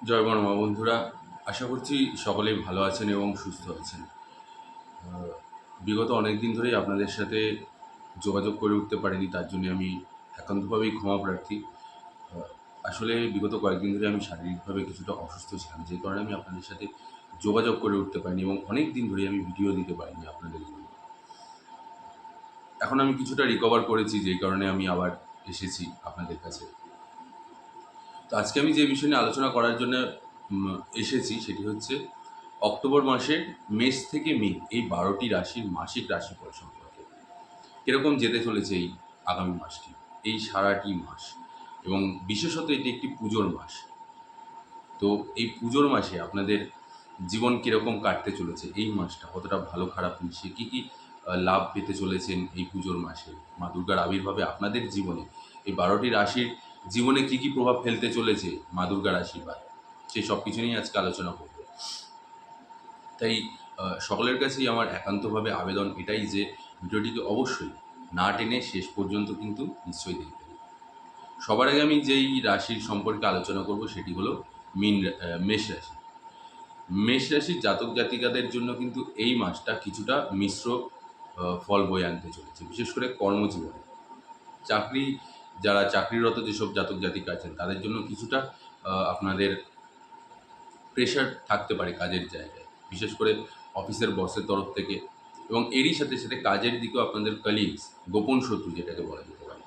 জয় বর্মা বন্ধুরা, আশা করছি সকলেই ভালো আছেন এবং সুস্থ আছেন। বিগত অনেক দিন ধরেই আপনাদের সাথে যোগাযোগ করে উঠতে পারিনি, তার জন্য আমি একান্তভাবেই ক্ষমা প্রার্থী। আসলে বিগত কয়েকদিন ধরে আমি শারীরিকভাবে কিছুটা অসুস্থ ছিলাম, যে কারণে আমি আপনাদের সাথে যোগাযোগ করে উঠতে পারিনি এবং অনেক দিন ধরেই আমি ভিডিও দিতে পারিনি আপনাদের জন্য। এখন আমি কিছুটা রিকভার করেছি, যেই কারণে আমি আবার এসেছি আপনাদের কাছে। তো আজকে আমি যে বিষয় নিয়ে আলোচনা করার জন্য এসেছি সেটি হচ্ছে অক্টোবর মাসের মেষ থেকে মে এই 12টি রাশির মাসিক রাশিফল সম্পর্কে। কীরকম যেতে চলেছে এই আগামী মাসটি, এই সারাটি মাস, এবং বিশেষত এটি একটি পুজোর মাস। তো এই পুজোর মাসে আপনাদের জীবন কীরকম কাটতে চলেছে, এই মাসটা কতটা ভালো খারাপ মিশিয়ে কী কী লাভ পেতে চলেছেন এই পুজোর মাসে, মা দুর্গার আবির্ভাবে আপনাদের জীবনে এই 12টি রাশির জীবনে কী কী প্রভাব ফেলতে চলেছে মা দুর্গার আশীর্বাদ, সেই সব কিছু নিয়ে আজকে আলোচনা করব। তাই সকলের কাছেই আমার একান্তভাবে আবেদন এটাই যে ভিডিওটিকে অবশ্যই না টেনে শেষ পর্যন্ত কিন্তু নিশ্চয়ই দেখবেন। সবার আগে আমি যেই রাশির সম্পর্কে আলোচনা করব সেটি হলো মেষ রাশি। মেষ রাশির জাতক জাতিকাদের জন্য কিন্তু এই মাসটা কিছুটা মিশ্র ফল বয়ে আনতে চলেছে, বিশেষ করে কর্মজীবনে। চাকরি যারা চাকরিরত যেসব জাতক জাতিকা আছেন তাদের জন্য কিছুটা আপনাদের প্রেশার থাকতে পারে কাজের জায়গায়, বিশেষ করে অফিসের বসের তরফ থেকে, এবং এরই সাথে সাথে কাজের দিকেও আপনাদের কলিগস, গোপন শত্রু যেটাকে বলা যেতে পারে,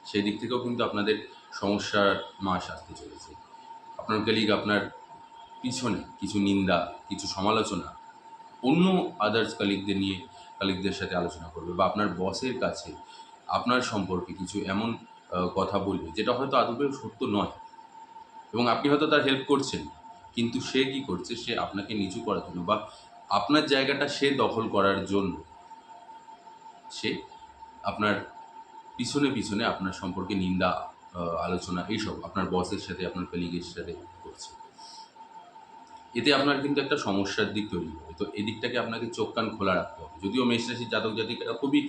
সেই দিক থেকেও কিন্তু আপনাদের সমস্যার মাস আসতে চলেছে। আপনার কলিগ আপনার পিছনে কিছু নিন্দা, কিছু সমালোচনা অন্য আদার্স কালিগদের সাথে আলোচনা করবে, বা আপনার বসের কাছে আপনার সম্পর্কে কিছু এমন কথা বলবে যেটা হয়তো আদৌ সত্য নয়, এবং আপনি হয়তো তার হেল্প করছেন, কিন্তু সে কি করছে, সে আপনাকে নিচু করার জন্য বা আপনার জায়গাটা সে দখল করার জন্য সে আপনার পিছনে পিছনে আপনার সম্পর্কে নিন্দা, আলোচনা এইসব আপনার বসের সাথে, আপনার কলিগের সাথে করছে। এতে আপনার কিন্তু একটা সমস্যার দিক তৈরি হবে। তো এদিকটাকে আপনাকে চোখ কান খোলা রাখতে হবে। যদিও মেষ রাশির জাতক জাতিকারা খুবই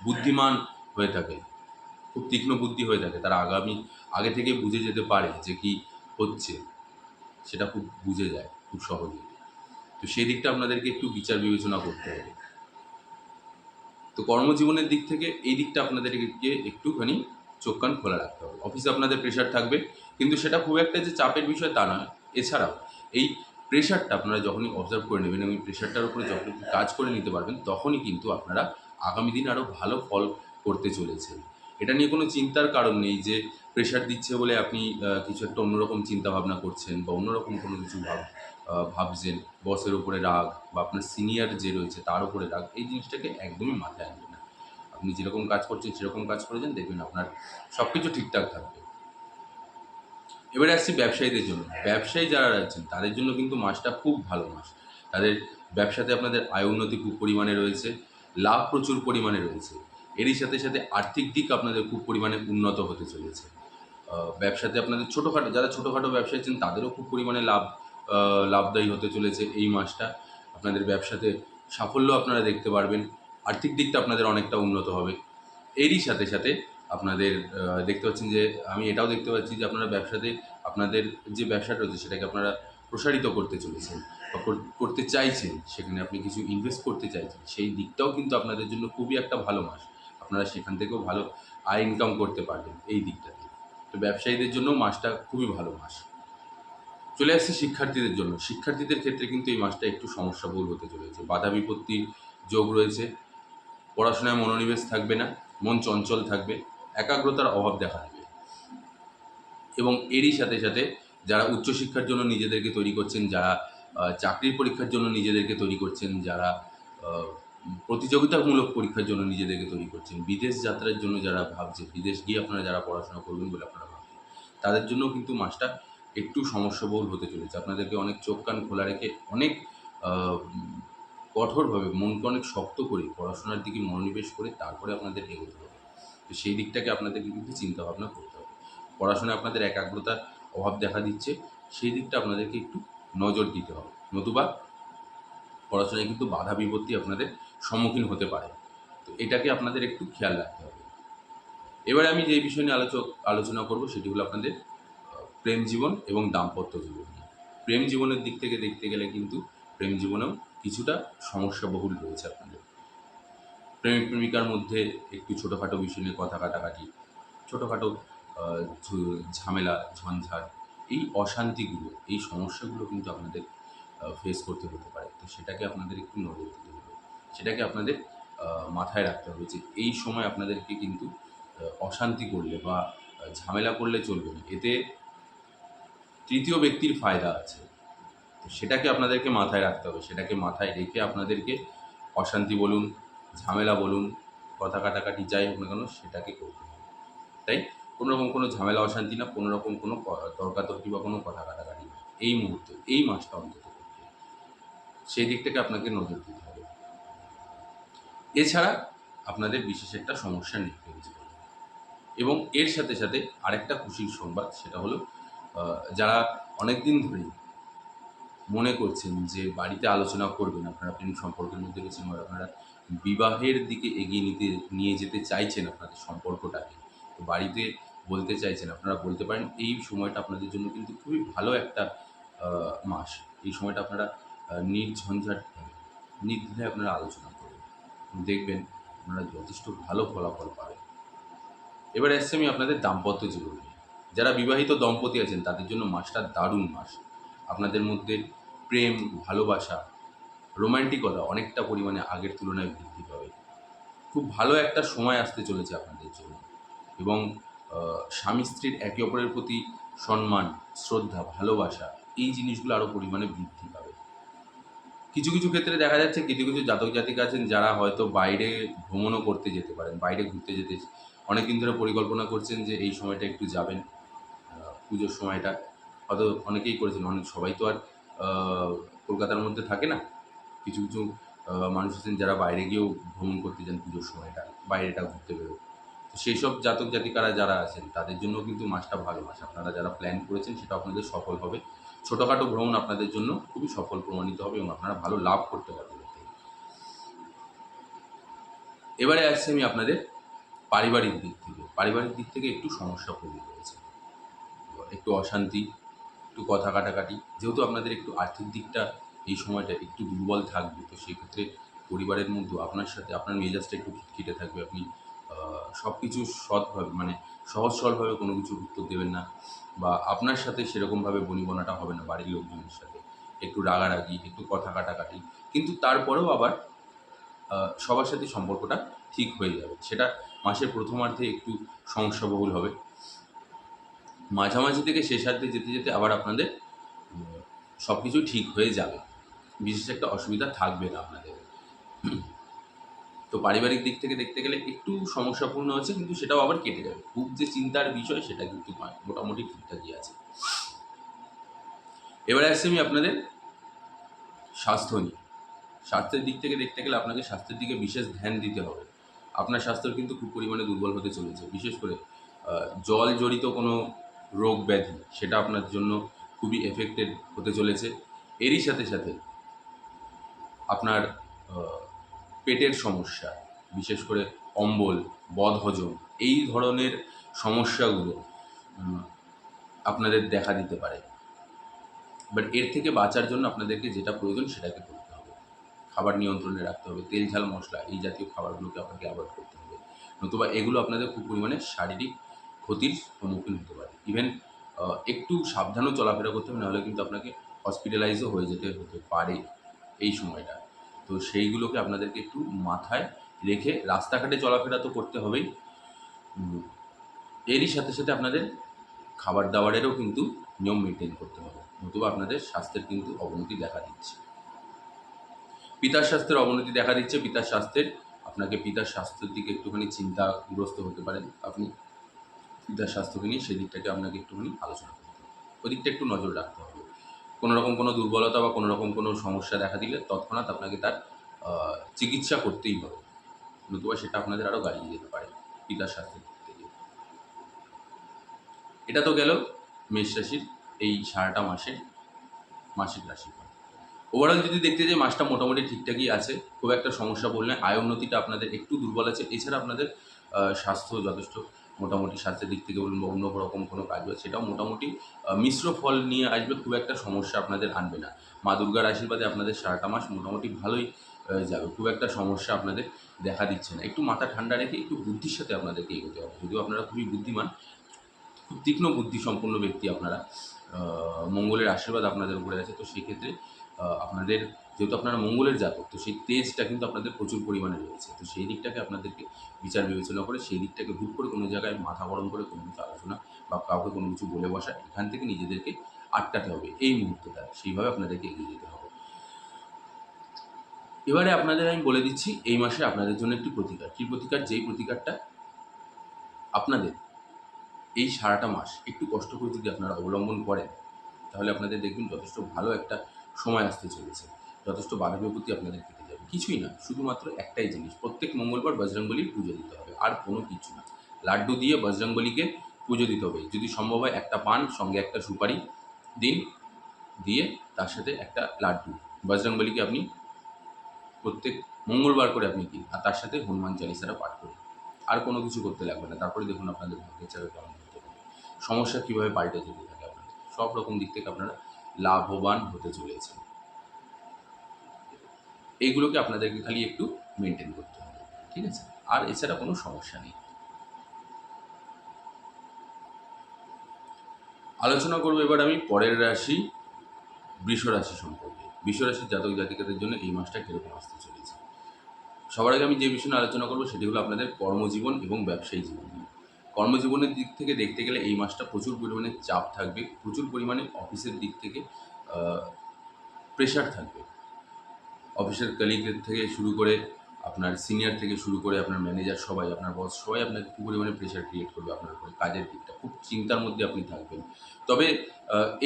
বুদ্ধিমান হয়ে থাকে, খুব তীক্ষ্ণ বুদ্ধি হয়ে থাকে, তারা আগে থেকেই বুঝে যেতে পারে যে কি হচ্ছে, সেটা খুব বুঝে যায় খুব সহজেই। তো সেই দিকটা আপনাদেরকে একটু বিচার বিবেচনা করতে হবে। তো কর্মজীবনের দিক থেকে এই দিকটা আপনাদেরকে একটুখানি চোখ কান খোলা রাখতে হবে। অফিসে আপনাদের প্রেশার থাকবে, কিন্তু সেটা খুব একটা যে চাপের বিষয় তা নয়। এছাড়াও এই প্রেশারটা আপনারা যখনই অবজার্ভ করে নেবেন এবং এই প্রেশারটার উপরে যখন কাজ করে নিতে পারবেন, তখনই কিন্তু আপনারা আগামী দিনে আরও ভালো ফল করতে চলেছেন। এটা নিয়ে কোনো চিন্তার কারণ নেই যে প্রেশার দিচ্ছে বলে আপনি কিছু একটা অন্যরকম চিন্তাভাবনা করছেন বা অন্যরকম কোনো কিছু ভাবছেন, বসের উপরে রাগ বা আপনার সিনিয়র যে রয়েছে তার উপরে রাগ, এই জিনিসটাকে একদমই মাথায় আনবেন না। আপনি যেরকম কাজ করছেন সেরকম কাজ করে যান, দেখবেন আপনার সব কিছু ঠিকঠাক থাকবে। এবারে আসছি ব্যবসায়ীদের জন্য। ব্যবসায়ী যারা আছেন তাদের জন্য কিন্তু মাসটা খুব ভালো মাস। তাদের ব্যবসাতে আপনাদের আয় উন্নতি খুব পরিমাণে রয়েছে, লাভ প্রচুর পরিমাণে রয়েছে। এরই সাথে সাথে আর্থিক দিক আপনাদের খুব পরিমাণে উন্নত হতে চলেছে। ব্যবসাতে আপনাদের যারা ছোটোখাটো ব্যবসায়ী আছেন তাদেরও খুব পরিমাণে লাভদায়ী হতে চলেছে এই মাসটা। আপনাদের ব্যবসাতে সাফল্য আপনারা দেখতে পারবেন। আর্থিক দিকটা আপনাদের অনেকটা উন্নত হবে। এরই সাথে সাথে আপনাদের দেখতে পাচ্ছেন যে আমি এটাও দেখতে পাচ্ছি যে আপনারা ব্যবসাতে আপনাদের যে ব্যবসাটা রয়েছে সেটাকে আপনারা প্রসারিত করতে চলেছেন বা করতে চাইছেন, সেখানে আপনি কিছু ইনভেস্ট করতে চাইছেন। সেই দিকটাও কিন্তু আপনাদের জন্য খুবই একটা ভালো মাস। আপনারা সেখান থেকেও ভালো আয় ইনকাম করতে পারবেন এই দিকটাতে। তো ব্যবসায়ীদের জন্য মাসটা খুবই ভালো মাস। চলে আসছে শিক্ষার্থীদের জন্য। শিক্ষার্থীদের ক্ষেত্রে কিন্তু এই মাসটা একটু সমস্যাবহুল হতে চলেছে। বাধা বিপত্তির যোগ রয়েছে। পড়াশোনায় মনোনিবেশ থাকবে না, মন চঞ্চল থাকবে, একাগ্রতার অভাব দেখা দেবে, এবং এরই সাথে সাথে যারা উচ্চশিক্ষার জন্য নিজেদেরকে তৈরি করছেন, যারা চাকরির পরীক্ষার জন্য নিজেদেরকে তৈরি করছেন, যারা প্রতিযোগিতামূলক পরীক্ষার জন্য নিজেদেরকে তৈরি করছেন, বিদেশ যাত্রার জন্য যারা ভাবছেন, বিদেশ গিয়ে আপনারা যারা পড়াশোনা করবেন বলে আপনারা ভাবছেন, তাদের জন্য কিন্তু মাসটা একটু সমস্যাবহুল হতে চলেছে। আপনাদেরকে অনেক চোখ কান খোলা রেখে অনেক কঠোরভাবে মনকে অনেক শক্ত করে পড়াশোনার দিকে মনোনিবেশ করে তারপরে আপনাদের এগোতে হবে। তো সেই দিকটাকে আপনাদেরকে কিন্তু চিন্তাভাবনা করতে হবে। পড়াশোনায় আপনাদের একাগ্রতার অভাব দেখা দিচ্ছে, সেই দিকটা আপনাদেরকে একটু নজর দিতে হবে, নতুবা পড়াশোনায় কিন্তু বাধা বিপত্তি আপনাদের সম্মুখীন হতে পারে। তো এটাকে আপনাদের একটু খেয়াল রাখতে হবে। এবারে আমি যে বিষয় নিয়ে আলোচনা করব সেটি হলো আপনাদের প্রেম জীবন এবং দাম্পত্য জীবন নিয়ে। প্রেম জীবনের দিক থেকে দেখতে গেলে কিন্তু প্রেম জীবনেও কিছুটা সমস্যাবহুল রয়েছে আপনাদের। প্রেমিক প্রেমিকার মধ্যে একটু ছোটোখাটো বিষয় নিয়ে কথা কাটাকাটি, ছোটোখাটো ঝামেলা ঝঞ্ঝাট, এই অশান্তিগুলো, এই সমস্যাগুলো কিন্তু আপনাদের ফেস করতে হতে পারে। তো সেটাকে আপনাদের একটু নজর দিতে হবে, সেটাকে আপনাদের মাথায় রাখতে হবে যে এই সময় আপনাদেরকে কিন্তু অশান্তি করলে বা ঝামেলা করলে চলবে না, এতে তৃতীয় ব্যক্তির ফায়দা আছে। তো সেটাকে আপনাদেরকে মাথায় রাখতে হবে, সেটাকে মাথায় রেখে আপনাদেরকে অশান্তি বলুন, ঝামেলা বলুন, কথা কাটাকাটি যাই হোক না কেন সেটাকে করতে হবে। তাই কোনো রকম কোনো ঝামেলা অশান্তি না, কোনো রকম কোনো তর্কাতর্কি বা কোনো কথা কাটাকাটি না এই মুহূর্তে, এই মাসটা অন্তত পক্ষে। সেই দিক থেকে আপনাকে নজর দিতে হবে। এছাড়া আপনাদের বিশেষ একটা সমস্যা নেই প্রেম জীবনে। এবং এর সাথে সাথে আরেকটা খুশির সংবাদ, সেটা হলো যারা অনেক দিন ধরেই মনে করছেন যে বাড়িতে আলোচনা করবেন, আপনারা প্রেম সম্পর্কের মধ্যে রয়েছেন, বা আপনারা বিবাহের দিকে এগিয়ে নিয়ে যেতে চাইছেন আপনাদের সম্পর্কটাকে, তো বাড়িতে বলতে চাইছেন, আপনারা বলতে পারেন। এই সময়টা আপনাদের জন্য কিন্তু খুবই ভালো একটা মাস। এই সময়টা আপনারা নির্ঝঞ্ঝাটভাবে নির্দ্বিধায় আপনারা আলোচনা করবেন, দেখবেন আপনারা যথেষ্ট ভালো ফলাফল পাবেন। এবারে আসছি আমি আপনাদের দাম্পত্য জীবন নিয়ে। যারা বিবাহিত দম্পতি আছেন তাদের জন্য মাসটা দারুণ মাস। আপনাদের মধ্যে প্রেম, ভালোবাসা, রোমান্টিকতা অনেকটা পরিমাণে আগের তুলনায় বৃদ্ধি পাবে। খুব ভালো একটা সময় আসতে চলেছে আপনাদের জন্য। এবং স্বামী স্ত্রীর একে অপরের প্রতি সম্মান, শ্রদ্ধা, ভালোবাসা, এই জিনিসগুলো আরও পরিমাণে বৃদ্ধি পাবে। কিছু কিছু ক্ষেত্রে দেখা যাচ্ছে কিছু কিছু জাতক জাতিকা আছেন যারা হয়তো বাইরে ভ্রমণও করতে যেতে পারেন, বাইরে ঘুরতে যেতে অনেক দিন ধরে পরিকল্পনা করছেন যে এই সময়টা একটু যাবেন, পুজোর সময়টা হয়তো অনেকেই করেছেন। সবাই তো আর কলকাতার মধ্যে থাকে না। কিছু কিছু মানুষ আছেন যারা বাইরে গিয়েও ভ্রমণ করতে যান পুজোর সময়টা, বাইরেটা ঘুরতে বেরো। তো সেই সব জাতক জাতিকারা যারা আছেন তাদের জন্য কিন্তু মাসটা ভালো মাস। আপনারা যারা প্ল্যান করেছেন সেটা আপনাদের সফল হবে। ছোটোখাটো ভ্রমণ আপনাদের জন্য খুবই সফল প্রমাণিত হবে এবং আপনারা ভালো লাভ করতে পারবেন। এবারে আসছি আমি আপনাদের পারিবারিক দিক থেকে। পারিবারিক দিক থেকে একটু সমস্যাপূর্ণ রয়েছে, একটু অশান্তি, একটু কথা কাটাকাটি। যেহেতু আপনাদের একটু আর্থিক দিকটা এই সময়টা একটু দুর্বল থাকবে, তো সেক্ষেত্রে পরিবারের মধ্যে আপনার সাথে আপনার মেজাজটা একটু খিটখিটে থাকবে। আপনি সব কিছু সৎভাবে, মানে সহজ সরলভাবে কোনো কিছুর উত্তর দেবেন না, বা আপনার সাথে সেরকমভাবে বনিবনাটা হবে না বাড়ির লোকজনের সাথে। একটু রাগারাগি, একটু কথা কাটাকাটি, কিন্তু তারপরেও আবার সবার সাথে সম্পর্কটা ঠিক হয়ে যাবে। সেটা মাসের প্রথমার্ধে একটু সমস্যাবহুল হবে, মাঝামাঝি থেকে শেষার্ধে যেতে যেতে আবার আপনাদের সব কিছু ঠিক হয়ে যাবে, বিশেষ একটা অসুবিধা থাকবে না আপনাদের। তো পারিবারিক দিক থেকে দেখতে গেলে একটু সমস্যাপূর্ণ আছে, কিন্তু সেটাও আবার কেটে যাবে। খুব যে চিন্তার বিষয় সেটা কিন্তু নয়, মোটামুটি ঠিকঠাকই আছে। এবারে আসছি আমি আপনাদের স্বাস্থ্য নিয়ে। স্বাস্থ্যের দিক থেকে দেখতে গেলে আপনাকে স্বাস্থ্যের দিকে বিশেষ ধ্যান দিতে হবে। আপনার স্বাস্থ্য কিন্তু খুব পরিমাণে দুর্বল হতে চলেছে, বিশেষ করে জল জড়িত কোনো রোগ ব্যাধি সেটা আপনার জন্য খুবই এফেক্টেড হতে চলেছে। এরই সাথে সাথে আপনার পেটের সমস্যা, বিশেষ করে অম্বল, বদহজম, এই ধরনের সমস্যাগুলো আপনাদের দেখা দিতে পারে। বাট এর থেকে বাঁচার জন্য আপনাদেরকে যেটা প্রয়োজন সেটাকে করতে হবে। খাবার নিয়ন্ত্রণে রাখতে হবে, তেল ঝাল মশলা এই জাতীয় খাবারগুলোকে আপনাকে অ্যাভয়েড করতে হবে, নতুবা এগুলো আপনাদের খুব পরিমাণে শারীরিক ক্ষতির সম্মুখীন হতে পারে। ইভেন একটু সাবধানেও চলাফেরা করতে হবে, নাহলে কিন্তু আপনাকে হসপিটালাইজও হয়ে যেতে হতে পারে এই সময়টা। তো সেইগুলোকে আপনাদেরকে একটু মাথায় রেখে রাস্তাঘাটে চলাফেরা তো করতে হবেই, এরই সাথে সাথে আপনাদের খাবার দাবারেরও কিন্তু নিয়ম মেনটেন করতে হবে, নতুবা আপনাদের স্বাস্থ্যের কিন্তু অবনতি দেখা দিচ্ছে। পিতার স্বাস্থ্যের অবনতি দেখা দিচ্ছে, পিতার স্বাস্থ্যের দিকে একটুখানি চিন্তাগ্রস্ত হতে পারেন আপনি। পিতার স্বাস্থ্যকে নিয়ে সেদিকটাকে আপনাকে একটুখানি আলোচনা করতে হবে, ওদিকটা একটু নজর রাখতে হবে। কোনো রকম কোনো দুর্বলতা বা কোনো রকম কোনো সমস্যা দেখা দিলে তৎক্ষণাৎ আপনাকে তার চিকিৎসা করতেই হবে, নতুবা সেটা আপনাদের আরও গাড়িয়ে যেতে পারে পিতার স্বাস্থ্যের দিক থেকে। এটা তো গেল মেষ রাশির এই সারাটা মাসিক রাশিফল। ওভারঅল যদি দেখতে যাই মাসটা মোটামুটি ঠিকঠাকই আছে, খুব একটা সমস্যা বললে। আয় উন্নতিটা আপনাদের একটু দুর্বল আছে, এছাড়া আপনাদের স্বাস্থ্য যথেষ্ট মোটামুটি স্বাস্থ্যের দিক থেকে বলুন বা অন্য রকম কোনো কাজ হয়, সেটাও মোটামুটি মিশ্র ফল নিয়ে আসবে, খুব একটা সমস্যা আপনাদের আনবে না। মা দুর্গার আশীর্বাদে আপনাদের সারাটা মাস মোটামুটি ভালোই যাবে, খুব একটা সমস্যা আপনাদের দেখা দিচ্ছে না। একটু মাথা ঠান্ডা রেখে একটু বুদ্ধির সাথে আপনাদেরকে এগোতে হবে। যদিও আপনারা খুবই বুদ্ধিমান, খুব তীক্ষ্ণ বুদ্ধিসম্পন্ন ব্যক্তি আপনারা, মঙ্গলের আশীর্বাদ আপনাদের উপরে আছে, তো সেক্ষেত্রে আপনাদের, যেহেতু আপনারা মঙ্গলের জাতক, তো সেই তেজটা কিন্তু আপনাদের প্রচুর পরিমাণে রয়েছে। তো সেই দিকটাকে আপনাদেরকে বিচার বিবেচনা করে, সেই দিকটাকে হুট করে কোনো জায়গায় মাথা গরম করে কোনো কিছু আলোচনা বা কাউকে কোনো কিছু বলে বসা, এখান থেকে নিজেদেরকে আটকাতে হবে এই মুহূর্তটা, সেইভাবে আপনাদেরকে এগিয়ে যেতে হবে। এবারে আপনাদের আমি বলে দিচ্ছি এই মাসে আপনাদের জন্য একটি প্রতিকার। কী প্রতিকার? যেই প্রতিকারটা আপনাদের এই সারাটা মাস একটু কষ্ট করে যদি আপনারা অবলম্বন করেন, তাহলে আপনাদের দেখবেন যথেষ্ট ভালো একটা সময় আসতে চলেছে। যথেষ্ট বাধা বিপত্তি আপনাদের কেটে যাবে। কিছুই না, শুধুমাত্র একটাই জিনিস, প্রত্যেক মঙ্গলবার বজরংবলীর পুজো দিতে হবে, আর কোনো কিছু না। লাড্ডু দিয়ে বজরংবলীকে পুজো দিতে হবে। যদি সম্ভব হয় একটা পান সঙ্গে একটা সুপারি দিন, দিয়ে তার সাথে একটা লাড্ডু, বজরংবলীকে আপনি প্রত্যেক মঙ্গলবার করে আপনি দিন, আর তার সাথে হনুমান চালিসাটা পাঠ করুন। আর কোনো কিছু করতে লাগবে না। তারপরে দেখুন আপনাদের ভাগ্যের চাকা কেমন হতে পারে, সমস্যা কীভাবে পাল্টে যেতে থাকে আপনাদের, সব রকম দিক থেকে আপনারা লাভবান হতে চলেছেন। এইগুলোকে আপনাদেরকে খালি একটু মেনটেন করতে হবে, ঠিক আছে? আর এছাড়া কোনো সমস্যা নেই। আলোচনা করবো এবার আমি পরের রাশি, বৃষ রাশি সম্পর্কে। বৃষ রাশির জাতক জাতিকাদের জন্য এই মাসটা কীরকম আসতে চলেছে। সবার আগে আমি যে বিষয় নিয়ে আলোচনা করবো সেটি হলো আপনাদের কর্মজীবন এবং ব্যবসায়ী জীবন নিয়ে। কর্মজীবনের দিক থেকে দেখতে গেলে এই মাসটা প্রচুর পরিমাণে চাপ থাকবে, প্রচুর পরিমাণে অফিসের দিক থেকে প্রেশার থাকবে। অফিসের কলিগদের থেকে শুরু করে, আপনার সিনিয়র থেকে শুরু করে আপনার ম্যানেজার, সবাই, আপনার বস, সবাই আপনাকে খুব পরিমাণে প্রেশার ক্রিয়েট করবে আপনার উপরে। কাজের দিকটা খুব চিন্তার মধ্যে আপনি থাকবেন। তবে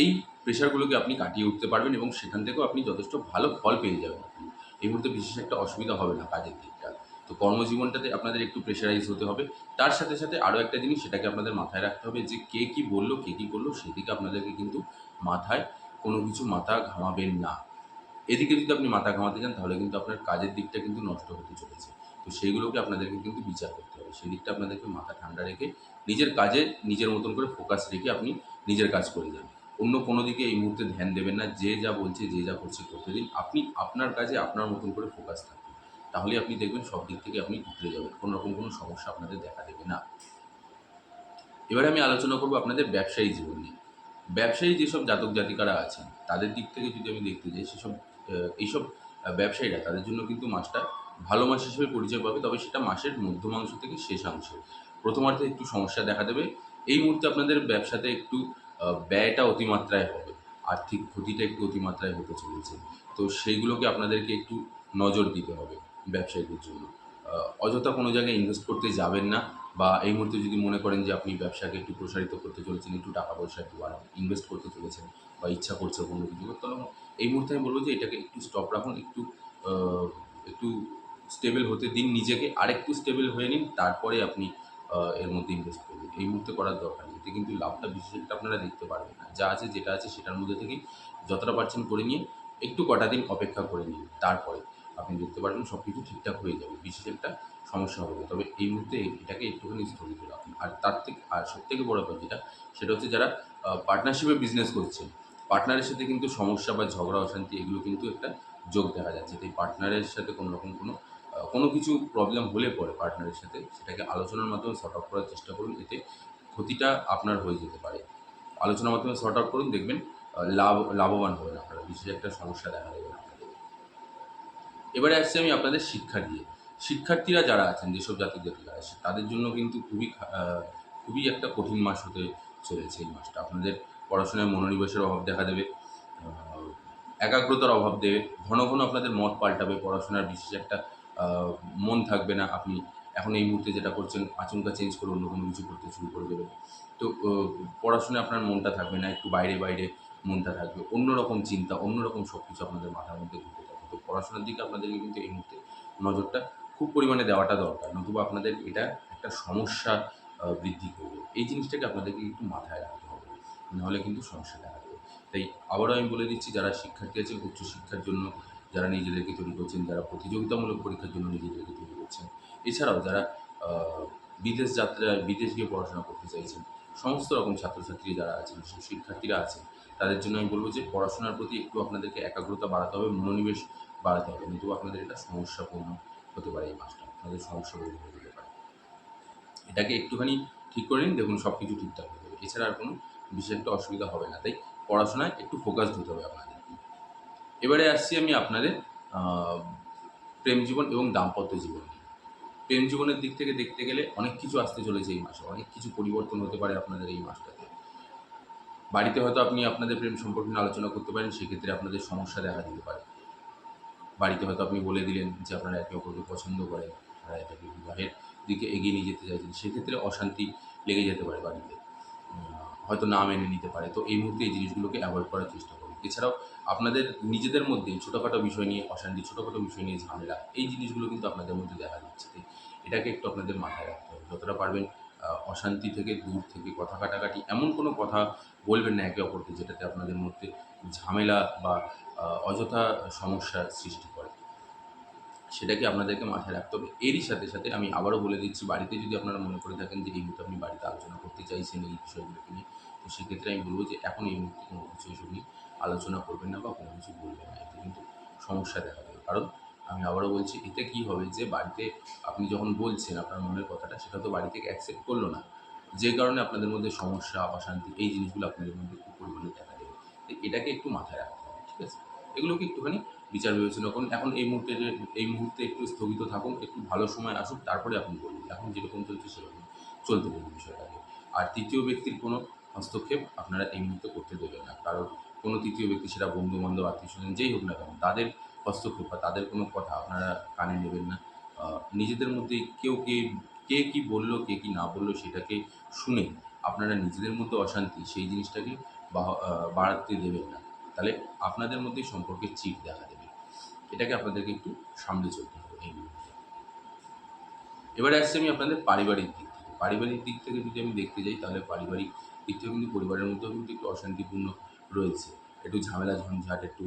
এই প্রেশারগুলোকে আপনি কাটিয়ে উঠতে পারবেন এবং সেখান থেকেও আপনি যথেষ্ট ভালো ফল পেয়ে যাবেন আপনি। এই মুহূর্তে বিশেষ একটা অসুবিধা হবে না কাজের দিকটা। তো কর্মজীবনটাতে আপনাদের একটু প্রেশারাইজ হতে হবে। তার সাথে সাথে আরও একটা জিনিস, সেটাকে আপনাদের মাথায় রাখতে হবে যে কে কী বলল, কে কী করলো, সেদিকে আপনাদেরকে কিন্তু মাথায় কোনো কিছু মাথা ঘামাবেন না। এদিকে যদি আপনি মাথা ঘামাতে যান, তাহলে কিন্তু আপনার কাজের দিকটা কিন্তু নষ্ট হতে চলেছে। তো সেইগুলোকে আপনাদেরকে কিন্তু বিচার করতে হবে। সেই দিকটা আপনাদেরকে মাথা ঠান্ডা রেখে নিজের কাজে নিজের মতন করে ফোকাস রেখে আপনি নিজের কাজ করে যান। অন্য কোনো দিকে এই মুহূর্তে ধ্যান দেবেন না। যে যা বলছে, যে যা করছে করতে দিন। আপনি আপনার কাজে আপনার মতন করে ফোকাস থাকুন। তাহলেই আপনি দেখবেন সব দিক থেকে আপনি উতরে যাবেন। কোনো রকম কোনো সমস্যা আপনাদের দেখা দেবে না। এবারে আমি আলোচনা করব আপনাদের ব্যবসায়ী জীবন নিয়ে। ব্যবসায়ী যেসব জাতক জাতিকারা আছেন, তাদের দিক থেকে যদি আমি দেখতে যাই, সেসব এইসব ব্যবসায়ীরা, তাদের জন্য কিন্তু মাসটা ভালো মাস হিসেবে পরিচয় পাবে। তবে সেটা মাসের মধ্যমাংশ থেকে শেষাংশে। প্রথমার্ধে একটু সমস্যা দেখা দেবে। এই মুহূর্তে আপনাদের ব্যবসাতে একটু ব্যয়টা অতিমাত্রায় হবে। আর্থিক ক্ষতিটা একটু অতিমাত্রায় হতে চলেছে। তো সেইগুলোকে আপনাদেরকে একটু নজর দিতে হবে ব্যবসায়ীদের জন্য। অযথা কোনো জায়গায় ইনভেস্ট করতে যাবেন না, বা এই মুহূর্তে যদি মনে করেন যে আপনি ব্যবসাকে একটু প্রসারিত করতে চলেছেন, একটু টাকা পয়সা একটু ইনভেস্ট করতে চলেছেন, বা ইচ্ছা করছে কোনো কিছু করতে, তাহলে এই মুহূর্তে আমি বলব যে এটাকে একটু স্টপ রাখুন। আহ, একটু স্টেবল হতে দিন নিজেকে, আরেকটু স্টেবল হয়ে নিন, তারপরে আপনি এর মধ্যে ইনভেস্ট করবেন। এই মুহূর্তে করার দরকার নেই। এতে কিন্তু লাভটা বিশেষ একটা আপনারা দেখতে পারবেন না। যা আছে, যেটা আছে, সেটার মধ্যে থেকেই যতটা পারছেন করে নিয়ে একটু কটা দিন অপেক্ষা করে নিন। তারপরে আপনি দেখতে পারবেন সব কিছু ঠিকঠাক হয়ে যাবে, বিশেষ একটা সমস্যা হবে না। তবে এই মুহূর্তে এটাকে একটুখানি স্থগিত রাখুন। আর তার থেকে, আর সবথেকে বড় কথা যেটা, সেটা হচ্ছে যারা পার্টনারশিপে বিজনেস করছেন, পার্টনারের সাথে কিন্তু সমস্যা বা ঝগড়া অশান্তি, এগুলো কিন্তু একটা যোগ দেখা যাচ্ছে। তাই পার্টনারের সাথে কোনো রকম কোনো কিছু প্রবলেম হলে পরে পার্টনারের সাথে, সেটাকে আলোচনার মাধ্যমে সর্ট আউট করার চেষ্টা করুন। এতে ক্ষতিটা আপনার হয়ে যেতে পারে। আলোচনার মাধ্যমে সর্ট আউট করুন, দেখবেন লাভবান হবেন আপনারা, বিশেষ একটা সমস্যা দেখা দেবে না আপনাদের। এবারে আসছি আমি আপনাদের শিক্ষা দিয়ে। শিক্ষার্থীরা যারা আছেন, যেসব জাতক জাতিকারা আছে, তাদের জন্য কিন্তু খুবই একটা কঠিন মাস হতে চলেছে এই মাসটা। আপনাদের পড়াশোনায় মনোনিবেশের অভাব দেখা দেবে, একাগ্রতার অভাব দেবে, ঘন ঘন আপনাদের মত পাল্টাবে, পড়াশোনার বিশেষ একটা মন থাকবে না। আপনি এখন এই মুহূর্তে যেটা করছেন, আচমকা চেঞ্জ করে অন্য কোনো কিছু করতে শুরু করে দেবেন। তো পড়াশোনায় আপনার মনটা থাকবে না, একটু বাইরে বাইরে মনটা থাকবে, অন্যরকম চিন্তা, অন্যরকম সব কিছু আপনাদের মাথার মধ্যে ঘুরতে থাকবে। তো পড়াশোনার দিকে আপনাদেরকে কিন্তু এই মুহূর্তে নজরটা খুব পরিমাণে দেওয়াটা দরকার, নতুবা আপনাদের এটা একটা সমস্যা বৃদ্ধি করবে। এই জিনিসটাকে আপনাদেরকে একটু মাথায় রাখতে হবে, নাহলে কিন্তু সমস্যা দেখা দেবে। তাই আবারও আমি বলে দিচ্ছি, যারা শিক্ষার্থী আছেন উচ্চশিক্ষার জন্য, যারা নিজেদেরকে তৈরি করছেন, যারা প্রতিযোগিতামূলক পরীক্ষার জন্য নিজেদেরকে তৈরি করছেন, এছাড়াও যারা বিদেশ যাত্রায় বিদেশ গিয়ে পড়াশোনা করতে চাইছেন, সমস্ত রকম ছাত্রছাত্রী যারা আছেন, যেসব শিক্ষার্থীরা আছেন, তাদের জন্য আমি বলব যে পড়াশোনার প্রতি একটু আপনাদেরকে একাগ্রতা বাড়াতে হবে, মনোনিবেশ বাড়াতে হবে, নতুবা আপনাদের এটা সমস্যাপূর্ণ হতে পারে, এই মাসটা আপনাদের সমস্যাপূর্ণ হয়ে যেতে পারে। এটাকে একটুখানি ঠিক করে নিন, দেখুন সব কিছু ঠিকঠাক হয়ে যাবে। এছাড়া আর কোনো বিশেষ একটা অসুবিধা হবে না। তাই পড়াশোনায় একটু ফোকাসড হতে হবে আপনাদের। এবারে আসছি আমি আপনাদের প্রেম জীবন এবং দাম্পত্য জীবন নিয়ে। প্রেম জীবনের দিক থেকে দেখতে গেলে অনেক কিছু আসতে চলেছে এই মাসে, অনেক কিছু পরিবর্তন হতে পারে আপনাদের এই মাসটাতে। বাড়িতে হয়তো আপনি আপনাদের প্রেম সম্পর্ক নিয়ে আলোচনা করতে পারেন, সেক্ষেত্রে আপনাদের সমস্যা দেখা দিতে পারে। বাড়িতে হয়তো আপনি বলে দিলেন যে আপনারা একে অপরকে পছন্দ করেন, আপনারা এটাকে বিবাহের দিকে এগিয়ে নিয়ে যেতে চাইছেন, সেক্ষেত্রে অশান্তি লেগে যেতে পারে বাড়িতে, হয়তো না মেনে নিতে পারে। তো এই মুহূর্তে এই জিনিসগুলোকে অ্যাভয়েড করার চেষ্টা করুন। এছাড়াও আপনাদের নিজেদের মধ্যে ছোটোখাটো বিষয় নিয়ে অশান্তি, ছোটোখাটো বিষয় নিয়ে ঝামেলা, এই জিনিসগুলো কিন্তু আপনাদের মধ্যে দেখা দিচ্ছে। তাই এটাকে একটু আপনাদের মাথায় রাখতে হবে। যতটা পারবেন অশান্তি থেকে দূর থেকে কথা কাটাকাটি, এমন কোনো কথা বলবেন না একে অপরকে যেটাতে আপনাদের মধ্যে ঝামেলা বা অযথা সমস্যার সৃষ্টি করে। সেটাকে আপনাদেরকে মাথায় রাখতে হবে। এরই সাথে, সাথে আমি আবারও বলে দিচ্ছি, বাড়িতে যদি আপনারা মনে করে থাকেন যে এই মুহূর্তে আপনি বাড়িতে আলোচনা করতে চাইছেন এই বিষয়গুলোকে নিয়ে, তো সেক্ষেত্রে আমি বলব যে এখন এই মুহূর্তে কোনো কিছু এসব নিয়ে আলোচনা করবেন না বা কোনো কিছু বলবেন না। এতে কিন্তু সমস্যা দেখা দেবে। কারণ আমি আবারও বলছি, এতে কী হবে যে বাড়িতে আপনি যখন বলছেন আপনার মনের কথাটা, সেটা তো বাড়ি থেকে অ্যাকসেপ্ট করল না। যে কারণে আপনাদের মধ্যে সমস্যা, অশান্তি, এই জিনিসগুলো আপনাদের মধ্যে খুব পরিমাণে দেখা দেবে। তো এটাকে একটু মাথায় রাখতে হবে, ঠিক আছে? এগুলোকে একটুখানি বিচার বিবেচনা করুন। এখন এই মুহূর্তে একটু স্থগিত থাকুন, একটু ভালো সময় আসুক, তারপরে আপনি বলুন। এখন যেরকম চলছে সেরকম চলতে দেবেন বিষয়টাকে। আর তৃতীয় ব্যক্তির কোনো হস্তক্ষেপ আপনারা এই মুহূর্তে করতে দেবেন না। কারণ কোনো তৃতীয় ব্যক্তি, সেটা বন্ধু-বান্ধব, আত্মীয়স্বজন যেই হোক না কেন, তাদের হস্তক্ষেপ বা তাদের কোনো কথা আপনারা কানে নেবেন না। আ নিজেদের মধ্যেই কে কী বলল, কে কী না বলল, সেটাকে শুনে আপনারা নিজেদের মধ্যে অশান্তি, সেই জিনিসটাকে বাড়াতে দেবেন না। তাহলে আপনাদের মধ্যেই সম্পর্কের চির দেখা দেবে। এটাকে আপনাদেরকে একটু সামলে চলতে হবে এই মুহূর্তে। এবারে আসছি আমি আপনাদের পারিবারিক দিক থেকে। পারিবারিক দিক থেকে যদি আমি দেখতে যাই, তাহলে পারিবারিক দিক থেকে কিন্তু পরিবারের মধ্যেও কিন্তু একটু অশান্তিপূর্ণ রয়েছে। একটু ঝামেলা ঝঞ্ঝাট, একটু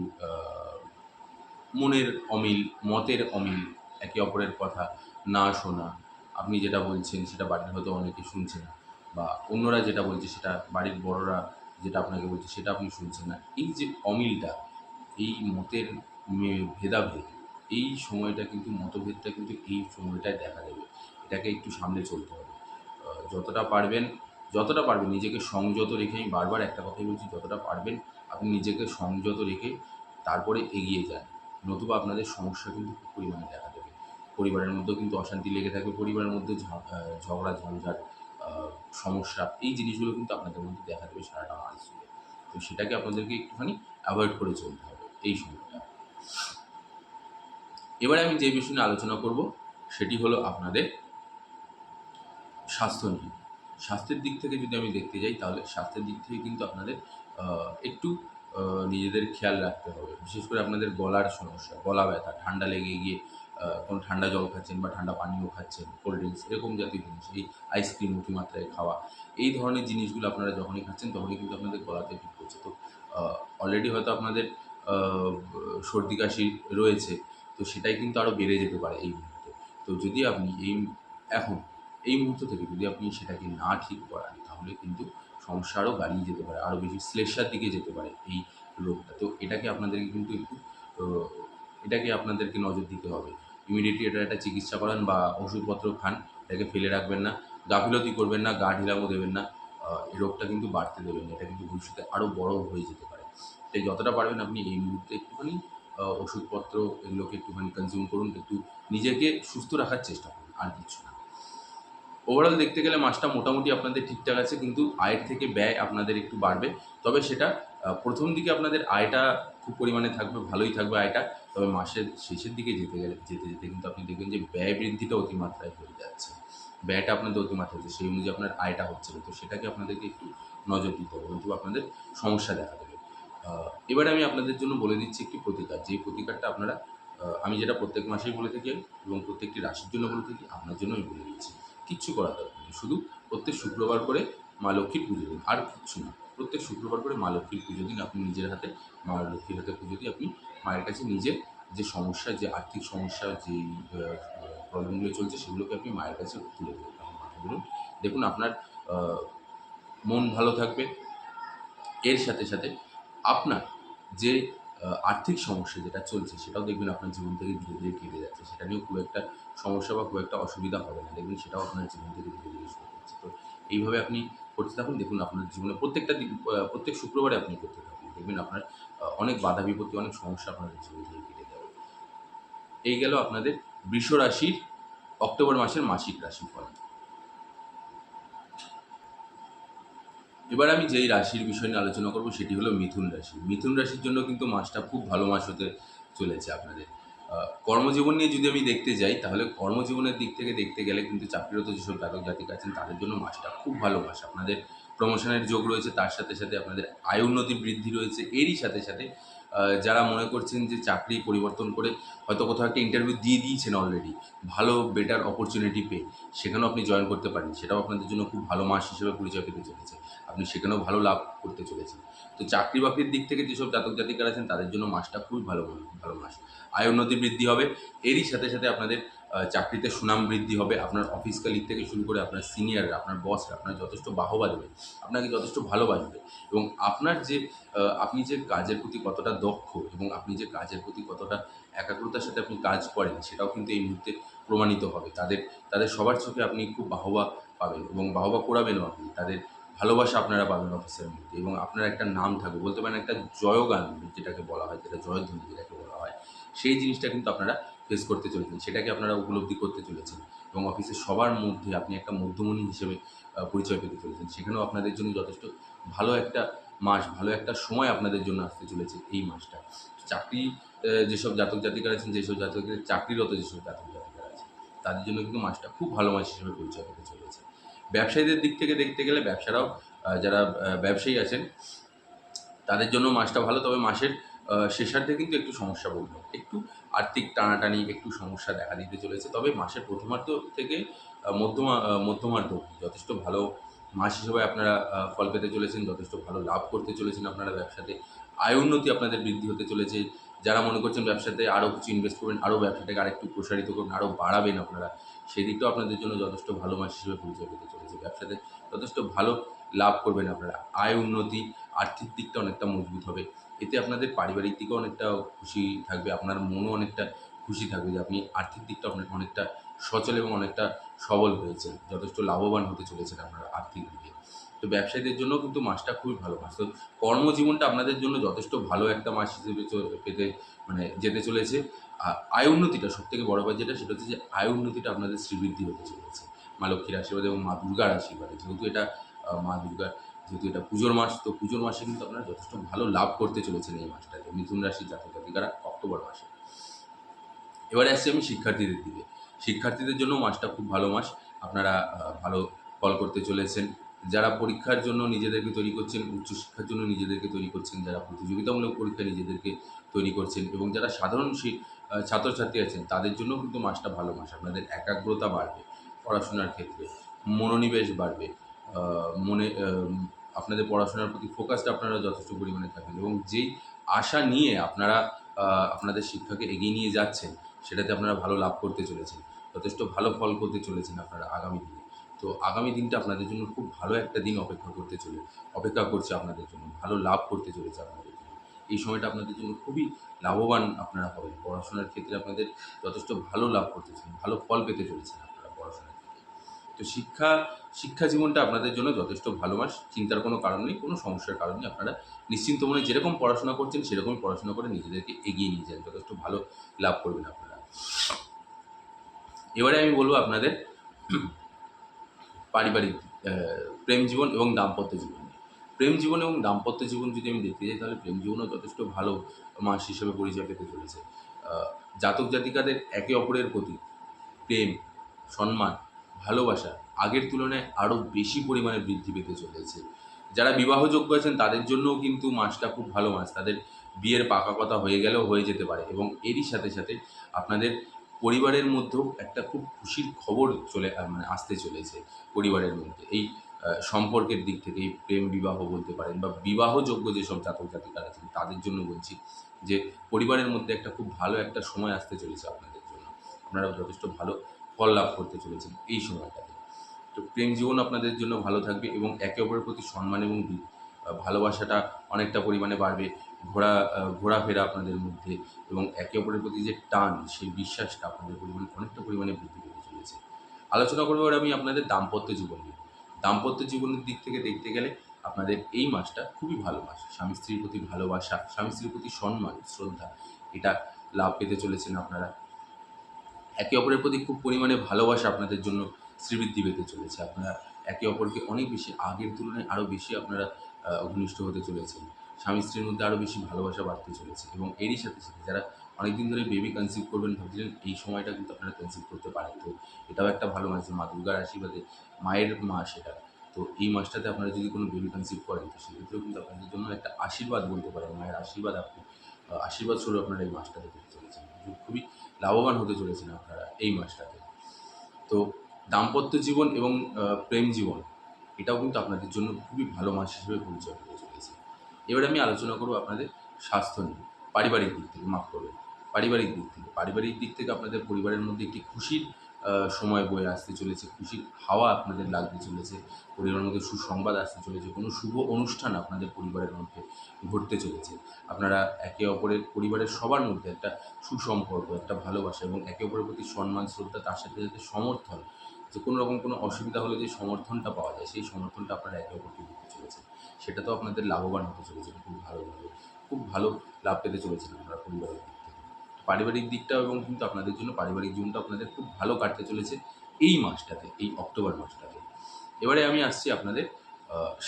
মনের অমিল, মতের অমিল, একে অপরের কথা না শোনা। আপনি যেটা বলছেন সেটা বাড়ির হয়তো অনেকে শুনছে না, বা অন্যরা যেটা বলছে সেটা বাড়ির বড়রা যেটা আপনাকে বলছে সেটা আপনি শুনছেন না। এই যে অমিলটা, এই মতের ভেদাভেদ, এই সময়টা কিন্তু মতভেদটা কিন্তু এই সময়টায় দেখা দেবে। এটাকে একটু সামলে চলতে হবে। যতটা পারবেন, যতটা পারবেন নিজেকে সংযত রেখে, আমি বারবার একটা কথাই বলছি, যতটা পারবেন আপনি নিজেকে সংযত রেখে তারপরে এগিয়ে যান। নতুবা আপনাদের সমস্যা কিন্তু খুব পরিমাণে দেখা দেবে। পরিবারের মধ্যেও কিন্তু অশান্তি লেগে থাকবে। পরিবারের মধ্যে ঝগড়া ঝঞ্ঝাট, আ সমস্যা, এই জিনিসগুলো কিন্তু আপনাদের মধ্যে দেখা দেবে সারাটা মাস জুড়ে। তো সেটাকে আপনাদেরকে একটুখানি এভয়েড করে চলতে হবে এই সময়টা। এবারে আমি যে বিষয় নিয়ে আলোচনা করব সেটি হলো আপনাদের স্বাস্থ্য নিয়ে। স্বাস্থ্যের দিক থেকে যদি আমি দেখতে যাই, তাহলে স্বাস্থ্যের দিক থেকে কিন্তু আপনাদের আ একটু আ নিজেদের খেয়াল রাখতে হবে। বিশেষ করে আপনাদের গলার সমস্যা, গলা ব্যথা, ঠান্ডা লেগে গিয়ে কোনো ঠান্ডা জল খাচ্ছেন বা ঠান্ডা পানীয় খাচ্ছেন, কোল্ড ড্রিংকস, এরকম জাতীয় জিনিস, এই আইসক্রিম অতিমাত্রায় খাওয়া, এই ধরনের জিনিসগুলো আপনারা যখনই খাচ্ছেন তখনই কিন্তু আপনাদের গলাতে এফেক্ট করছে। তো অলরেডি হয়তো আপনাদের আ সর্দি কাশি রয়েছে, তো সেটাই কিন্তু আরও বেড়ে যেতে পারে এই মুহূর্তে। তো যদি আপনি এখন এই মুহূর্ত থেকে যদি আপনি সেটাকে না ঠিক করান, তাহলে কিন্তু সমস্যা আরও বাড়িয়ে যেতে পারে। আরও বেশি শ্লেষ্মার দিকে যেতে পারে এই রোগটা। তো এটাকে আপনাদেরকে কিন্তু একটু অ এটাকে আপনাদেরকে নজর দিতে হবে। ইমিডিয়েটলি এটার একটা চিকিৎসা করান বা ওষুধপত্র খান। এটাকে ফেলে রাখবেন না। গাফিলতি করবেন না, গা ঢিলামো দেবেন না। এই রোগটা কিন্তু বাড়তে দেবেন না। এটা কিন্তু ভবিষ্যতে আরও বড় হয়ে যেতে পারে। তাই যতটা পারবেন আপনি এই মুহূর্তে একটুখানি ওষুধপত্র, এগুলোকে একটুখানি কনজিউম করুন। একটু নিজেকে সুস্থ রাখার চেষ্টা করুন। আর কিচ্ছু না। ওভারঅল দেখতে গেলে মাসটা মোটামুটি আপনাদের ঠিকঠাক আছে, কিন্তু আয়ের থেকে ব্যয় আপনাদের একটু বাড়বে। তবে সেটা ১ম দিকে আপনাদের আয়টা খুব পরিমাণে থাকবে, ভালোই থাকবে আয়টা। তবে মাসের শেষের দিকে যেতে কিন্তু আপনি দেখবেন যে ব্যয় বৃদ্ধিটা অতিমাত্রায় হয়ে যাচ্ছে। ব্যয়টা আপনাদের অতিমাত্রায় হচ্ছে, সেই অনুযায়ী আপনার আয়টা হচ্ছে না। তো সেটাকে আপনাদেরকে একটু নজর দিতে হবে, নতুবা আপনাদের সমস্যা দেখা দেবে। আ এবারে আমি আপনাদের জন্য বলে দিচ্ছি একটি প্রতিকার। যেই প্রতিকারটা আপনারা, আমি যেটা প্রত্যেক মাসেই বলে থাকি এবং প্রত্যেকটি রাশির জন্য বলে থাকি, আপনার জন্য আমি বলে দিচ্ছি। কিচ্ছু করার দরকার নেই। শুধু প্রত্যেক শুক্রবার করে মা লক্ষ্মীর পুজো দিন। আর কিচ্ছু না। প্রত্যেক শুক্রবার করে মা লক্ষ্মীর পুজো দিন। আপনি নিজের হাতে মা লক্ষ্মীর হাতে পুজো দিয়ে আপনি মায়ের কাছে নিজের যে সমস্যা, যে আর্থিক সমস্যা, যেই প্রবলেমগুলো চলছে, সেগুলোকে আপনি মায়ের কাছে তুলে ধরুন। বলুন। দেখুন আপনার মন ভালো থাকবে। এর সাথে সাথে আপনার যে আর্থিক সমস্যা যেটা চলছে সেটাও দেখবেন আপনার জীবন থেকে ধীরে ধীরে কেটে যাচ্ছে। সেটা নিয়েও খুব একটা সমস্যা বা খুব একটা অসুবিধা হবে না। দেখবেন সেটাও আপনার জীবন থেকে ধীরে ধীরে সরে যাচ্ছে। তো এইভাবে আপনি করতে থাকুন। দেখুন আপনার জীবনে প্রত্যেকটা দিন প্রত্যেক শুক্রবারে আপনি করতে থাকুন। দেখবেন আপনার অনেক বাধা বিপত্তি, অনেক সমস্যা আপনার জীবন থেকে কেটে যাবে। এই গেল আপনাদের বৃষ রাশির অক্টোবর মাসের মাসিক রাশিফল। এবার আমি যেই রাশির বিষয় নিয়ে আলোচনা করব সেটি হলো মিথুন রাশি। মিথুন রাশির জন্য কিন্তু মাসটা খুব ভালো মাস হতে চলেছে আপনাদের। কর্মজীবন নিয়ে যদি আমি দেখতে যাই তাহলে কর্মজীবনের দিক থেকে দেখতে গেলে কিন্তু চাকরিরত যেসব জাতক জাতিকা আছেন তাদের জন্য মাসটা খুব ভালো মাস। আপনাদের প্রমোশনের যোগ রয়েছে, তার সাথে সাথে আপনাদের আয় উন্নতি বৃদ্ধি রয়েছে। এরই সাথে সাথে যারা মনে করছেন যে চাকরি পরিবর্তন করে হয়তো কোথাও একটা ইন্টারভিউ দিয়ে দিয়েছেন অলরেডি, ভালো বেটার অপরচুনিটি পেয়ে সেখানেও আপনি জয়েন করতে পারেন। সেটাও আপনাদের জন্য খুব ভালো মাস হিসেবে পরিচয় পেতে চলেছে। আপনি সেখানেও ভালো লাভ করতে চলেছেন। তো চাকরি বাকরির দিক থেকে যেসব জাতক জাতিকারা আছেন তাদের জন্য মাসটা খুবই ভালো মাস। আয় উন্নতি বৃদ্ধি হবে। এরই সাথে সাথে আপনাদের চাকরিতে সুনাম বৃদ্ধি হবে। আপনার অফিস কালিগ থেকে শুরু করে আপনার সিনিয়ররা, আপনার বসরা আপনার যথেষ্ট বাহবা দেবে, আপনাকে যথেষ্ট ভালোবাসবে এবং আপনার যে আপনি যে কাজের প্রতি কতটা দক্ষ এবং আপনি যে কাজের প্রতি কতটা একাগ্রতার সাথে আপনি কাজ করেন সেটাও কিন্তু এই মুহূর্তে প্রমাণিত হবে। তাদের সবার চোখে আপনি খুব বাহবা পাবেন এবং বাহবা কুড়াবেনও আপনি। তাদের ভালোবাসা আপনারা পাবেন অফিসের মধ্যে এবং আপনার একটা নাম থাকবে, বলতে পারেন একটা জয়গান যেটাকে বলা হয়, যেটা জয়ধ্বনি যেটাকে বলা হয়, সেই জিনিসটা কিন্তু আপনারা ফেস করতে চলেছেন, সেটাকে আপনারা উপলব্ধি করতে চলেছেন এবং অফিসের সবার মধ্যে আপনি একটা মধ্যমণি হিসেবে পরিচয় পেতে চলেছেন। সেখানেও আপনাদের জন্য যথেষ্ট ভালো একটা মাস, ভালো একটা সময় আপনাদের জন্য আসতে চলেছে এই মাসটা। চাকরি যেসব জাতক জাতিকারা আছেন, যেসব জাতকের চাকরিরত যেসব জাতক জাতিকারা আছেন তাদের জন্য কিন্তু মাসটা খুব ভালো মাস হিসেবে পরিচয় পেতে চলেছে। ব্যবসায়ীদের দিক থেকে দেখতে গেলে ব্যবসারাও যারা ব্যবসায়ী আছেন তাদের জন্য মাসটা ভালো। তবে মাসের শেষার্ধে কিন্তু একটু সমস্যা বলব, একটু আর্থিক টানাটানি, একটু সমস্যা দেখা দিতে চলেছে। তবে মাসের প্রথমার্ধ থেকে মধ্যমার্ধ অবধি যথেষ্ট ভালো মাস হিসেবে আপনারা ফল পেতে চলেছেন। যথেষ্ট ভালো লাভ করতে চলেছেন আপনারা ব্যবসাতে। আয় উন্নতি আপনাদের বৃদ্ধি হতে চলেছে। যারা মনে করছেন ব্যবসাতে আরও কিছু ইনভেস্ট করবেন, আরও ব্যবসাটাকে আরেকটু প্রসারিত করবেন, আরও বাড়াবেন আপনারা, সেদিকটাও আপনাদের জন্য যথেষ্ট ভালো মাস হিসেবে পরিচয় পেতে চলেছে। ব্যবসাতে যথেষ্ট ভালো লাভ করবেন আপনারা। আয় উন্নতি, আর্থিক দিকটা অনেকটা মজবুত হবে। এতে আপনাদের পারিবারিক দিকেও অনেকটা খুশি থাকবে। আপনার মনও অনেকটা খুশি থাকবে যে আপনি আর্থিক দিকটা অনেকটা সচল এবং অনেকটা সবল হয়েছেন। যথেষ্ট লাভবান হতে চলেছেন আপনারা আর্থিক দিকে। তো ব্যবসায়ীদের জন্যও কিন্তু মাসটা খুবই ভালো মাস। তো কর্মজীবনটা আপনাদের জন্য যথেষ্ট ভালো একটা মাস হিসেবে পেতে যেতে চলেছে। আর আয় উন্নতিটা সবথেকে বড় ব্যাপার যেটা, সেটা হচ্ছে যে আয় উন্নতিটা আপনাদের শ্রীবৃদ্ধি হতে চলেছে। মা লক্ষ্মীর আশীর্বাদে এবং মা দুর্গার আশীর্বাদে। যেহেতু এটা মা দুর্গার, যেহেতু এটা পুজোর মাস, তো পুজোর মাসে কিন্তু আপনারা যথেষ্ট ভালো লাভ করতে চলেছেন এই মাসটাতে, মিথুন রাশির জাতক জাতিকারা অক্টোবর মাসে। এবারে আসছি আমি শিক্ষার্থীদের দিকে। শিক্ষার্থীদের জন্য মাসটা খুব ভালো মাস। আপনারা ভালো ফল করতে চলেছেন। যারা পরীক্ষার জন্য নিজেদেরকে তৈরি করছেন, উচ্চশিক্ষার জন্য নিজেদেরকে তৈরি করছেন, যারা প্রতিযোগিতামূলক পরীক্ষায় নিজেদেরকে তৈরি করছেন এবং যারা সাধারণ ছাত্রছাত্রী আছেন তাদের জন্যও কিন্তু মাসটা ভালো মাস। আপনাদের একাগ্রতা বাড়বে পড়াশোনার ক্ষেত্রে, মনোনিবেশ বাড়বে। আ মনে আপনাদের পড়াশোনার প্রতি ফোকাসটা আপনারা যথেষ্ট পরিমাণে থাকবেন এবং যেই আশা নিয়ে আপনারা আপনাদের শিক্ষাকে এগিয়ে নিয়ে যাচ্ছেন, সেটাতে আপনারা ভালো লাভ করতে চলেছেন। যথেষ্ট ভালো ফল করতে চলেছেন আপনারা আগামী দিনে। তো আগামী দিনটা আপনাদের জন্য খুব ভালো একটা দিন অপেক্ষা করছে আপনাদের জন্য। ভালো লাভ করতে চলেছে আপনাদের জন্য। এই সময়টা আপনাদের জন্য খুবই লাভবান আপনারা হবেন। পড়াশোনার ক্ষেত্রে আপনাদের যথেষ্ট ভালো লাভ করতেছেন, ভালো ফল পেতে চলেছেন আপনারা পড়াশোনার ক্ষেত্রে। তো শিক্ষা জীবনটা আপনাদের জন্য যথেষ্ট ভালো মাস। চিন্তার কোনো কারণ নেই, কোনো সমস্যার কারণ নেই। আপনারা নিশ্চিন্ত মনে যেরকম পড়াশোনা করছেন সেরকমই পড়াশোনা করে নিজেদেরকে এগিয়ে নিয়ে যান। যথেষ্ট ভালো লাভ করবেন আপনারা। এবারে আমি বলব আপনাদের পারিবারিক আ প্রেম জীবন এবং দাম্পত্য জীবন নিয়ে। প্রেম জীবন এবং দাম্পত্য জীবন যদি আমি দেখতে যাই তাহলে প্রেম জীবনও যথেষ্ট ভালো মাস হিসেবে পরিচয় পেতে চলেছে। আ জাতক জাতিকাদের একে অপরের প্রতি প্রেম, সম্মান, ভালোবাসা আগের তুলনায় আরও বেশি পরিমাণে বৃদ্ধি পেতে চলেছে। যারা বিবাহযোগ্য আছেন তাদের জন্যও কিন্তু মাসটা খুব ভালো মাস। তাদের বিয়ের পাকা কথা হয়ে গেলেও হয়ে যেতে পারে এবং এরই সাথে সাথে আপনাদের পরিবারের মধ্যেও একটা খুব খুশির খবর আসতে চলেছে পরিবারের মধ্যে। এই সম্পর্কের দিক থেকে এই প্রেম বিবাহ বলতে পারেন বা বিবাহযোগ্য যেসব জাতক জাতিকারা আছেন তাদের জন্য বলছি যে পরিবারের মধ্যে একটা খুব ভালো একটা সময় আসতে চলেছে আপনাদের জন্য। আপনারাও যথেষ্ট ভালো ফল লাভ করতে চলেছেন এই সময়টাতে। তো প্রেম জীবন আপনাদের জন্য ভালো থাকবে এবং একে অপরের প্রতি সম্মান এবং ভালোবাসাটা অনেকটা পরিমাণে বাড়বে। ঘোরাফেরা আপনাদের মধ্যে এবং একে অপরের প্রতি যে টান, সেই বিশ্বাসটা আপনাদের অনেকটা পরিমাণে বৃদ্ধি পেতে চলেছে। আলোচনা করব এবার আমি আপনাদের দাম্পত্য জীবন নিয়ে। দাম্পত্য জীবনের দিক থেকে দেখতে গেলে আপনাদের এই মাসটা খুবই ভালো মাস। স্বামী স্ত্রীর প্রতি ভালোবাসা, স্বামী স্ত্রীর প্রতি সম্মান, শ্রদ্ধা, এটা লাভ পেতে চলেছেন আপনারা। একে অপরের প্রতি খুব পরিমাণে ভালোবাসা আপনাদের জন্য শ্রীবৃদ্ধি পেতে চলেছে। আপনারা একে অপরকে অনেক বেশি, আগের তুলনায় আরও বেশি আপনারা ঘনিষ্ঠ হতে চলেছেন। স্বামী স্ত্রীর মধ্যে আরও বেশি ভালোবাসা বাড়তে চলেছে এবং এরই সাথে সাথে যারা অনেকদিন ধরে বেবি কনসিভ করবেন ভাবছিলেন, এই সময়টা কিন্তু আপনারা কনসিভ করতে পারেন। তো এটাও একটা ভালো মাস, যে মা দুর্গার আশীর্বাদে, মায়ের মাস এটা। তো এই মাসটাতে আপনারা যদি কোনো বেবি কনসিভ করেন, তো সেক্ষেত্রেও কিন্তু আপনাদের জন্য একটা আশীর্বাদ বলতে পারেন, মায়ের আশীর্বাদ আপনি আশীর্বাদ স্বরূপ আপনারা এই মাসটাতে পেতে চলেছেন। খুবই লাভবান হতে চলেছেন আপনারা এই মাসটাতে। তো দাম্পত্য জীবন এবং প্রেম জীবন, এটাও কিন্তু আপনাদের জন্য খুবই ভালো মাস হিসেবে পরিচয় হতে চলেছে। এবারে আমি আলোচনা করব আপনাদের স্বাস্থ্য নিয়ে। পারিবারিক দিক থেকে, মাফ করবেন, পারিবারিক দিক থেকে আপনাদের পরিবারের মধ্যে একটি খুশির সময় বয়ে আসতে চলেছে। খুশির হাওয়া আপনাদের লাগতে চলেছে। পরিবারের মধ্যে সুসংবাদ আসতে চলেছে। কোনো শুভ অনুষ্ঠান আপনাদের পরিবারের মধ্যে ঘটতে চলেছে। আপনারা একে অপরের, পরিবারের সবার মধ্যে একটা সুসম্পর্ক, একটা ভালোবাসা এবং একে অপরের প্রতি সম্মান, শ্রদ্ধা, তার সাথে সাথে সমর্থন, যে কোনো রকম কোনো অসুবিধা হলে যে সমর্থনটা পাওয়া যায়, সেই সমর্থনটা আপনারা একে অপরকে দিতে চলেছেন। সেটাতেও আপনাদের লাভবান হতে চলেছে খুব ভালোভাবে। খুব ভালো লাভ পেতে চলেছেন আপনারা পরিবারের দিক থেকে। পারিবারিক দিকটাও এবং কিন্তু আপনাদের জন্য পারিবারিক জীবনটা আপনাদের খুব ভালো কাটতে চলেছে এই মাসটাতে, এই অক্টোবর মাসটাতে। এবারে আমি আসছি আপনাদের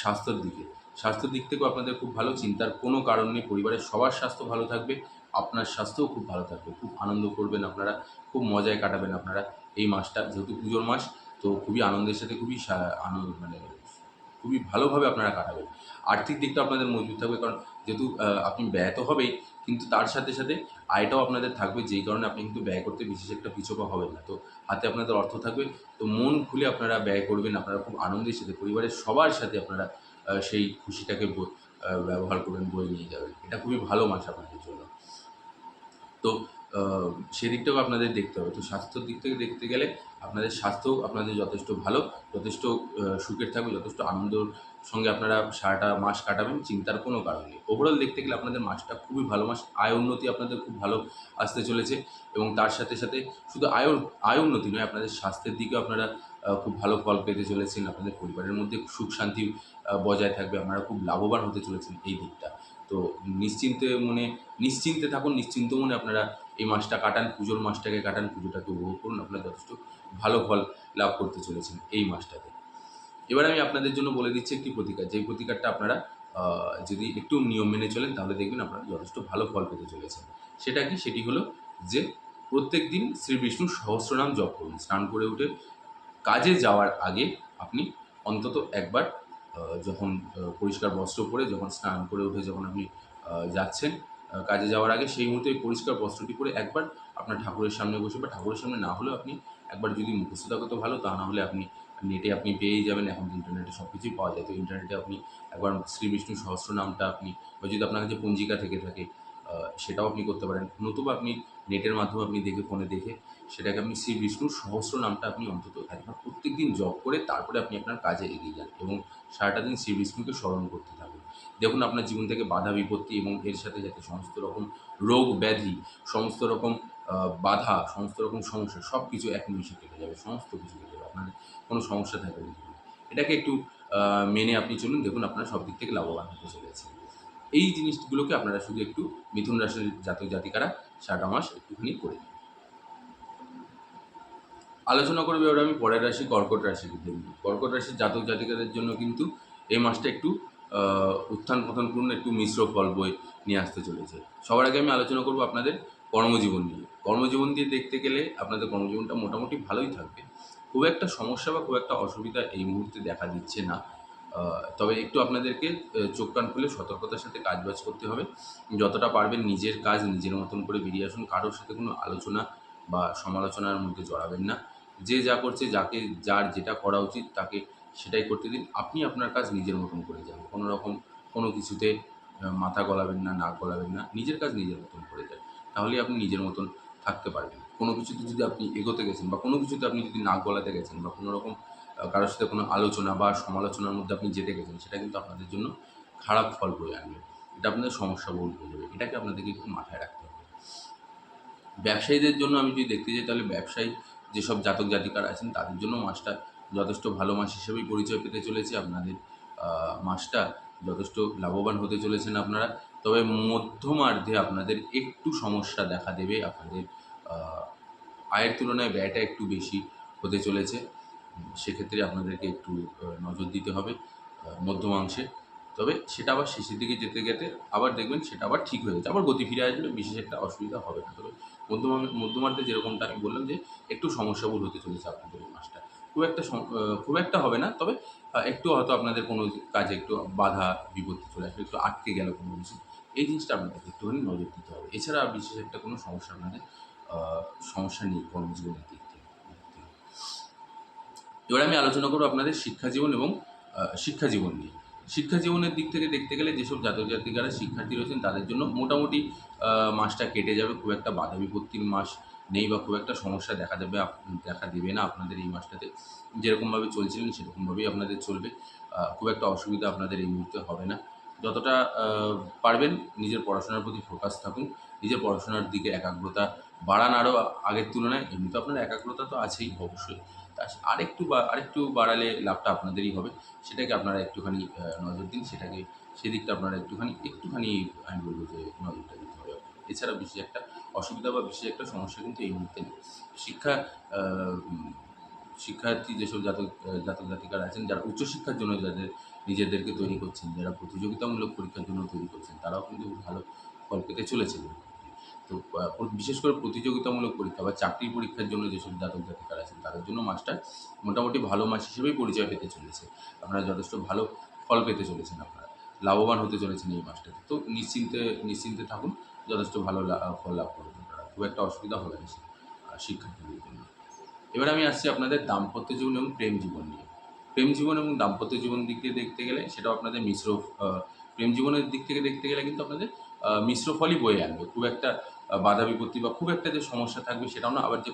স্বাস্থ্যের দিকে। স্বাস্থ্যের দিক থেকেও আপনাদের খুব ভালো, চিন্তার কোনো কারণ নেই। পরিবারের সবার স্বাস্থ্য ভালো থাকবে, আপনার স্বাস্থ্যও খুব ভালো থাকবে। খুব আনন্দ করবেন আপনারা, খুব মজায় কাটাবেন আপনারা এই মাসটা। যেহেতু পুজোর মাস, তো খুবই আনন্দের সাথে, খুবই মানে খুবই ভালোভাবে আপনারা কাটাবেন। আর্থিক দিকটা আপনাদের মজবুত থাকবে, কারণ যেহেতু আপনি ব্যয় তো হবেই, কিন্তু তার সাথে সাথে আয়টাও আপনাদের থাকবে, যেই কারণে আপনি কিন্তু ব্যয় করতে বিশেষ একটা পিছপা হবেন না। তো হাতে আপনাদের অর্থ থাকবে, তো মন খুলে আপনারা ব্যয় করবেন। আপনারা খুব আনন্দের সাথে পরিবারের সবার সাথে আপনারা সেই খুশিটাকে ব্যবহার করবেন, বয়ে নিয়ে যাবেন। এটা খুবই ভালো মাস আপনাদের জন্য। তো সেদিকটাও আপনাদের দেখতে হবে। তো স্বাস্থ্যর দিক থেকে দেখতে গেলে আপনাদের স্বাস্থ্যও আপনাদের যথেষ্ট ভালো, যথেষ্ট সুখের থাকবে, যথেষ্ট আনন্দর সঙ্গে আপনারা সারাটা মাস কাটাবেন, চিন্তার কোনো কারণ নেই। ওভারঅল দেখতে গেলে আপনাদের মাসটা খুবই ভালো মাস। আয় উন্নতি আপনাদের খুব ভালো আসতে চলেছে এবং তার সাথে সাথে শুধু আয় উন্নতি নয়, আপনাদের স্বাস্থ্যের দিকেও আপনারা খুব ভালো ফল পেতে চলেছেন। আপনাদের পরিবারের মধ্যে সুখ শান্তি বজায় থাকবে। আপনারা খুব লাভবান হতে চলেছেন এই দিকটা। তো নিশ্চিন্তে থাকুন, নিশ্চিন্ত মনে আপনারা এই মাসটা কাটান, পুজোর মাসটাকে কাটান, পুজোটাকে উপভোগ করুন। আপনারা যথেষ্ট ভালো ফল লাভ করতে চলেছেন এই মাসটাতে। এবার আমি আপনাদের জন্য বলে দিচ্ছি একটি প্রতিকার, যেই প্রতিকারটা আপনারা যদি একটু নিয়ম মেনে চলেন, তাহলে দেখবেন আপনারা যথেষ্ট ভালো ফল পেতে চলেছেন। সেটা কি? সেটি হলো যে প্রত্যেকদিন শ্রী বিষ্ণুর সহস্রনাম জপ করুন। স্নান করে উঠে কাজে যাওয়ার আগে আপনি অন্তত একবার, যখন পরিষ্কার বস্ত্র পরে, যখন স্নান করে উঠে যখন আপনি যাচ্ছেন কাজে যাওয়ার আগে, সেই মুহূর্তে ওই পরিষ্কার বস্ত্রটি পরে একবার আপনার ঠাকুরের সামনে বসে, বা ঠাকুরের সামনে না হলেও আপনি একবার যদি মুখস্থ থাকে তো ভালো, তা না হলে আপনি নেটে আপনি পেয়েই যাবেন। এখন তো ইন্টারনেটে সব কিছুই পাওয়া যায়। তো ইন্টারনেটে আপনি একবার শ্রী বিষ্ণু সহস্রনামটা আপনি, বা যদি আপনার কাছে পঞ্জিকা থেকে থাকে সেটাও আপনি করতে পারেন। নতুবা আপনি নেটের মাধ্যমে আপনি দেখে, ফোনে দেখে সেটাকে আপনি শ্রী বিষ্ণুর সহস্রনামটা আপনি অন্তত একবার প্রত্যেকদিন জপ করে তারপরে আপনি আপনার কাজে এগিয়ে যান এবং সারাটা দিন শ্রী বিষ্ণুকে স্মরণ করতে থাকুন। দেখুন আপনার জীবন থেকে বাধা বিপত্তি এবং এর সাথে সাথে সমস্ত রকম রোগ ব্যাধি, সমস্ত রকম বাধা, সমস্ত রকম সমস্যা, সব কিছু এক নিমিষে কেটে যাবে। সমস্ত কিছু কেটে যাবে। আপনাদের কোনো সমস্যা থাকবে না জীবনে। এটাকে একটু মেনে আপনি চলুন, দেখুন আপনারা সব দিক থেকে লাভবান হতে চলেছেন। এই জিনিসগুলোকে আপনারা শুধু একটু মিথুন রাশির জাতক জাতিকারা সারাটা মাস একটুখানি করে নিন। আলোচনা করবো এবার আমি পরের রাশি, কর্কট রাশির জন্য। কর্কট রাশির জাতক জাতিকাদের জন্য কিন্তু এই মাসটা একটু উত্থান পতনপূর্ণ, একটু মিশ্র ফল বয়ে নিয়ে আসতে চলেছে। সবার আগে আমি আলোচনা করবো আপনাদের কর্মজীবন নিয়ে। কর্মজীবন দিয়ে দেখতে গেলে আপনাদের কর্মজীবনটা মোটামুটি ভালোই থাকবে। খুব একটা সমস্যা বা খুব একটা অসুবিধা এই মুহূর্তে দেখা দিচ্ছে না। তবে একটু আপনাদেরকে চোখ কান খুলে সতর্কতার সাথে কাজবাজ করতে হবে। যতটা পারবেন নিজের কাজ নিজের মতন করে বেরিয়ে আসুন। কারোর সাথে কোনো আলোচনা বা সমালোচনার মধ্যে জড়াবেন না। যে যা করছে, যার যেটা করা উচিত তাকে সেটাই করতে দিন। আপনি আপনার কাজ নিজের মতন করে যান। কোনো রকম কোনো কিছুতে মাথা গলাবেন না, নাক গলাবেন না। নিজের কাজ নিজের মতন করে যান। তাহলেই আপনি নিজের মতন থাকতে পারবেন। কোনো কিছুতে যদি আপনি এগোতে গেছেন, বা কোনো কিছুতে আপনি যদি নাক গলাতে গেছেন, বা কোনো রকম কারোর সাথে কোনো আলোচনা বা সমালোচনার মধ্যে আপনি যেতে গেছেন, সেটা কিন্তু আপনাদের জন্য খারাপ ফল বয়ে আনবে। এটা আপনাদের সমস্যাবহুল হয়ে যাবে। এটাকে আপনাদেরকে একটু মাথায় রাখতে হবে। ব্যবসায়ীদের জন্য আমি যদি দেখতে যাই, তাহলে ব্যবসায়ী যেসব জাতক জাতিকারা আছেন তাদের জন্য মাসটা যথেষ্ট ভালো মাস হিসেবেই পরিচয় পেতে চলেছে। আপনাদের মাসটা যথেষ্ট লাভবান হতে চলেছেন আপনারা। তবে মধ্যমার্ধে আপনাদের একটু সমস্যা দেখা দেবে। আপনাদের আয়ের তুলনায় ব্যয়টা একটু বেশি হতে চলেছে। সেক্ষেত্রে আপনাদেরকে একটু নজর দিতে হবে মধ্যমাংশে। তবে সেটা আবার শেষের দিকে যেতে যেতে আবার দেখবেন সেটা আবার ঠিক হয়ে যাচ্ছে, আবার গতি ফিরে আসবে, বিশেষ একটা অসুবিধা হবে না। তবে মধ্যমার্ধে যেরকমটা আমি বললাম যে একটু সমস্যাবহুল হতে চলেছে আপনাদের এই মাসটা। খুব একটা হবে না, তবে একটু হয়তো আপনাদের কোনো কাজে একটু বাধা বিপত্তি চলে আসবে, একটু আটকে গেল কোনো কিছু। এই জিনিসটা আপনাদেরকে একটুখানি নজর দিতে হবে। এছাড়া বিশেষ একটা কোনো সমস্যা আপনাদের সমস্যা নেই কর্মজীবনের দিক থেকে। এবার আমি আলোচনা করব আপনাদের শিক্ষা জীবন এবং শিক্ষা জীবন নিয়ে। শিক্ষা জীবনের দিক থেকে দেখতে গেলে যেসব জাতক জাতিকারা শিক্ষার্থী রয়েছেন তাদের জন্য মোটামুটি মাসটা কেটে যাবে। খুব একটা বাধা বিপত্তির মাস নেই বা খুব একটা সমস্যা দেখা দেবে না আপনাদের এই মাসটাতে। যেরকমভাবে চলছিলেন সেরকমভাবেই আপনাদের চলবে। খুব একটা অসুবিধা আপনাদের এই মুহূর্তে হবে না। যতটা পারবেন নিজের পড়াশোনার প্রতি ফোকাস থাকুন। নিজের পড়াশোনার দিকে একাগ্রতা বাড়ান আরও আগের তুলনায়। এমনিতে আপনার একাগ্রতা তো আছেই অবশ্যই। আরেকটু বাড়ালে লাভটা আপনাদেরই হবে। সেটাকে আপনারা একটুখানি নজর দিন। সেদিকটা আপনারা একটুখানি আমি বলব যে নজরটা দিতে হবে আপনাকে। এছাড়া বিশেষ একটা অসুবিধা বা বিশেষ একটা সমস্যা কিন্তু এই মুহূর্তে নেই। শিক্ষা আ উম শিক্ষার্থী যেসব জাতক জাতিকারা আছেন, যারা উচ্চশিক্ষার জন্য যাদের নিজেদেরকে তৈরি করছেন, যারা প্রতিযোগিতামূলক পরীক্ষার জন্য তৈরি করছেন, তারাও কিন্তু ভালো ফল পেতে চলেছেন। তো বিশেষ করে প্রতিযোগিতামূলক পরীক্ষা বা চাকরির পরীক্ষার জন্য যেসব জাতক জাতিকারা আছেন তাদের জন্য মাসটা মোটামুটি ভালো মাস হিসেবেই পরিচয় পেতে চলেছে। আপনারা যথেষ্ট ভালো ফল পেতে চলেছেন আপনারা। লাভবান হতে চলেছেন এই মাসটাতে। তো নিশ্চিন্তে থাকুন। যথেষ্ট ভালো ফল লাভ করবেন আপনারা। খুব একটা অসুবিধা হবে না শিক্ষার্থীদের জন্য। এবার আমি আসছি আপনাদের দাম্পত্য জীবন এবং প্রেম জীবন নিয়ে। প্রেম জীবন এবং দাম্পত্য জীবন দিক দিয়ে দেখতে গেলে সেটাও আপনাদের আ প্রেম জীবনের দিক থেকে দেখতে গেলে কিন্তু আপনাদের মিশ্র ফলই বয়ে আনবে। খুব একটা বাধা বিপত্তি বা খুব একটা যে সমস্যা থাকবে সেটাও না। আবার যে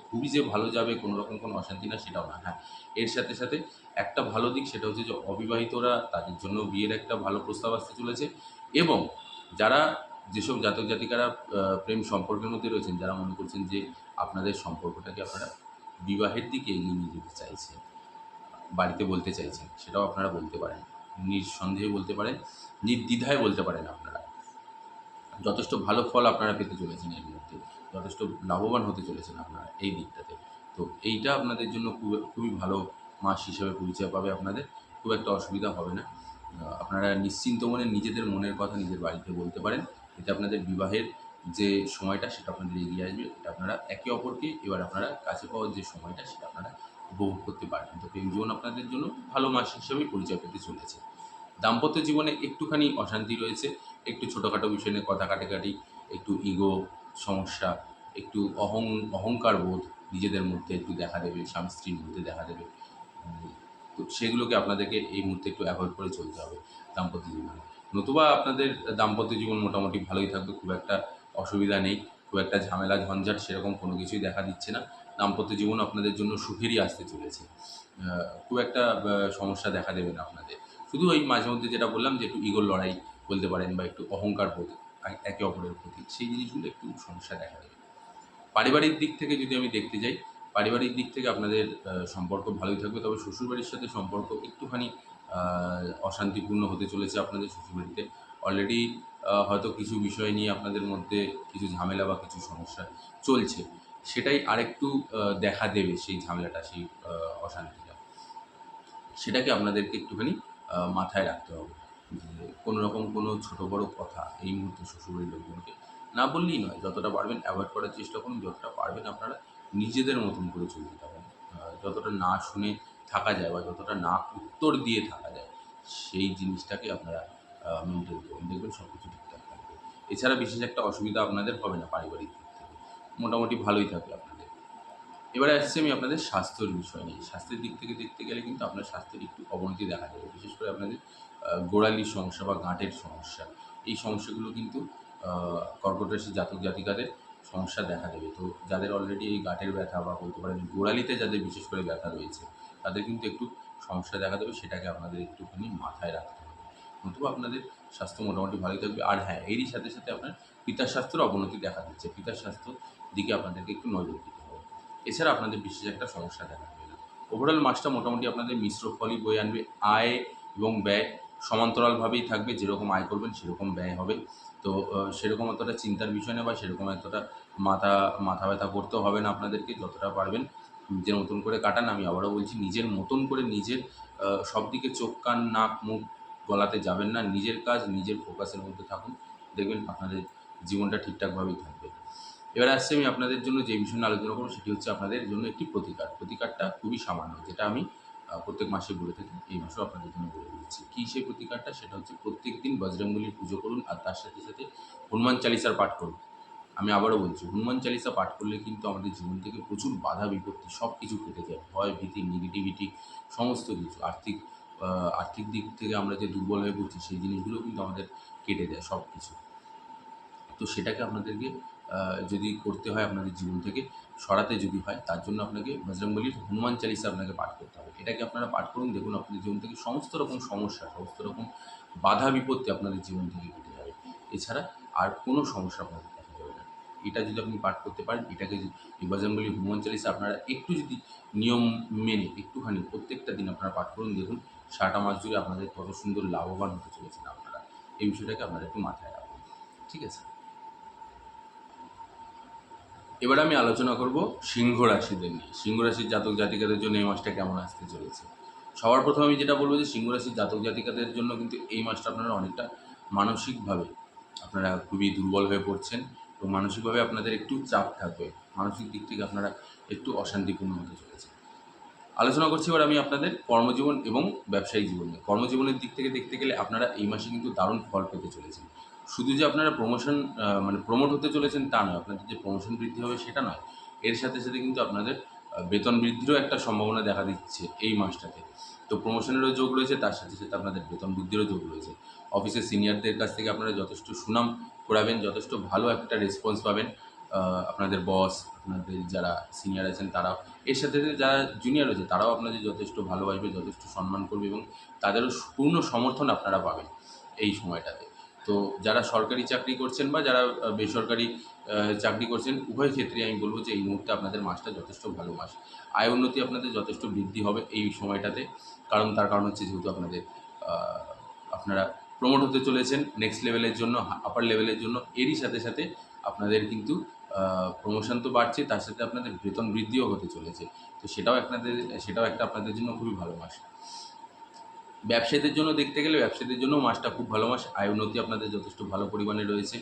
খুবই যে ভালো যাবে, কোনো রকম কোনো অশান্তি না সেটাও না। হ্যাঁ, এর সাথে একটা ভালো দিক সেটা হচ্ছে যে অবিবাহিতরা তাদের জন্য বিয়ের একটা ভালো প্রস্তাব আসতে চলেছে। এবং যারা যেসব জাতক জাতিকারা প্রেম সম্পর্কের মধ্যে রয়েছেন, যারা মনে করছেন যে আপনাদের সম্পর্কটাকে আপনারা বিবাহের দিকে এগিয়ে নিয়ে যেতে চাইছেন, বাড়িতে বলতে চাইছেন, সেটাও আপনারা বলতে পারেন। নিঃসন্দেহে বলতে পারেন, নির্দ্বিধায় বলতে পারেন আপনারা। যথেষ্ট ভালো ফল আপনারা পেতে চলেছেন এর মধ্যে। যথেষ্ট লাভবান হতে চলেছেন আপনারা এই দিকটাতে। তো এইটা আপনাদের জন্য খুবই ভালো মাস হিসেবে পরিচয় পাবে আপনাদের। খুব একটা অসুবিধা হবে না। আপনারা নিশ্চিন্ত মনে নিজেদের মনের কথা নিজের বাড়িতে বলতে পারেন। এতে আপনাদের বিবাহের যে সময়টা সেটা আপনাদের এগিয়ে আসবে। এটা আপনারা একে অপরকে এবার আপনারা কাছে পাওয়ার যে সময়টা সেটা আপনারা উপভোগ করতে পারবেন। তো প্রেম জীবন আপনাদের জন্য ভালো মাস হিসেবেই পরিচয় পেতে চলেছে। দাম্পত্য জীবনে একটুখানি অশান্তি রয়েছে। একটু ছোটোখাটো বিষয় নিয়ে কথা কাটাকাটি, একটু ইগো সমস্যা, একটু অহংকার বোধ নিজেদের মধ্যে একটু দেখা দেবে, স্বামী-স্ত্রীর মধ্যে দেখা দেবে। উম তো সেগুলোকে আপনাদেরকে এই মুহূর্তে একটু এভয়েড করে চলতে হবে দাম্পত্য জীবনে। নতুবা আপনাদের দাম্পত্য জীবন মোটামুটি ভালোই থাকবে। খুব একটা অসুবিধা নেই। খুব একটা ঝামেলা ঝঞ্ঝাট সেরকম কোনো কিছুই দেখা দিচ্ছে না। দাম্পত্য জীবন আপনাদের জন্য সুখেরই আসতে চলেছে। খুব একটা সমস্যা দেখা দেবে না আপনাদের। শুধু ওই মাঝে মধ্যে যেটা বললাম যে একটু ইগোর লড়াই বলতে পারেন বা একটু অহংকার বোধ একে অপরের প্রতি, সেই জিনিসগুলো একটু সমস্যা দেখা দেবে। পারিবারিক দিক থেকে যদি আমি দেখতে যাই, পারিবারিক দিক থেকে আপনাদের সম্পর্ক ভালোই থাকবে। তবে শ্বশুরবাড়ির সাথে সম্পর্ক একটুখানি আ অশান্তিপূর্ণ হতে চলেছে আপনাদের শ্বশুরবাড়িতে। অলরেডি হয়তো কিছু বিষয় নিয়ে আপনাদের মধ্যে কিছু ঝামেলা বা কিছু সমস্যা চলছে। সেটাই আরেকটু দেখা দেবে সেই ঝামেলাটা, সেই অশান্তিটা। সেটাকে আপনাদেরকে একটুখানি মাথায় রাখতে হবে। যে কোনো রকম কোনো ছোটো বড়ো কথা এই মুহূর্তে শ্বশুরবাড়ির লোকজনকে না বললেই নয়। যতটা পারবেন এভয়েড করার চেষ্টা করুন। যতটা পারবেন আপনারা নিজেদের মতন করে চলতে থাকুন। যতটা না শুনে থাকা যায় বা যতটা না উত্তর দিয়ে থাকা যায়, সেই জিনিসটাকে আপনারা মেইনটেইন করুন। দেখবেন সবকিছু ঠিকঠাক থাকবে। এছাড়া বিশেষ একটা অসুবিধা আপনাদের হবে না পারিবারিক দিক থেকে। মোটামুটি ভালোই থাকবে আপনাদের। এবারে আসছি আমি আপনাদের স্বাস্থ্যের বিষয় নিয়ে। স্বাস্থ্যের দিক থেকে দেখতে গেলে কিন্তু আপনার স্বাস্থ্যের একটু অবনতি দেখা যাবে। বিশেষ করে আপনাদের গোড়ালির সমস্যা বা গাঁটের সমস্যা। এই সমস্যাগুলো কিন্তু আ কর্কট রাশির জাতক জাতিকাদের সমস্যা দেখা দেবে। তো যাদের অলরেডি এই গাঁটের ব্যথা বা বলতে পারেন গোড়ালিতে যাদের বিশেষ করে ব্যথা রয়েছে, তাদের কিন্তু একটু সমস্যা দেখা দেবে, সেটাকে আপনাদের একটুখানি মাথায় রাখতে হবে। নতুবা আপনাদের স্বাস্থ্য মোটামুটি ভালোই থাকবে। আর হ্যাঁ, এরই সাথে সাথে আপনার পিতার স্বাস্থ্যের অবনতি দেখা দিচ্ছে। পিতার স্বাস্থ্যর দিকে আপনাদেরকে একটু নজর দিতে হবে। এছাড়া আপনাদের বিশেষ একটা সমস্যা দেখা দেবে না। ওভারঅল মাসটা মোটামুটি আপনাদের মিশ্র ফলই বয়ে আনবে। আয় এবং ব্যয় সমান্তরালভাবেই থাকবে। যেরকম আয় করবেন সেরকম ব্যয় হবে। তো সেরকম অতটা চিন্তার বিষয় না, বা সেরকম এতটা মাথা মাথা ব্যথা করতেও হবে না আপনাদেরকে। যতটা পারবেন নিজের মতন করে কাটান। আমি আবারও বলছি, নিজের মতন করে নিজের সব দিকে চোখ, কান, নাক, মুখ গলাতে যাবেন না। নিজের কাজ, নিজের ফোকাসের মধ্যে থাকুন। দেখবেন আপনাদের জীবনটা ঠিকঠাকভাবেই থাকবে। এবার আসছি আমি আপনাদের জন্য যে বিষয় নিয়ে আলোচনা করব, সেটি হচ্ছে আপনাদের জন্য একটি প্রতিকার। প্রতিকারটা খুবই সামান্য, যেটা আমি প্রত্যেক মাসে বলে থাকি। এই মাসেও আপনাদের জন্য বলে দিচ্ছি। কী সেই প্রতিকারটা? সেটা হচ্ছে প্রত্যেকদিন বজরংবলীর পুজো করুন, আর তার সাথে সাথে হনুমান চালিসার পাঠ করুন। আমি আবারও বলছি, হনুমান চালিসা পাঠ করলে কিন্তু আমাদের জীবন থেকে প্রচুর বাধা বিপত্তি সব কিছু কেটে যায়। ভয়, ভীতি, নেগেটিভিটি সমস্ত কিছু। আর্থিক দিক থেকে আমরা যে দুর্বল হয়ে পড়ছি, সেই জিনিসগুলো কিন্তু আমাদের কেটে যায় সব কিছু। তো সেটাকে আপনাদেরকে যদি করতে হয়, আপনাদের জীবন থেকে সরাতে যদি হয়, তার জন্য আপনাকে বজরংবলীর হনুমান চালিসা আপনাকে পাঠ করতে হবে। এটাকে আপনারা পাঠ করুন, দেখুন আপনাদের জীবন থেকে সমস্ত রকম সমস্যা, সমস্ত রকম বাধা বিপত্তি আপনাদের জীবন থেকে কেটে যাবে। এছাড়া আর কোনো সমস্যা আপনাদের দেখা যাবে না। এটা যদি আপনি পাঠ করতে পারেন, এটাকে এই বজরংবলীর হনুমান চালিসা আপনারা একটু যদি নিয়ম মেনে একটুখানি প্রত্যেকটা দিন আপনারা পাঠ করুন, দেখুন সারাটা মাস জুড়ে আপনাদের কত সুন্দর লাভবান হতে চলেছেন আপনারা। এই বিষয়টাকে আপনারা একটু মাথায় রাখুন। ঠিক আছে? এবার আমি আলোচনা করব সিংহ রাশিদের নিয়ে। সিংহ রাশির জাতক জাতিকাদের জন্য এই মাসটা কেমন আসতে চলেছে। সবার প্রথমে আমি যেটা বলব যে, সিংহ রাশির জাতক জাতিকাদের জন্য কিন্তু এই মাসটা আপনারা অনেকটা মানসিকভাবে আপনারা খুবই দুর্বল হয়ে পড়ছেন, এবং মানসিকভাবে আপনাদের একটু চাপ থাকবে। মানসিক দিক থেকে আপনারা একটু অশান্তিপূর্ণ হতে চলেছে। আলোচনা করছি এবার আমি আপনাদের কর্মজীবন এবং ব্যবসায়িক জীবন নিয়ে। কর্মজীবনের দিক থেকে দেখতে গেলে আপনারা এই মাসে কিন্তু দারুণ ফল পেতে চলেছেন। শুধু যে আপনারা মানে প্রমোট হতে চলেছেন তা নয়, আপনাদের যে প্রমোশন বৃদ্ধি হবে সেটা নয়। এর সাথে সাথে কিন্তু আপনাদের বেতন বৃদ্ধিরও একটা সম্ভাবনা দেখা দিচ্ছে এই মাসটাতে। তো প্রমোশনেরও যোগ রয়েছে, তার সাথে সাথে আপনাদের বেতন বৃদ্ধিরও যোগ রয়েছে। অফিসের সিনিয়রদের কাছ থেকে আপনারা যথেষ্ট সুনাম কুড়াবেন, যথেষ্ট ভালো একটা রেসপন্স পাবেন। আপনাদের বস, আপনাদের যারা সিনিয়র আছেন তারাও, এর সাথে সাথে যারা জুনিয়র রয়েছে তারাও আপনাদের যথেষ্ট ভালোবাসবে, যথেষ্ট সম্মান করবে, এবং তাদেরও পূর্ণ সমর্থন আপনারা পাবেন এই সময়টাতে। তো যারা সরকারি চাকরি করছেন বা যারা বেসরকারি চাকরি করছেন, উভয় ক্ষেত্রেই আমি বলব যে এই মুহূর্তে আপনাদের মাসটা যথেষ্ট ভালো মাস। আয় উন্নতি আপনাদের যথেষ্ট বৃদ্ধি হবে এই সময়টাতে। তার কারণ হচ্ছে যেহেতু আপনারা প্রমোট হতে চলেছেন নেক্সট লেভেলের জন্য, আপার লেভেলের জন্য। এরই সাথে সাথে আপনাদের কিন্তু প্রমোশন তো বাড়ছে, তার সাথে আপনাদের বেতন বৃদ্ধিও হতে চলেছে। তো সেটাও একটা আপনাদের জন্য খুবই ভালো মাস। ব্যবসায়ীদের জন্য দেখতে গেলে ব্যবসায়ীদের জন্যও মাসটা খুব ভালো মাস। আয় উন্নতি আপনাদের যথেষ্ট ভালো পরিমাণে রয়েছে।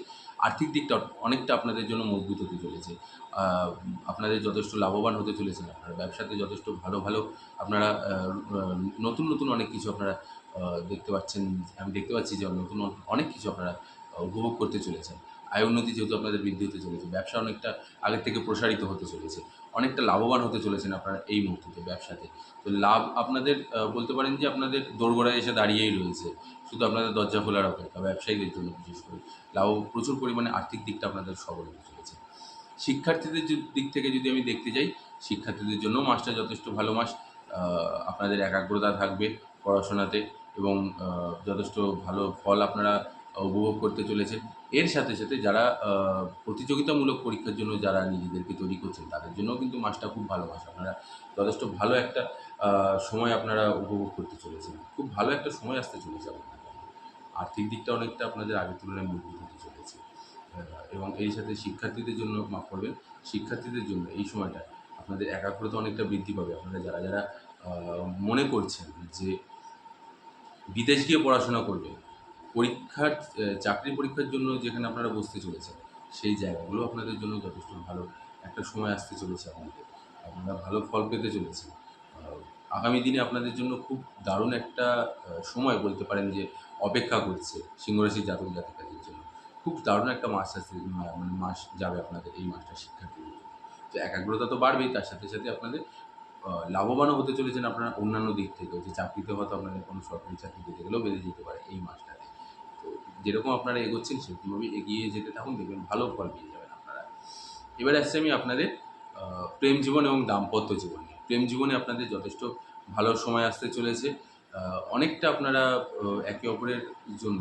আর্থিক দিকটা অনেকটা আপনাদের জন্য মজবুত হতে চলেছে। আ আপনাদের যথেষ্ট লাভবান হতে চলেছেন আপনারা। ব্যবসাতে যথেষ্ট ভালো, ভালো আপনারা নতুন, নতুন অনেক কিছু আপনারা আ দেখতে পাচ্ছেন। আমি দেখতে পাচ্ছি যে নতুন অনেক কিছু আপনারা উপভোগ করতে চলেছেন। আয় উন্নতি যেহেতু আপনাদের বৃদ্ধি হতে চলেছে, ব্যবসা অনেকটা আগের থেকে প্রসারিত হতে চলেছে। অনেকটা লাভবান হতে চলেছেন আপনারা এই মুহূর্তে ব্যবসাতে। তো লাভ আপনাদের বলতে পারেন যে আপনাদের দোরগোড়ায় এসে দাঁড়িয়েই রয়েছে। শুধু আপনাদের দরজা খোলার অপেক্ষা, ব্যবসায়ীদের জন্য বিশেষ করে। লাভ প্রচুর পরিমাণে আর্থিক দিকটা আপনাদের সবল হতে চলেছে। শিক্ষার্থীদের দিক থেকে যদি আমি দেখতে যাই, শিক্ষার্থীদের জন্যও মাসটা যথেষ্ট ভালো মাস। আ আপনাদের একাগ্রতা থাকবে পড়াশোনাতে, এবং যথেষ্ট ভালো ফল আপনারা উপভোগ করতে চলেছেন। এর সাথে সাথে যারা প্রতিযোগিতামূলক পরীক্ষার জন্য যারা নিজেদেরকে তৈরি করছেন, তাদের জন্যও কিন্তু মাসটা খুব ভালো মাস। আপনারা যথেষ্ট ভালো একটা আ সময় আপনারা উপভোগ করতে চলেছেন। খুব ভালো একটা সময় আসতে চলেছে আপনাদের জন্য। আর্থিক দিকটা অনেকটা আপনাদের আগের তুলনায় মজবুত হতে চলেছে। এবং এই সাথে শিক্ষার্থীদের জন্য মাফ করবেন, শিক্ষার্থীদের জন্য এই সময়টা আপনাদের একাগ্রতা অনেকটা বৃদ্ধি পাবে। আপনারা যারা আ মনে করছেন যে বিদেশ গিয়ে পড়াশোনা করবেন, চাকরি পরীক্ষার জন্য যেখানে আপনারা বসতে চলেছেন, সেই জায়গাগুলো আপনাদের জন্য যথেষ্ট ভালো একটা সময় আসতে চলেছে আপনাদের। আপনারা ভালো ফল পেতে চলেছেন। আ আগামী দিনে আপনাদের জন্য খুব দারুণ একটা সময় বলতে পারেন যে অপেক্ষা করছে সিংহরাশির জাতক জাতিকাদের জন্য। খুব দারুণ একটা মাস আসছে, মানে মাস যাবে আপনাদের এই মাসটা শিক্ষার্থীদের জন্য। তো একাগ্রতা তো বাড়বেই, তার সাথে সাথে আপনাদের লাভবানও হতে চলেছেন আপনারা অন্যান্য দিক থেকেও, যে চাকরিতে হয়তো আপনাদের কোনো সরকারি চাকরি পেতে গেলেও বেড়ে যেতে পারে এই মাসটাতে। তো যেরকম আপনারা এগোচ্ছেন সেরকমভাবেই এগিয়ে যেতে থাকুন, দেখবেন ভালো ফল পেয়ে যাবেন আপনারা। এবারে আসছি আমি আপনাদের প্রেম জীবন এবং দাম্পত্য জীবন নিয়ে। প্রেম জীবনে আপনাদের যথেষ্ট ভালো সময় আসতে চলেছে। অনেকটা আপনারা একে অপরের জন্য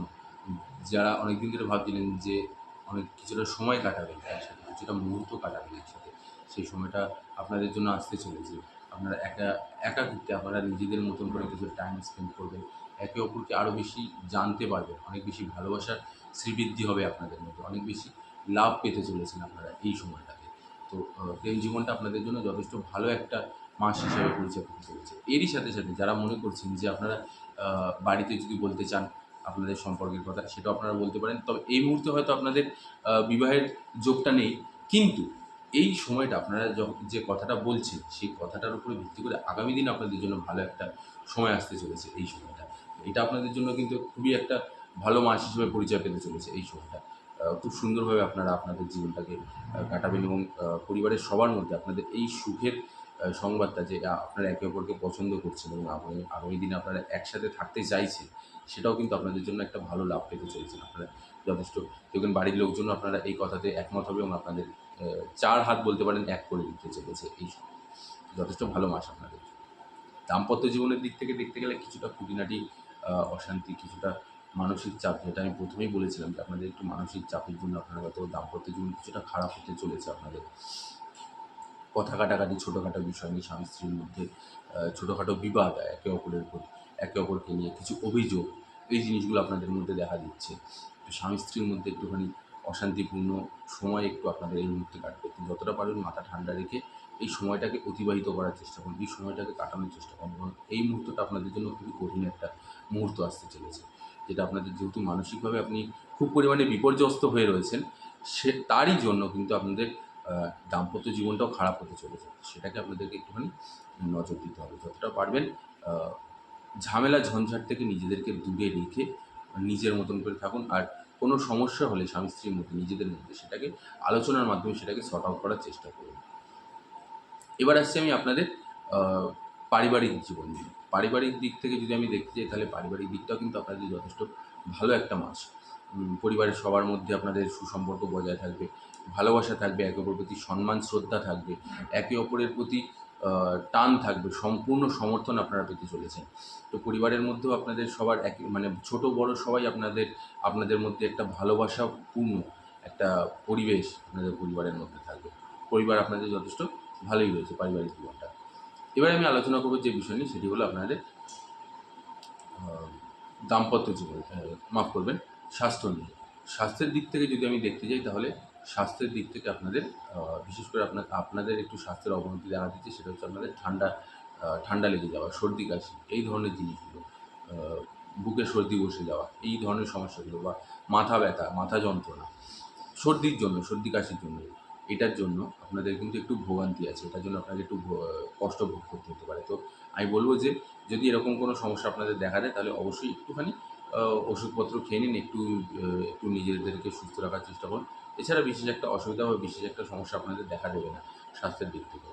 যারা অনেকদিন ধরে ভাবছিলেন যে অনেক কিছুটা সময় কাটাবেন একসাথে, কিছুটা মুহূর্ত কাটাবেন একসাথে, সেই সময়টা আপনাদের জন্য আসতে চলেছে। আপনারা একাকিত্বে আপনারা নিজেদের মতন করে কিছু টাইম স্পেন্ড করবেন। একে অপরকে আরও বেশি জানতে পারবেন। অনেক বেশি ভালোবাসার শ্রীবৃদ্ধি হবে আপনাদের মধ্যে। অনেক বেশি লাভ পেতে চলেছেন আপনারা এই সময়টাতে। তো প্রেম জীবনটা আপনাদের জন্য যথেষ্ট ভালো একটা মাস হিসেবে পরিচয় পেতে চলেছে। এরই সাথে, সাথে যারা মনে করছেন যে আপনারা বাড়িতে যদি বলতে চান আপনাদের সম্পর্কের কথা, সেটাও আপনারা বলতে পারেন। তবে এই মুহূর্তে হয়তো আপনাদের বিবাহের যোগটা নেই। কিন্তু এই সময়টা আপনারা যে কথাটা বলছেন, সেই কথাটার উপরে ভিত্তি করে আগামী দিনে আপনাদের জন্য ভালো একটা সময় আসতে চলেছে এই সময়টা। এটা আপনাদের জন্য কিন্তু খুবই একটা ভালো মাস হিসেবে পরিচয় পেতে চলেছে এই সময়টা। খুব সুন্দরভাবে আপনারা আপনাদের জীবনটাকে কাটাবেন এবং পরিবারের সবার মধ্যে আপনাদের এই সুখের সংবাদটা যে আপনারা একে অপরকে পছন্দ করছেন এবং আগামী দিনে আপনারা একসাথে থাকতে চাইছেন, সেটাও কিন্তু আপনাদের জন্য একটা ভালো লাভ পেতে চলেছেন। আপনারা যথেষ্ট দেখবেন বাড়ির লোকজনও আপনারা এই কথাতে একমত হবে এবং আপনাদের ৪ হাত বলতে পারেন এক করে দিতে চলেছে এই সময়। যথেষ্ট ভালো মাস আপনাদের। দাম্পত্য জীবনের দিক থেকে দেখতে গেলে কিছুটা খুঁটিনাটি অশান্তি, কিছুটা মানসিক চাপ, যেটা আমি প্রথমেই বলেছিলাম যে আপনাদের একটু মানসিক চাপের জন্য আপনারা হয়তো দাম্পত্য জীবন কিছুটা খারাপ হতে চলেছে আপনাদের। কথা কাটাকাটি, ছোটোখাটো বিষয় নিয়ে স্বামী স্ত্রীর মধ্যে ছোটোখাটো বিবাদ, একে অপরকে নিয়ে কিছু অভিযোগ, এই জিনিসগুলো আপনাদের মধ্যে দেখা দিচ্ছে। তো স্বামী স্ত্রীর মধ্যে একটুখানি অশান্তিপূর্ণ সময় একটু আপনাদের এই মুহূর্তে কাটবে। তো যতটা পারবেন মাথা ঠান্ডা রেখে এই সময়টাকে অতিবাহিত করার চেষ্টা করুন, এই সময়টাকে কাটানোর চেষ্টা করুন। এবং এই মুহূর্তটা আপনাদের জন্য খুবই কঠিন একটা মুহূর্ত আসতে চলেছে। যেটা আপনাদের যেহেতু মানসিকভাবে আপনি খুব পরিমাণে বিপর্যস্ত হয়ে রয়েছেন, তারই জন্য কিন্তু আপনাদের দাম্পত্য জীবনটাও খারাপ হতে চলেছে। সেটাকে আপনাদেরকে একটুখানি নজর দিতে হবে। যতটা পারবেন আ ঝামেলা ঝঞ্ঝাট থেকে নিজেদেরকে দূরে রেখে নিজের মতন করে থাকুন। আর কোনো সমস্যা হলে স্বামী স্ত্রীর মধ্যে, নিজেদের মধ্যে সেটাকে আলোচনার মাধ্যমে সেটাকে সর্ট আউট করার চেষ্টা করুন। এবার আসছি আমি আপনাদের আ পারিবারিক জীবন নিয়ে। পারিবারিক দিক থেকে যদি আমি দেখতে যাই, তাহলে পারিবারিক দিকটাও কিন্তু আপনাদের যথেষ্ট ভালো একটা মাস। পরিবারের সবার মধ্যে আপনাদের সুসম্পর্ক বজায় থাকবে, ভালোবাসা থাকবে, একে অপরের প্রতি সম্মান শ্রদ্ধা থাকবে, একে অপরের প্রতি টান থাকবে, সম্পূর্ণ সমর্থন আপনারা পেতে চলেছেন। তো পরিবারের মধ্যেও আপনাদের সবার মানে ছোট বড় সবাই আপনাদের মধ্যে একটা ভালোবাসাপূর্ণ একটা পরিবেশ আপনাদের পরিবারের মধ্যে থাকবে। পরিবার আপনাদের যথেষ্ট ভালোই রয়েছে পারিবারিক জীবনটা। এবারে আমি আলোচনা করব যে বিষয় নিয়ে, সেটি হলো আপনাদের আ দাম্পত্য জীবন, মাফ করবেন, স্বাস্থ্য নিয়ে। স্বাস্থ্যের দিক থেকে যদি আমি দেখতে যাই, তাহলে স্বাস্থ্যের দিক থেকে আপনাদের বিশেষ করে আপনাদের একটু স্বাস্থ্যের অবনতি দেখা দিচ্ছে। সেটা হচ্ছে আপনাদের ঠান্ডা লেগে যাওয়া, সর্দি কাশি, এই ধরনের জিনিসগুলো। আ বুকে সর্দি বসে যাওয়া, এই ধরনের সমস্যাগুলো, বা মাথা ব্যথা, মাথা যন্ত্রণা, সর্দির জন্য, সর্দি কাশির জন্য, এটার জন্য আপনাদের কিন্তু একটু ভোগান্তি আছে। এটার জন্য আপনাকে একটু কষ্ট ভোগ করতে হতে পারে। তো আমি বলব যে যদি এরকম কোনো সমস্যা আপনাদের দেখা দেয়, তাহলে অবশ্যই একটুখানি আ ওষুধপত্র খেয়ে নিন। একটু নিজেদেরকে সুস্থ রাখার চেষ্টা করুন। এছাড়া বিশেষ একটা অসুবিধা বা বিশেষ একটা সমস্যা আপনাদের দেখা দেবে না স্বাস্থ্যের দিক থেকে।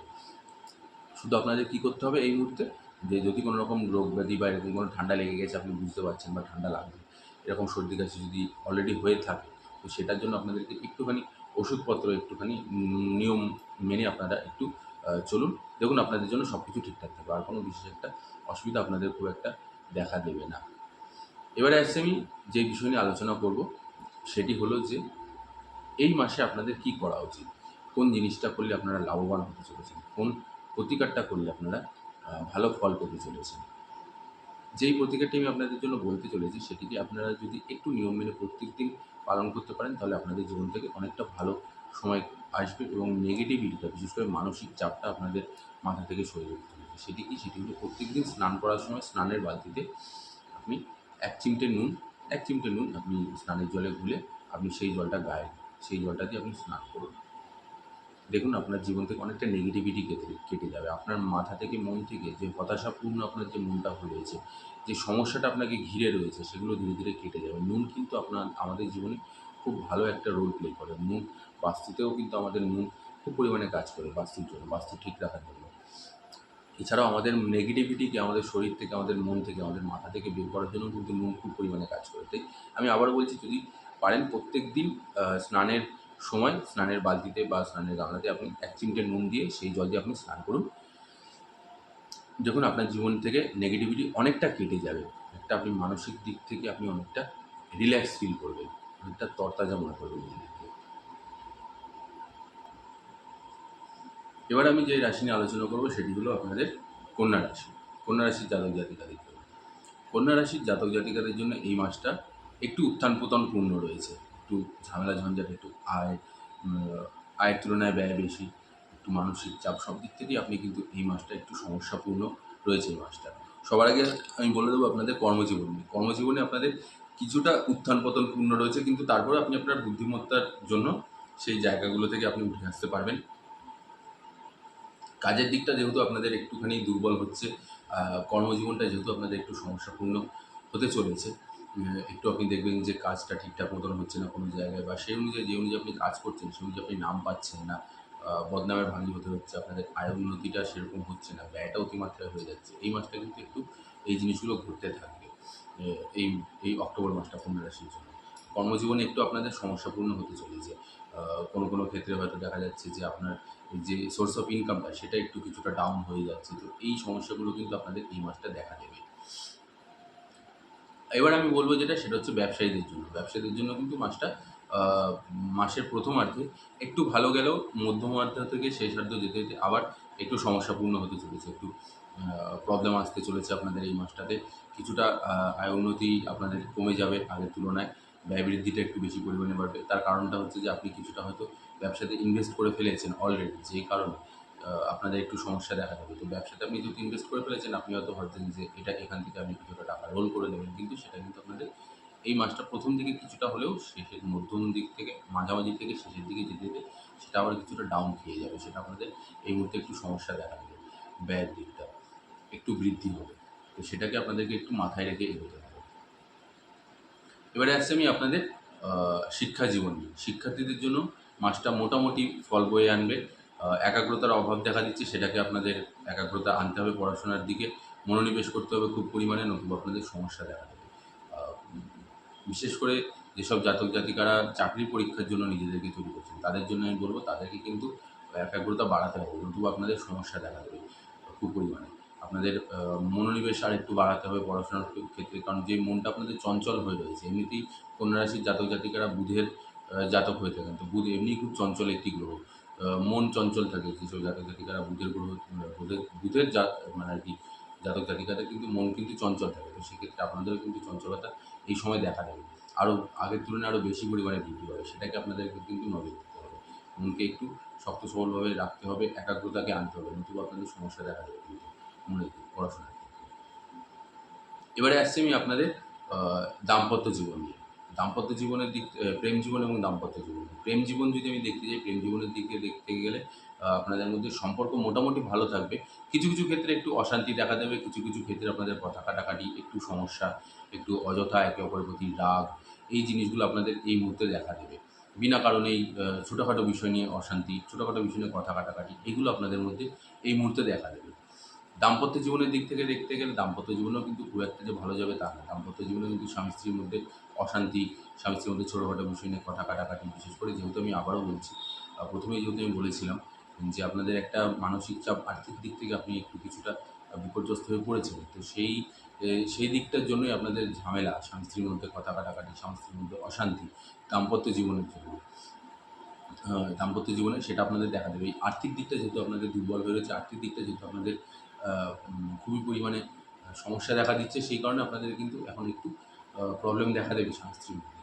শুধু আপনাদের কী করতে হবে এই মুহূর্তে, যে যদি কোনো রকম রোগ ব্যাধি বা এরকম কোনো ঠান্ডা লেগে গেছে, আপনি বুঝতে পারছেন বা ঠান্ডা লাগবে, এরকম সর্দি কাশি যদি অলরেডি হয়ে থাকে, তো সেটার জন্য আপনাদেরকে একটুখানি ওষুধপত্র, একটুখানি নিয়ম মেনে আপনারা একটু চলুন। দেখুন আপনাদের জন্য সব কিছু ঠিকঠাক থাকবে। আর কোনো বিশেষ একটা অসুবিধা আপনাদের খুব একটা দেখা দেবে না। এবারে আসছি আমি যে বিষয় নিয়ে আলোচনা করব, সেটি হলো যে এই মাসে আপনাদের কী করা উচিত? কোন জিনিসটা করলে আপনারা লাভবান হতে চলেছেন? কোন প্রতিকারটা করলে আপনারা ভালো ফল পেতে চলেছেন? যেই প্রতিকারটি আমি আপনাদের জন্য বলতে চলেছি, সেটিকে আপনারা যদি একটু নিয়ম মেনে প্রত্যেকদিন পালন করতে পারেন, তাহলে আপনাদের জীবন থেকে অনেকটা ভালো সময় আসবে এবং নেগেটিভিটিটা, বিশেষ করে মানসিক চাপটা আপনাদের মাথা থেকে সরে যেতে চলেছে। সেটি কি? সেটি হলো প্রত্যেকদিন স্নান করার সময় স্নানের বালতিতে আপনি ১ চিমটে নুন, ১ চিমটে নুন আপনি স্নানের জলে গুলে আপনি সেই জলটা গায়ে, সেই জলটা দিয়ে আপনি স্নান করুন। দেখুন আপনার জীবন থেকে অনেকটা নেগেটিভিটি কেটে যাবে। আপনার মাথা থেকে, মন থেকে যে হতাশাপূর্ণ আপনার যে মনটা হয়ে রয়েছে, যে সমস্যাটা আপনাকে ঘিরে রয়েছে, সেগুলো ধীরে, ধীরে কেটে যাবে। নুন কিন্তু আমাদের জীবনে খুব ভালো একটা রোল প্লে করে। বাস্তুতেও কিন্তু আমাদের নুন খুব পরিমাণে কাজ করে বাস্তুর জন্য, বাস্তু ঠিক রাখার জন্য। এছাড়াও আমাদের নেগেটিভিটিকে আমাদের শরীর থেকে, আমাদের মন থেকে, আমাদের মাথা থেকে বের করার জন্য কিন্তু নুন খুব পরিমাণে কাজ করে। তাই আমি আবারও বলছি, যদি পারেন প্রত্যেকদিন স্নানের সময় স্নানের বালতিতে বা স্নানের গামলাতে আপনি ১ চিমটে নুন দিয়ে সেই জল দিয়ে আপনি স্নান করুন। দেখুন আপনার জীবন থেকে নেগেটিভিটি অনেকটা কেটে যাবে। একটা আপনি মানসিক দিক থেকে আপনি অনেকটা রিল্যাক্স ফিল করবেন। অনেকটা তরতাজা মনে করবেন নিজেকে। এবার আমি যে রাশি নিয়ে আলোচনা করব সেটি হলো আপনাদের কন্যা রাশি। কন্যা রাশির জাতক জাতিকাদের জন্য। কন্যা রাশির জাতক জাতিকাদের জন্য এই মাসটা একটু উত্থান পতন পূর্ণ রয়েছে। একটু ঝামেলা ঝঞ্ঝাট, একটু আয়ের তুলনায় ব্যয় বেশি, একটু মানসিক চাপ, সব দিক থেকেই আপনি কিন্তু এই মাসটা একটু সমস্যাপূর্ণ রয়েছে এই মাসটা। সবার আগে আমি বলে দেবো আপনাদের কর্মজীবন নিয়ে। কর্মজীবনে আপনাদের কিছুটা উত্থান পতন পূর্ণ রয়েছে, কিন্তু তারপরে আপনি আপনার বুদ্ধিমত্তার জন্য সেই জায়গাগুলো থেকে আপনি উঠে আসতে পারবেন। কাজের দিকটা যেহেতু আপনাদের একটুখানি দুর্বল হচ্ছে, কর্মজীবনটা যেহেতু আপনাদের একটু সমস্যাপূর্ণ হতে চলেছে, একটু আপনি দেখবেন যে কাজটা ঠিকঠাক মতন হচ্ছে না কোনো জায়গায়, বা সেই অনুযায়ী যে অনুযায়ী আপনি কাজ করছেন সেই অনুযায়ী আপনি নাম পাচ্ছেন না, বদনামের ভাগী হতে হচ্ছে, আপনাদের আয় উন্নতিটা সেরকম হচ্ছে না, ব্যয়টা অতিমাত্রায় হয়ে যাচ্ছে। এই মাসটা কিন্তু একটু এই জিনিসগুলো ঘটতে থাকবে। এ এই এই অক্টোবর মাসটা কন্যা রাশির জন্য। কর্মজীবনে একটু আপনাদের সমস্যাপূর্ণ হতে চলেছে। কোনো ক্ষেত্রে হয়তো দেখা যাচ্ছে যে আপনার যে সোর্স অফ ইনকামটা সেটা একটু কিছুটা ডাউন হয়ে যাচ্ছে। তো এই সমস্যাগুলো কিন্তু আপনাদের এই মাসটা দেখা দেবে। এবার আমি বলব যেটা সেটা হচ্ছে ব্যবসায়ীদের জন্য। ব্যবসায়ীদের জন্য কিন্তু মাসটা আ মাসের প্রথমার্ধে একটু ভালো গেলেও মধ্যমার্ধ থেকে শেষার্ধ যেতে, যেতে আবার একটু সমস্যাপূর্ণ হতে চলেছে। একটু আ প্রবলেম আসতে চলেছে আপনাদের এই মাসটাতে। কিছুটা আয় উন্নতি আপনাদের কমে যাবে আগের তুলনায়। ব্যয় বৃদ্ধিটা একটু বেশি পরিমাণে বাড়বে। তার কারণটা হচ্ছে যে আপনি কিছুটা হয়তো ব্যবসাতে ইনভেস্ট করে ফেলেছেন অলরেডি। যেই কারণে আপনাদের একটু সমস্যা দেখা দেবে। তো ব্যবসাতে আপনি যেহেতু ইনভেস্ট করে ফেলেছেন, আপনি হয়তো ভাবছেন যে এখান থেকে আপনি কিছুটা টাকা রোল করে নেবেন। কিন্তু সেটা কিন্তু আপনাদের এই মাসটা ১ম দিকে কিছুটা হলেও শেষের মধ্যম দিক থেকে মাঝামাঝি থেকে শেষের দিকে যেতে, যেতে সেটা আবার কিছুটা ডাউন খেয়ে যাবে। সেটা আপনাদের এই মুহূর্তে একটু সমস্যা দেখা দেবে। ব্যয়ের দিকটা একটু বৃদ্ধি হবে। তো সেটাকে আপনাদেরকে একটু মাথায় রেখে এগোতে হবে। এবারে আসছি আমি আপনাদের শিক্ষা জীবন নিয়ে। শিক্ষার্থীদের জন্য মাসটা মোটামুটি ফল বয়ে আনবে। একাগ্রতার অভাব দেখা দিচ্ছে, সেটাকে আপনাদের একাগ্রতা আনতে হবে, পড়াশোনার দিকে মনোনিবেশ করতে হবে খুব পরিমাণে, নতুবা আপনাদের সমস্যা দেখা দেবে। আ বিশেষ করে যেসব জাতক জাতিকারা চাকরির পরীক্ষার জন্য নিজেদেরকে তৈরি করছেন, তাদের জন্য আমি বলব তাদেরকে কিন্তু একাগ্রতা বাড়াতে হবে, নতুবা আপনাদের সমস্যা দেখা দেবে খুব পরিমাণে। আপনাদের মনোনিবেশ আরেকটু বাড়াতে হবে পড়াশোনার ক্ষেত্রে। কারণ যে মনটা আপনাদের চঞ্চল হয়ে রয়েছে, এমনিতেই কন্যা রাশির জাতক জাতিকারা বুধের জাতক হয়ে থাকেন। তো বুধ এমনিই খুব চঞ্চল একটি গ্রহ। মন চঞ্চল থাকে যেসব জাতক জাতিকারা বুধের গ্রহ, বুধের মানে আর কি জাতক জাতিকাদের কিন্তু মন কিন্তু চঞ্চল থাকে। তো সেক্ষেত্রে আপনাদেরও কিন্তু চঞ্চলতা এই সময় দেখা দেবে। আরও আগের তুলনায় আরও বেশি পরিমাণে বৃদ্ধি পাবে। সেটাকে আপনাদেরকে কিন্তু নজর দিতে হবে। মনকে একটু শক্ত সবলভাবে রাখতে হবে, একাগ্রতাকে আনতে হবে, নতুবা আপনাদের সমস্যা দেখা দেবে কিন্তু মনের দিকে, পড়াশোনার ক্ষেত্রে। এবারে আসছি আমি আপনাদের আ দাম্পত্য জীবন নিয়ে। দাম্পত্য জীবনের দিক প্রেম জীবন এবং দাম্পত্য জীবন। প্রেম জীবন যদি আমি দেখতে যাই, প্রেম জীবনের দিক দিয়ে দেখতে গেলে আপনাদের মধ্যে সম্পর্ক মোটামুটি ভালো থাকবে। কিছু, কিছু ক্ষেত্রে একটু অশান্তি দেখা দেবে, কিছু, কিছু ক্ষেত্রে আপনাদের কথা কাটাকাটি, একটু সমস্যা, একটু অযথা একে অপরের প্রতি রাগ, এই জিনিসগুলো আপনাদের এই মুহূর্তে দেখা দেবে। বিনা কারণেই ছোটখাটো বিষয় নিয়ে অশান্তি, ছোটখাটো বিষয় নিয়ে কথা কাটাকাটি, এগুলো আপনাদের মধ্যে এই মুহূর্তে দেখা দেবে। দাম্পত্য জীবনের দিক থেকে দেখতে গেলে দাম্পত্য জীবনেও কিন্তু খুব একটা যে ভালো যাবে তা না। দাম্পত্য জীবনে কিন্তু স্বামী-স্ত্রীর মধ্যে অশান্তি, স্বামী-স্ত্রীর মধ্যে ছোটখাটো বিষয় নিয়ে কথা কাটাকাটি, বিশেষ করে যেহেতু আমি আবারও বলছি, ১ম এই যেহেতু আমি বলেছিলাম যে আপনাদের একটা মানসিক চাপ, আর্থিক দিক থেকে আপনি একটু কিছুটা বিপর্যস্ত হয়ে পড়েছেন। তো সেই দিকটার জন্যই আপনাদের ঝামেলা, স্বামী-স্ত্রীর মধ্যে কথা কাটাকাটি, স্বামী-স্ত্রীর মধ্যে অশান্তি, দাম্পত্য জীবনের জন্য। দাম্পত্য জীবনে সেটা আপনাদের দেখা দেবে। এই আর্থিক দিকটা যেহেতু আপনাদের দুর্বল হয়ে রয়েছে, আর্থিক দিকটা যেহেতু আপনাদের খুবই পরিমাণে সমস্যা দেখা দিচ্ছে, সেই কারণে আপনাদের কিন্তু এখন একটু প্রবলেম দেখা দেবে স্বামী-স্ত্রীর মধ্যে।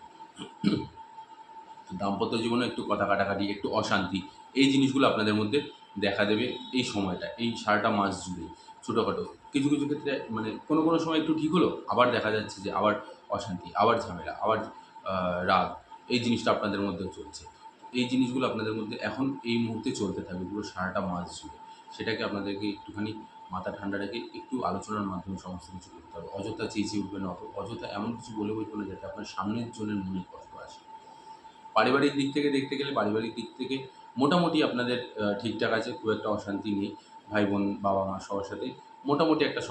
তো দাম্পত্য জীবনে একটু কথা কাটাকাটি, একটু অশান্তি, এই জিনিসগুলো আপনাদের মধ্যে দেখা দেবে এই সময়টা, এই সারাটা মাস জুড়ে। ছোটখাটো কিছু, কিছু ক্ষেত্রে মানে কোনো সময় একটু ঠিক হলো, আবার দেখা যাচ্ছে যে আবার অশান্তি, আবার ঝামেলা, আবার আ রাগ, এই জিনিসটা আপনাদের মধ্যে চলছে। এই জিনিসগুলো আপনাদের মধ্যে এখন এই মুহূর্তে চলতে থাকবে পুরো সারাটা মাস জুড়ে। সেটাকে আপনাদেরকে একটুখানি মাথা ঠান্ডা রেখে একটু আলোচনার মাধ্যমে সমস্ত কিছু করতে হবে। অযথা চেঁচিয়ে উঠবেন না, অযথা এমন কিছু বলে বসবেন না যাতে আপনার সামনের জনের মনে কষ্ট আসে। পারিবারিক দিক থেকে দেখতে গেলে পারিবারিক দিক থেকে মোটামুটি আপনাদের ঠিকঠাক আছে, খুব একটা অশান্তি নেই। ভাই-বোন, বাবা-মা সবার সাথেই মোটামুটি একটা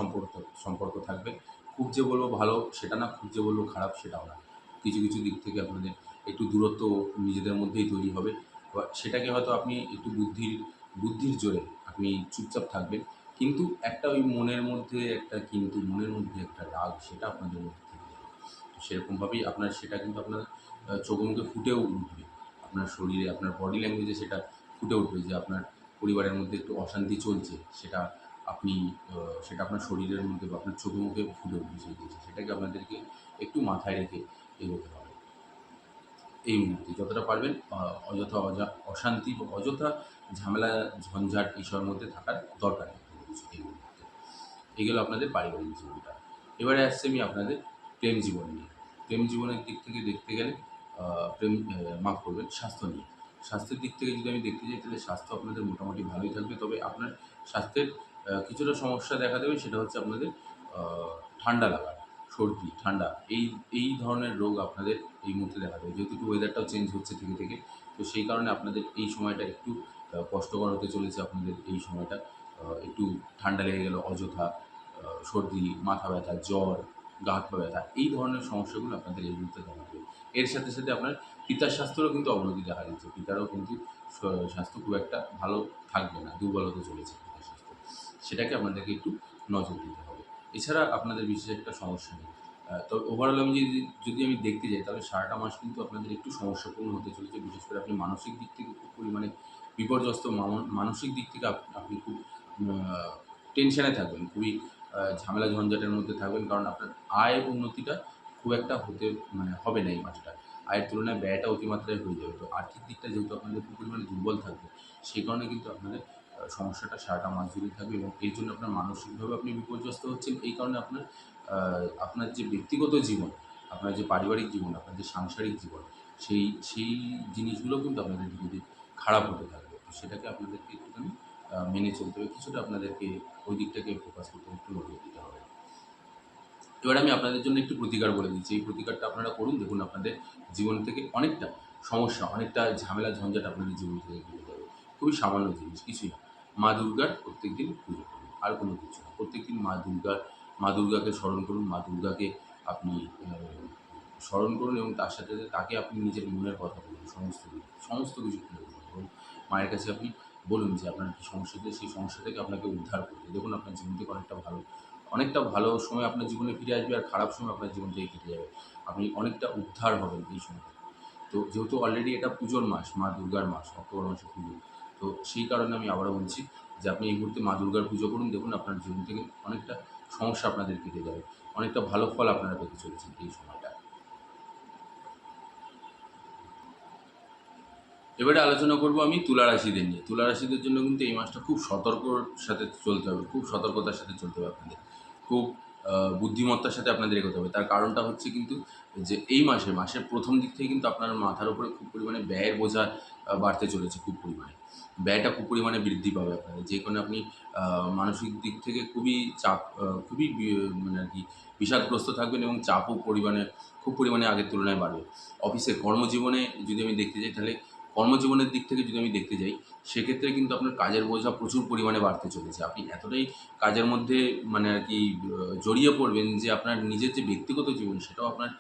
সম্পর্ক থাকবে। খুব যে বলব ভালো সেটা না, খুব যে বলব খারাপ সেটাও না। কিছু, কিছু দিক থেকে আপনাদের একটু দূরত্ব নিজেদের মধ্যেই তৈরি হবে। সেটাকে হয়তো আপনি একটু বুদ্ধির জোরে আপনি চুপচাপ থাকবেন। কিন্তু একটা ওই মনের মধ্যে একটা রাগ সেটা আপনাদের মধ্যে থেকে যাবে। তো সেরকমভাবেই আপনার সেটা কিন্তু আপনার চোখ মুখে ফুটেও উঠবে। আপনার শরীরে, আপনার বডি ল্যাঙ্গুয়েজে সেটা ফুটে উঠবে যে আপনার পরিবারের মধ্যে একটু অশান্তি চলছে। সেটা আপনি সেটা আপনার শরীরের মধ্যে বা আপনার চোখে মুখে ফুটে উঠবে সেই জিনিসটা। সেটাকে আপনাদেরকে একটু মাথায় রেখে এগোতে হবে। এই মুহূর্তে যতটা পারবেন অযথা অশান্তি বা অযথা ঝামেলা, ঝঞ্ঝাট এসবের মধ্যে থাকার দরকার নেই কোনো কিছু এই মুহূর্তে। এগুলো আপনাদের পারিবারিক জীবনটা। এবারে আসছি আমি আপনাদের প্রেম জীবন নিয়ে। প্রেম জীবনের দিক থেকে দেখতে গেলে মাফ করবেন, স্বাস্থ্য নিয়ে। স্বাস্থ্যের দিক থেকে যদি আমি দেখতে যাই তাহলে স্বাস্থ্য আপনাদের মোটামুটি ভালোই থাকবে। তবে আপনার স্বাস্থ্যের কিছুটা সমস্যা দেখা দেবে, সেটা হচ্ছে আপনাদের আ ঠান্ডা লাগা, সর্দি, ঠান্ডা এই এই ধরনের রোগ আপনাদের এই মুহূর্তে দেখা দেবে। যেহেতু একটু ওয়েদারটাও চেঞ্জ হচ্ছে থেকে। তো সেই কারণে আপনাদের এই সময়টা একটু কষ্টকর হতে চলেছে আপনাদের এই সময়টা। একটু ঠান্ডা লেগে গেল অযথা, সর্দি, মাথা ব্যথা, জ্বর, গা হাত পা ব্যথা এই ধরনের সমস্যাগুলো আপনাদের এই মুহূর্তে দেখা দেবে। এর সাথে আপনার পিতার স্বাস্থ্যেরও কিন্তু অবনতি দেখা দিচ্ছে। পিতারও কিন্তু স স্বাস্থ্য খুব একটা ভালো থাকবে না, দুর্বল হতে চলেছে পিতার স্বাস্থ্য। সেটাকে আপনাদেরকে একটু নজর দিতে হবে। এছাড়া আপনাদের বিশেষ একটা সমস্যা নেই। তবে ওভারঅল আমি যদি আমি দেখতে যাই তাহলে সারাটা মাস কিন্তু আপনাদের একটু সমস্যাপূর্ণ হতে চলেছে। বিশেষ করে আপনি মানসিক দিক থেকে খুব পরিমাণে বিপর্যস্ত, মানসিক দিক থেকে আপনি খুব আ টেনশনে থাকবেন। খুবই ঝামেলা ঝঞ্ঝাটের মধ্যে থাকবেন। কারণ আপনার আয় উন্নতিটা খুব একটা হবে না এই মাসটা। আয়ের তুলনায় ব্যয়টা অতিমাত্রায় হয়ে যাবে। তো আর্থিক দিকটা যেহেতু আপনাদের খুব পরিমাণে দুর্বল থাকবে, সেই কারণে কিন্তু আপনাদের সমস্যাটা সারাটা মাস জুড়েই থাকবে এবং এর জন্য আপনার মানসিকভাবে আপনি বিপর্যস্ত হচ্ছেন। এই কারণে আ আপনার যে ব্যক্তিগত জীবন, আপনার যে পারিবারিক জীবন, আপনার যে সাংসারিক জীবন, সেই জিনিসগুলো কিন্তু আপনাদের ধীরে, ধীরে খারাপ হতে থাকবে। তো সেটাকে আপনাদেরকে একটুখানি মেনে চলতে হবে। কিছুটা আপনাদেরকে ওই দিকটাকে ফোকাস করতে হবে, একটু নজর দিতে হবে। এবার আমি আপনাদের জন্য একটু প্রতিকার বলে দিচ্ছি। এই প্রতিকারটা আপনারা করুন। দেখুন আপনাদের জীবন থেকে অনেকটা সমস্যা, অনেকটা ঝামেলা ঝঞ্ঝাট আপনাদের জীবন থেকে কেটে যাবে। খুবই সামান্য জিনিস, কিছুই না। মা দুর্গার প্রত্যেকদিন পুজো করুন। আর কোনো কিছু না। প্রত্যেকদিন মা দুর্গাকে স্মরণ করুন। মা দুর্গাকে আপনি অ্যা স্মরণ করুন এবং তার সাথে তাকে আপনি নিজের মনের কথা বলুন। সমস্ত কিছু খুলে বলুন এবং মায়ের কাছে আপনি বলুন যে আপনার কী সমস্যা হচ্ছে, সেই সমস্যা থেকে আপনাকে উদ্ধার করতে। দেখুন আপনার জীবন থেকে অনেকটা ভালো সময় আপনার জীবনে ফিরে আসবে আর খারাপ সময় আপনার জীবন থেকে কেটে যাবে। আপনি অনেকটা উদ্ধার হবেন এই সময়টাতে। তো যেহেতু অলরেডি এটা পুজোর মাস, মা দুর্গার মাস, অক্টোবর মাসে পুজো। তো সেই কারণে আমি আবারও বলছি যে আপনি এই মুহূর্তে মা দুর্গার পুজো করুন। দেখুন আপনার জীবন থেকে অনেকটা সমস্যা আপনাদের কেটে যাবে। অনেকটা ভালো ফল আপনারা পেতে চলেছেন এই সময়টা। এবারে আলোচনা করব আমি তুলা রাশিদের নিয়ে। তুলা রাশিদের জন্য কিন্তু এই মাসটা খুব সতর্কর সাথে চলতে হবে। খুব সতর্কতার সাথে চলতে হবে আপনাদের। খুব আ বুদ্ধিমত্তার সাথে আপনাদের এগোতে হবে। তার কারণটা হচ্ছে কিন্তু যে এই মাসের ১ম দিক থেকে কিন্তু আপনার মাথার উপরে খুব পরিমাণে ব্যয়ের বোঝা বাড়তে চলেছে খুব পরিমাণে। ব্যয়টা খুব পরিমাণে বৃদ্ধি পাবে আপনাদের। যে কারণে আপনি আ মানসিক দিক থেকে খুবই মানে আরকি বিষাদগ্রস্ত থাকবেন এবং চাপও খুব পরিমাণে আগের তুলনায় বাড়বে। অফিসে কর্মজীবনে যদি আমি দেখতে যাই তাহলে কর্মজীবনের দিক থেকে যদি আমি দেখতে যাই, সেক্ষেত্রে কিন্তু আপনার কাজের বোঝা প্রচুর পরিমাণে বাড়তে চলেছে। আপনি এতটাই কাজের মধ্যে আরকি জড়িয়ে পড়বেন যে আপনার নিজের যে ব্যক্তিগত জীবন সেটাও আপনার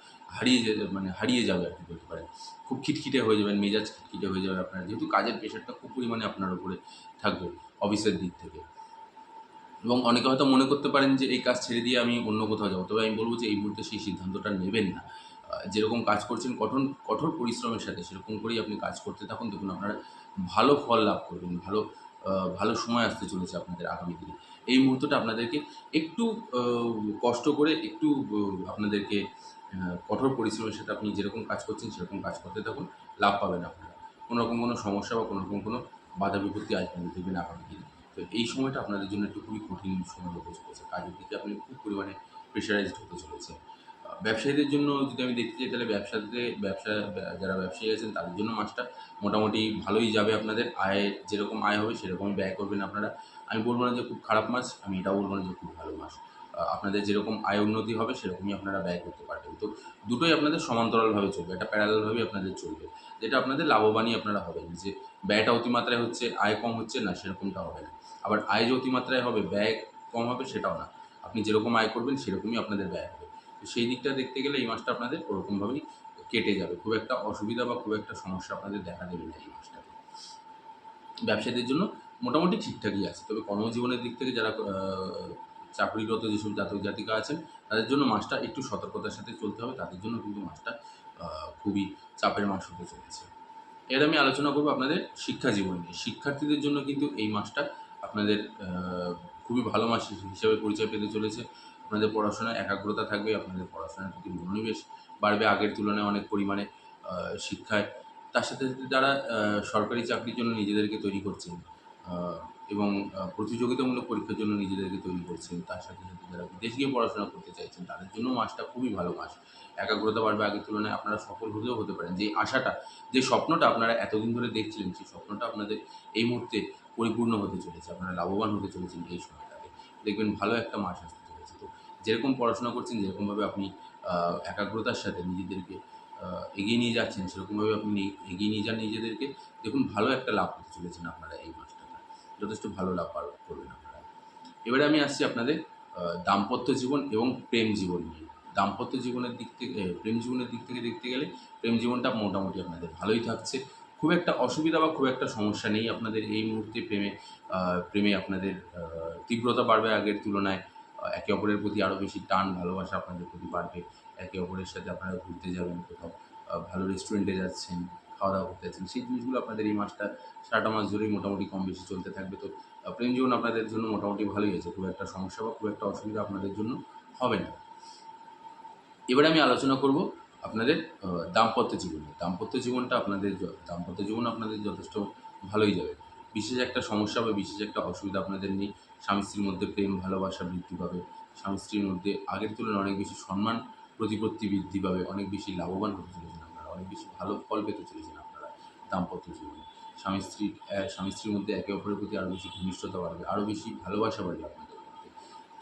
হারিয়ে যাবে আরকি বলতে পারেন। খুব খিটখিটে হয়ে যাবেন, মেজাজ খিটখিটে হয়ে যাবে আপনার। যেহেতু কাজের প্রেশারটা খুব পরিমাণে আপনার উপরে থাকবে অফিসের দিক থেকে। এবং অনেকে হয়তো মনে করতে পারেন যে এই কাজ ছেড়ে দিয়ে আমি অন্য কোথাও যাবো। তবে আমি বলব যে এই মুহূর্তে সেই সিদ্ধান্তটা নেবেন না। যেরকম কাজ করছেন কঠোর পরিশ্রমের সাথে সেরকম করেই আপনি কাজ করতে থাকুন। দেখুন আপনারা ভালো ফল লাভ করবেন। আ ভালো সময় আসতে চলেছে আপনাদের আগামী দিনে। এই মুহূর্তটা আপনাদেরকে একটু আ কষ্ট করে একটু আপনাদেরকে কঠোর পরিশ্রমের সাথে আপনি যেরকম কাজ করছেন সেরকম কাজ করতে থাকুন। লাভ পাবেন আপনারা। কোনোরকম কোনো সমস্যা বা কোনোরকম কোনো বাধা বিপত্তি আসবে না দেখবেন আগামী দিনে। তো এই সময়টা আপনাদের জন্য একটু খুবই কঠিন সময় হতে চলেছে। কাজের দিকে আপনি খুব পরিমাণে প্রেশারাইজড হতে চলেছেন। ব্যবসায়ীদের জন্য যদি আমি দেখতে যাই তাহলে যারা ব্যবসায়ী আছেন তাদের জন্য মাসটা মোটামুটি ভালোই যাবে আপনাদের। যেরকম আয় হবে সেরকমই ব্যয় করবেন আপনারা। আমি বলব না যে খুব খারাপ মাস, আমি এটাও বলব না যে খুব ভালো মাস। আপনাদের যেরকম আয় উন্নতি হবে সেরকমই আপনারা ব্যয় করতে পারবেন। তো দুটোই আপনাদের সমান্তরালভাবে চলবে। একটা প্যারালাল ভাবেই আপনাদের চলবে। যেটা আপনাদের লাভবানই আপনারা হবেন। যে ব্যয়টা অতিমাত্রায় হচ্ছে, আয় কম হচ্ছে না সেরকমটা হবে না। আবার আয় যে অতিমাত্রায় হবে, ব্যয় কম হবে সেটাও না। আপনি যেরকম আয় করবেন সেরকমই আপনাদের ব্যয় হবে। তো সেই দিকটা দেখতে গেলে এই মাসটা আপনাদের ওরকমভাবেই কেটে যাবে। খুব একটা অসুবিধা বা খুব একটা সমস্যা আপনাদের দেখা দেবে না এই মাসটাতে। ব্যবসায়ীদের জন্য মোটামুটি ঠিকঠাকই আছে। তবে কর্মজীবনের দিক থেকে যারা চাকরিরত যেসব জাতক জাতিকা আছেন, তাদের জন্য মাসটা একটু সতর্কতার সাথে চলতে হবে। তাদের জন্য কিন্তু মাসটা খুবই চাপের মাস হতে চলেছে। এর আমি আলোচনা করব আপনাদের শিক্ষা জীবন নিয়ে। শিক্ষার্থীদের জন্য কিন্তু এই মাসটা আপনাদের খুবই ভালো মাস হিসাবে পরিচয় পেতে চলেছে। আপনাদের পড়াশোনায় একাগ্রতা থাকবে, আপনাদের পড়াশোনার প্রতি মনোনিবেশ বাড়বে আগের তুলনায় অনেক পরিমাণে শিক্ষায়। তার সাথে, সাথে যারা সরকারি চাকরির জন্য নিজেদেরকে তৈরি করছেন আ এবং প্রতিযোগিতামূলক পরীক্ষার জন্য নিজেদেরকে তৈরি করছেন, তার সাথে, সাথে যারা বিদেশ গিয়ে পড়াশোনা করতে চাইছেন, তাদের জন্য মাসটা খুবই ভালো মাস। একাগ্রতা বাড়বে আগের তুলনায়, আপনারা সফল হলেও হতে পারেন। যে আশাটা, যে স্বপ্নটা আপনারা এতদিন ধরে দেখছিলেন, সেই স্বপ্নটা আপনাদের এই মুহূর্তে পরিপূর্ণ হতে চলেছে। আপনারা লাভবান হতে চলেছেন এই সময়টাতে। দেখবেন ভালো একটা মাস আসতে চলেছে। তো যেরকম পড়াশোনা করছেন, যেরকমভাবে আপনি আ একাগ্রতার সাথে নিজেদেরকে এগিয়ে নিয়ে যাচ্ছেন, সেরকমভাবে আপনি এগিয়ে নিয়ে যান নিজেদেরকে। দেখুন ভালো একটা লাভ করতে চলেছেন আপনারা এই মাসটাতে। যথেষ্ট ভালো লাভ করবেন আপনারা। এবারে আমি আসছি আপনাদের দাম্পত্য জীবন এবং প্রেম জীবন নিয়ে। দাম্পত্য জীবনের দিক থেকে প্রেম জীবনের দিক থেকে দেখতে গেলে প্রেম জীবনটা মোটামুটি আপনাদের ভালোই থাকছে। খুব একটা অসুবিধা বা খুব একটা সমস্যা নেই আপনাদের এই মুহূর্তে প্রেমে আপনাদের তীব্রতা বাড়বে আগের তুলনায়। একে অপরের প্রতি আরও বেশি টান ভালোবাসা আপনাদের প্রতি বাড়বে। একে অপরের সাথে আপনারা ঘুরতে যাবেন কোথাও, ভালো রেস্টুরেন্টে যাচ্ছেন, খাওয়া-দাওয়া করতে যাচ্ছেন। সেই জিনিসগুলো আপনাদের এই মাসটা সারাটা মাস ধরেই মোটামুটি কম বেশি চলতে থাকবে। তো প্রেম জীবন আপনাদের জন্য মোটামুটি ভালোই আছে। খুব একটা সমস্যা বা খুব একটা অসুবিধা আপনাদের জন্য হবে না। এবারে আমি আলোচনা করব আপনাদের দাম্পত্য জীবন নিয়ে। দাম্পত্য জীবন আপনাদের যথেষ্ট ভালোই যাবে। বিশেষ একটা সমস্যা বা বিশেষ একটা অসুবিধা আপনাদের নেই। স্বামী-স্ত্রীর মধ্যে প্রেম ভালোবাসা বৃদ্ধি পাবে। স্বামী-স্ত্রীর মধ্যে আগের তুলনায় অনেক বেশি সম্মান প্রতিপত্তি বৃদ্ধি পাবে। অনেক বেশি লাভবান হতে চলেছেন আপনারা। অনেক বেশি ভালো ফল পেতে চলেছেন আপনারা দাম্পত্য জীবনে। স্বামী-স্ত্রীর মধ্যে একে অপরের প্রতি আরও বেশি ঘনিষ্ঠতা বাড়বে। আরও বেশি ভালোবাসা বাড়বে আপনাদের মধ্যে।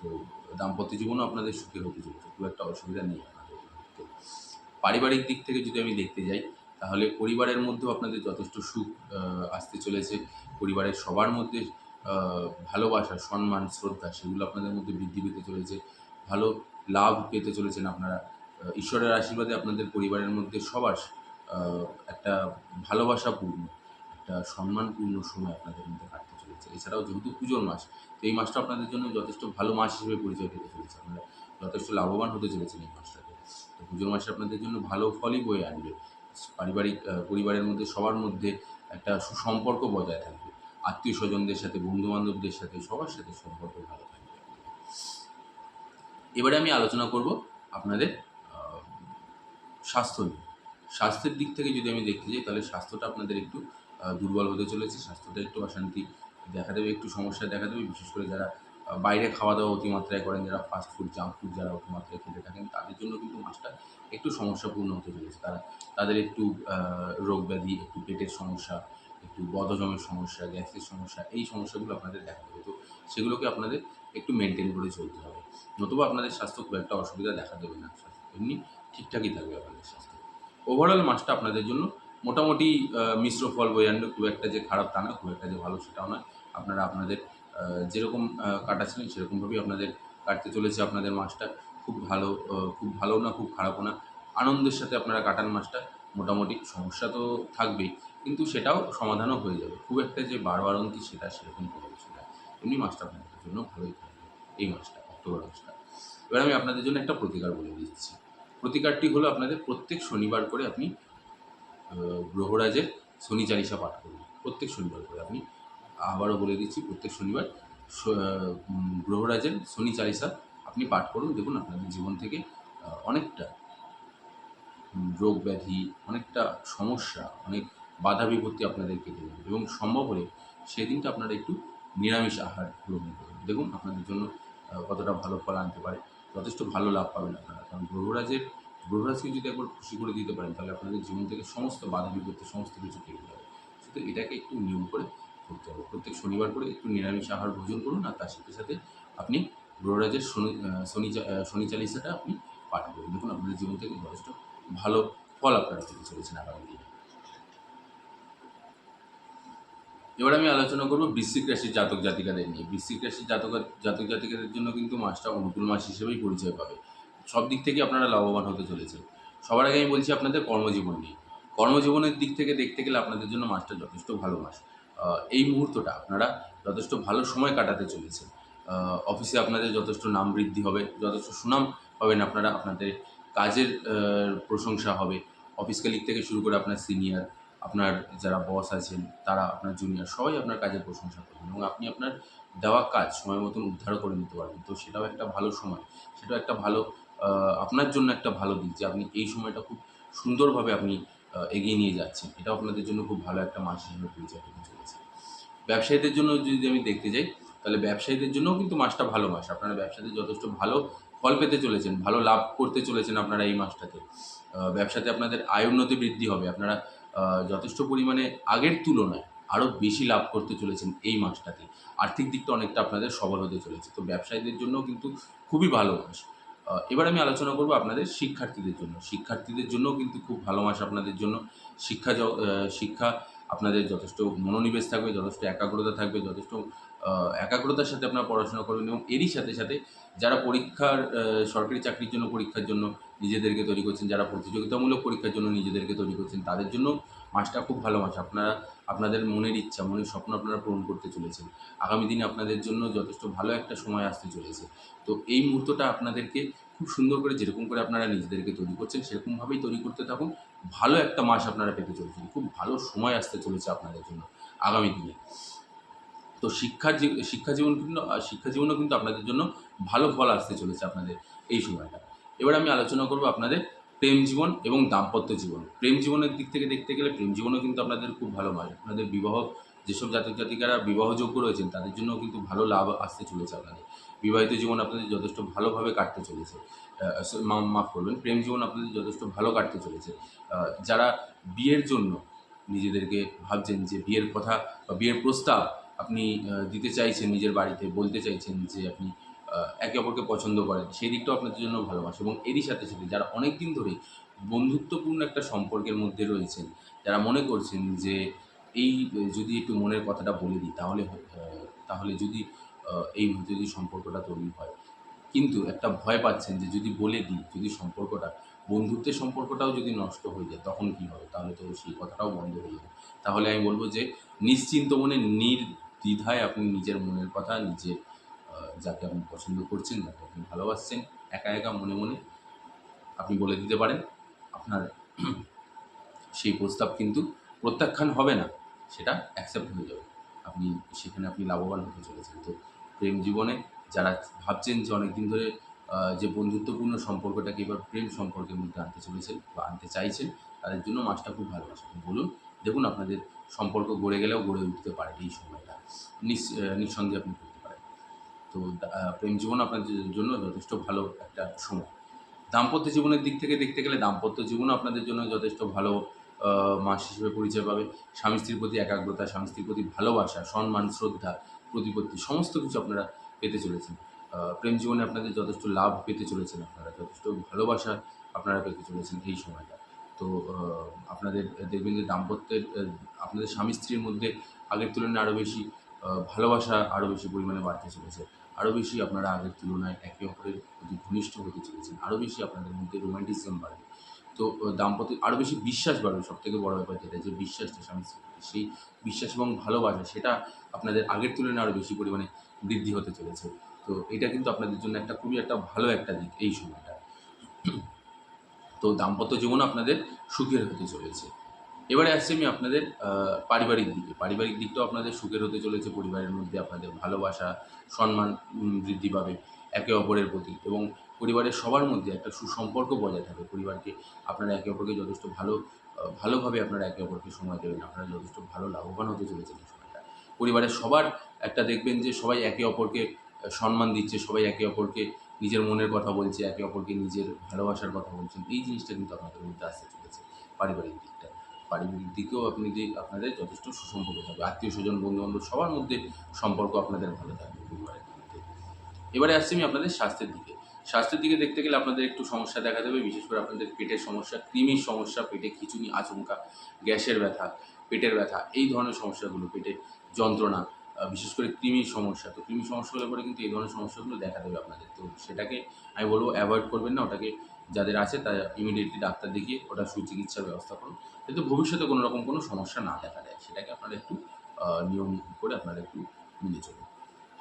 তো দাম্পত্য জীবনও আপনাদের সুখের হতে চলেছে। খুব একটা অসুবিধা নেই আপনাদের মধ্যে। পারিবারিক দিক থেকে যদি আমি দেখতে যাই, তাহলে পরিবারের মধ্যেও আপনাদের যথেষ্ট সুখ আসতে চলেছে। পরিবারের সবার মধ্যে আ ভালোবাসা, সম্মান, শ্রদ্ধা সেগুলো আপনাদের মধ্যে বৃদ্ধি পেতে চলেছে। ভালো লাভ পেতে চলেছেন আপনারা। ঈশ্বরের আশীর্বাদে আপনাদের পরিবারের মধ্যে সবার আ একটা ভালোবাসাপূর্ণ, একটা সম্মানপূর্ণ সময় আপনাদের মধ্যে কাটতে চলেছে। এছাড়াও যেহেতু পুজোর মাস, তো এই মাসটা আপনাদের জন্য যথেষ্ট ভালো মাস হিসেবে পরিচয় পেতে চলেছে। আপনারা যথেষ্ট লাভবান হতে চলেছেন এই মাসটাতে। তো পুজোর মাসে আপনাদের জন্য ভালো ফলই বয়ে আনবে। পরিবারের মধ্যে সবার মধ্যে একটা সুসম্পর্ক বজায় থাকবে। আত্মীয়স্বজনদের সাথে, বন্ধু-বান্ধবদের সাথে, সবার সাথে সম্পর্ক ভালো থাকবে। এবারে আমি আলোচনা করব আপনাদের আ স্বাস্থ্য নিয়ে। স্বাস্থ্যের দিক থেকে যদি আমি দেখতে যাই, তাহলে স্বাস্থ্যটা আপনাদের একটু দুর্বল হতে চলেছে। স্বাস্থ্যটা একটু অশান্তি দেখা দেবে, একটু সমস্যা দেখা দেবে। বিশেষ করে যারা বাইরে খাওয়া-দাওয়া অতিমাত্রায় করেন, যারা ফাস্ট ফুড, জাঙ্ক ফুড যারা অতিমাত্রায় খেতে থাকেন, তাদের জন্য কিন্তু মাসটা একটু সমস্যাপূর্ণ হতে চলেছে। তাদের একটু রোগব্যাধি, একটু পেটের সমস্যা, একটু বদহজমের সমস্যা, গ্যাসের সমস্যা, এই সমস্যাগুলো আপনাদের দেখা দেবে। তো সেগুলোকে আপনাদের একটু মেইনটেইন করে চলতে হবে। নতুবা আপনাদের স্বাস্থ্য খুব একটা অসুবিধা দেখা দেবে না। এমনি ঠিকঠাকই থাকবে আপনাদের স্বাস্থ্য। ওভারঅল মাসটা আপনাদের জন্য মোটামুটি মিশ্র ফল বয়ে আনবে। খুব একটা যে খারাপ তা না, খুব একটা যে ভালো সেটাও নয়। আপনারা আপনাদের যেরকম কাটাচ্ছিলেন সেরকমভাবেই আপনাদের কাটতে চলেছে আপনাদের মাসটা। খুব ভালোও না, খুব খারাপও না। আনন্দের সাথে আপনারা কাটান মাসটা। মোটামুটি সমস্যা তো থাকবেই, কিন্তু সেটাও সমাধানও হয়ে যাবে। খুব একটা যে বাড়বাড়ন্তি সেরকম কোনো কিছু না। এমনি মাসটা আপনাদের জন্য ভালোই থাকবে এই মাসটা, অক্টোবর মাসটা। এবার আমি আপনাদের জন্য একটা প্রতিকার বলে দিচ্ছি। প্রতিকারটি হলো আপনাদের প্রত্যেক শনিবার করে আপনি গ্রহরাজের শনি চালিসা পাঠ করুন। প্রত্যেক শনিবার করে আপনি, আবারও বলে দিচ্ছি, প্রত্যেক শনিবার গ্রহরাজের শনি চালিসা আপনি পাঠ করুন। দেখুন আপনাদের জীবন থেকে অনেকটা রোগ ব্যাধি, অনেকটা সমস্যা, অনেক বাধা বিপত্তি আপনাদের কেটে যাবে এবং সম্ভব হলে সেদিনটা আপনারা একটু নিরামিষ আহার গ্রহণ করুন। দেখুন আপনাদের জন্য কতটা ভালো ফল আনতে পারে। যথেষ্ট ভালো লাভ পাবেন আপনারা। কারণ গ্রহরাজকে যদি একবার খুশি করে দিতে পারেন, তাহলে আপনাদের জীবন থেকে সমস্ত বাধা বিপত্তি সমস্ত কিছু কেটে যাবে। শুধু এটাকে একটু নিয়ম করে করতে হবে। প্রত্যেক শনিবার করে একটু নিরামিষ আহার ভোজন করুন, আর তার সাথে, সাথে আপনি গ্রহরাজের শনি চালিসাটা আপনি পাঠ করুন। দেখুন আপনাদের জীবন থেকে যথেষ্ট ভালো ফল আপনারা পেতে চলেছেন আগামী দিনে। এবার আমি আলোচনা করব বৃশ্চিক রাশির জাতক জাতিকাদের নিয়ে। বৃশ্চিক রাশির জাতক জাতিকাদের জন্য কিন্তু মাসটা অনুকূল মাস হিসেবেই পরিচয় পাবে। সব দিক থেকে আপনারা লাভবান হতে চলেছেন। সবার আগে আমি বলছি আপনাদের কর্মজীবন নিয়ে। কর্মজীবনের দিক থেকে দেখতে গেলে আপনাদের জন্য মাসটা যথেষ্ট ভালো মাস। এই মুহূর্তটা আপনারা যথেষ্ট ভালো সময় কাটাতে চলেছেন। অফিসে আপনাদের যথেষ্ট নাম বৃদ্ধি হবে, যথেষ্ট সুনাম পাবেন আপনারা। আপনাদের কাজের প্রশংসা হবে। অফিস কলিগ থেকে শুরু করে আপনার সিনিয়র, আপনার যারা বস আছেন, তারা আপনার জুনিয়র সবাই আপনার কাজের প্রশংসা করবেন এবং আপনি আপনার দেওয়া কাজ সময় মতন উদ্ধারও করে নিতে পারবেন। তো সেটাও একটা ভালো সময়। সেটাও একটা ভালো আপনার জন্য একটা ভালো দিক যে আপনি এই সময়টা খুব সুন্দরভাবে আপনি এগিয়ে নিয়ে যাচ্ছেন। এটাও আপনাদের জন্য খুব ভালো একটা মাস হিসেবে পরিচয় হতে চলেছে। ব্যবসায়ীদের জন্য যদি আমি দেখতে যাই, তাহলে ব্যবসায়ীদের জন্যও কিন্তু মাসটা ভালো মাস। আপনারা ব্যবসাতে যথেষ্ট ভালো ফল পেতে চলেছেন, ভালো লাভ করতে চলেছেন আপনারা এই মাসটাতে। ব্যবসাতে আপনাদের আয় উন্নতি বৃদ্ধি হবে। আপনারা যথেষ্ট পরিমাণে আগের তুলনায় আরও বেশি লাভ করতে চলেছেন এই মাসটাতে। আর্থিক দিকটা অনেকটা আপনাদের সবল হতে চলেছে। তো ব্যবসায়ীদের জন্যও কিন্তু খুবই ভালো মাস। এবার আমি আলোচনা করব আপনাদের শিক্ষার্থীদের জন্য। শিক্ষার্থীদের জন্যও কিন্তু খুব ভালো মাস আপনাদের জন্য। শিক্ষা আপনাদের যথেষ্ট মনোনিবেশ থাকবে, যথেষ্ট একাগ্রতা থাকবে, যথেষ্ট একাগ্রতার সাথে আপনারা পড়াশোনা করবেন এবং এরই সাথে, সাথে যারা পরীক্ষার সরকারি চাকরির জন্য পরীক্ষার জন্য নিজেদেরকে তৈরি করছেন, যারা প্রতিযোগিতামূলক পরীক্ষার জন্য নিজেদেরকে তৈরি করছেন, তাদের জন্য মাসটা খুব ভালো মাস। আপনারা আপনাদের মনের ইচ্ছা, মনের স্বপ্ন আপনারা পূরণ করতে চলেছেন। আগামী দিনে আপনাদের জন্য যথেষ্ট ভালো একটা সময় আসতে চলেছে। তো এই মুহূর্তটা আপনাদেরকে খুব সুন্দর করে যেরকম করে আপনারা নিজেদেরকে তৈরি করছেন, সেরকমভাবেই তৈরি করতে থাকুন। ভালো একটা মাস আপনারা পেতে চলেছেন। খুব ভালো সময় আসতে চলেছে আপনাদের জন্য আগামী দিনে। তো শিক্ষা জীবনেও কিন্তু আপনাদের জন্য ভালো ফল আসতে চলেছে আপনাদের এই সময়টা। এবার আমি আলোচনা করব আপনাদের প্রেম জীবন এবং দাম্পত্য জীবন। প্রেম জীবনের দিক থেকে দেখতে গেলে প্রেম জীবনও কিন্তু আপনাদের খুব ভালো মাস। আপনাদের যেসব জাতক জাতিকারা বিবাহযোগ্য রয়েছেন তাদের জন্যও কিন্তু ভালো লাভ আসতে চলেছে আপনাদের। বিবাহিত জীবন আপনাদের যথেষ্ট ভালোভাবে কাটতে চলেছে। মাফ করবেন, প্রেম জীবন আপনাদের যথেষ্ট ভালো কাটতে চলেছে। যারা বিয়ের জন্য নিজেদেরকে ভাবছেন যে বিয়ের কথা বা বিয়ের প্রস্তাব আপনি দিতে চাইছেন নিজের বাড়িতে, বলতে চাইছেন যে আপনি একে অপরকে পছন্দ করেন, সেই দিকটাও আপনাদের জন্য ভালোবাসা এবং এরই সাথে, সাথে যারা অনেক দিন ধরেই বন্ধুত্বপূর্ণ একটা সম্পর্কের মধ্যে রয়েছেন, যারা মনে করছেন যে এই যদি একটু মনের কথাটা বলে দিই তাহলে যদি এই মুহূর্তে যদি সম্পর্কটা তৈরি হয়। কিন্তু একটা ভয় পাচ্ছেন যে যদি বলে দিই, যদি সম্পর্কটা বন্ধুত্বের সম্পর্কটাও যদি নষ্ট হয়ে যায় তখন কী হবে? তাহলে তো সেই কথাটাও বন্ধ হয়ে যাবে। তাহলে আমি বলব যে নিশ্চিন্ত মনে নির্দ্বিধায় আপনি নিজের মনের কথা যাকে আপনি পছন্দ করছেন, যাকে আপনি ভালোবাসছেন, একা, একা মনে, মনে আপনি বলে দিতে পারেন। আপনার সেই প্রস্তাব কিন্তু প্রত্যাখ্যান হবে না, সেটা অ্যাকসেপ্ট হয়ে যাবে। সেখানে আপনি লাভবান হতে চলেছেন। তো প্রেম জীবনে যারা ভাবছেন যে অনেকদিন ধরে যে বন্ধুত্বপূর্ণ সম্পর্কটাকে এবার প্রেম সম্পর্কের মধ্যে আনতে চলেছেন বা আনতে চাইছেন, তাদের জন্য মাসটা খুব ভালো মাস। আপনি বলুন, দেখুন আপনাদের সম্পর্ক গড়ে গেলেও গড়ে উঠতে পারে এই সময়টা। নিঃসন্দেহে আপনি করতে পারেন। তো প্রেম জীবন আপনাদের জন্য যথেষ্ট ভালো একটা সময়। দাম্পত্য জীবনের দিক থেকে দেখতে গেলে দাম্পত্য জীবনও আপনাদের জন্য যথেষ্ট ভালো মাস হিসেবে পরিচয় পাবে। স্বামী-স্ত্রীর প্রতি একাগ্রতা, স্বামী-স্ত্রীর প্রতি ভালোবাসা, সম্মান, শ্রদ্ধা, প্রতিপত্তি সমস্ত কিছু আপনারা পেতে চলেছেন। প্রেম জীবনে আপনাদের যথেষ্ট লাভ পেতে চলেছেন আপনারা, যথেষ্ট ভালোবাসা আপনারা পেতে চলেছেন এই সময়টা। তো আপনাদের দেখবেন যে আপনাদের স্বামী-স্ত্রীর মধ্যে আগের তুলনায় আরও বেশি ভালোবাসা আরও বেশি পরিমাণে বাড়তে চলেছে। আরও বেশি আপনারা আগের তুলনায় একে অপরের প্রতি ঘনিষ্ঠ হতে চলেছেন। আরও বেশি আপনাদের মধ্যে রোমান্টিসিজম বাড়বে। তো দাম্পত্য আরও বেশি বিশ্বাস বাড়বে। সবথেকে বড় ব্যাপার যেটা, যে বিশ্বাসটা স্বামী-স্ত্রীর প্রতি, সেই বিশ্বাস এবং ভালোবাসা সেটা আপনাদের আগের তুলনায় আরও বেশি পরিমাণে বৃদ্ধি হতে চলেছে। তো এটা কিন্তু আপনাদের জন্য খুবই একটা ভালো একটা দিক এই সময়টা। তো দাম্পত্য জীবনও আপনাদের সুখের হতে চলেছে। এবারে আসছি আমি আপনাদের পারিবারিক দিকে। পারিবারিক দিকটাও আপনাদের সুখের হতে চলেছে। পরিবারের মধ্যে আপনাদের ভালোবাসা, সম্মান বৃদ্ধি পাবে একে অপরের প্রতি এবং পরিবারের সবার মধ্যে একটা সুসম্পর্ক বজায় থাকবে। পরিবারকে আপনারা একে অপরকে যথেষ্ট ভালোভাবে আপনারা একে অপরকে সময় দেবেন। আপনারা যথেষ্ট ভালো লাভবান হতে চলেছেন এই সময়টা। পরিবারের সবার দেখবেন যে সবাই একে অপরকে সম্মান দিচ্ছে, সবাই একে অপরকে নিজের মনের কথা বলছে, একে অপরকে নিজের ভালোবাসার কথা বলছেন। এই জিনিসটা কিন্তু আপনাদের মধ্যে আসতে চলেছে পারিবারিক দিকটা। পারিবারিক দিকেও আপনাদের যথেষ্ট সুসম্পর্ক থাকবে। আত্মীয়স্বজন, বন্ধু-বান্ধব সবার মধ্যে সম্পর্ক আপনাদের ভালো থাকবে পরিবারের মধ্যে। এবারে আসছি আমি আপনাদের স্বাস্থ্যের দিকে। স্বাস্থ্যের দিকে দেখতে গেলে আপনাদের একটু সমস্যা দেখা দেবে। বিশেষ করে আপনাদের পেটের সমস্যা, কৃমির সমস্যা, পেটে খিঁচুনি, আচমকা গ্যাসের ব্যথা, পেটের ব্যথা, এই ধরনের সমস্যাগুলো, পেটে যন্ত্রণা, বিশেষ করে কৃমির সমস্যা। তো কৃমির সমস্যা হলে পরে কিন্তু এই ধরনের সমস্যাগুলো দেখা দেবে আপনাদের। তো সেটাকে আমি বলব অ্যাভয়েড করবেন না। ওটাকে যাদের আছে তারা ইমিডিয়েটলি ডাক্তার দেখিয়ে ওটার সুচিকিৎসার ব্যবস্থা করুন। যাতে ভবিষ্যতে কোনো রকম কোনো সমস্যা না দেখা দেয়। সেটাকে আপনারা একটু নিয়ম করে আপনারা একটু মেনে চলুন।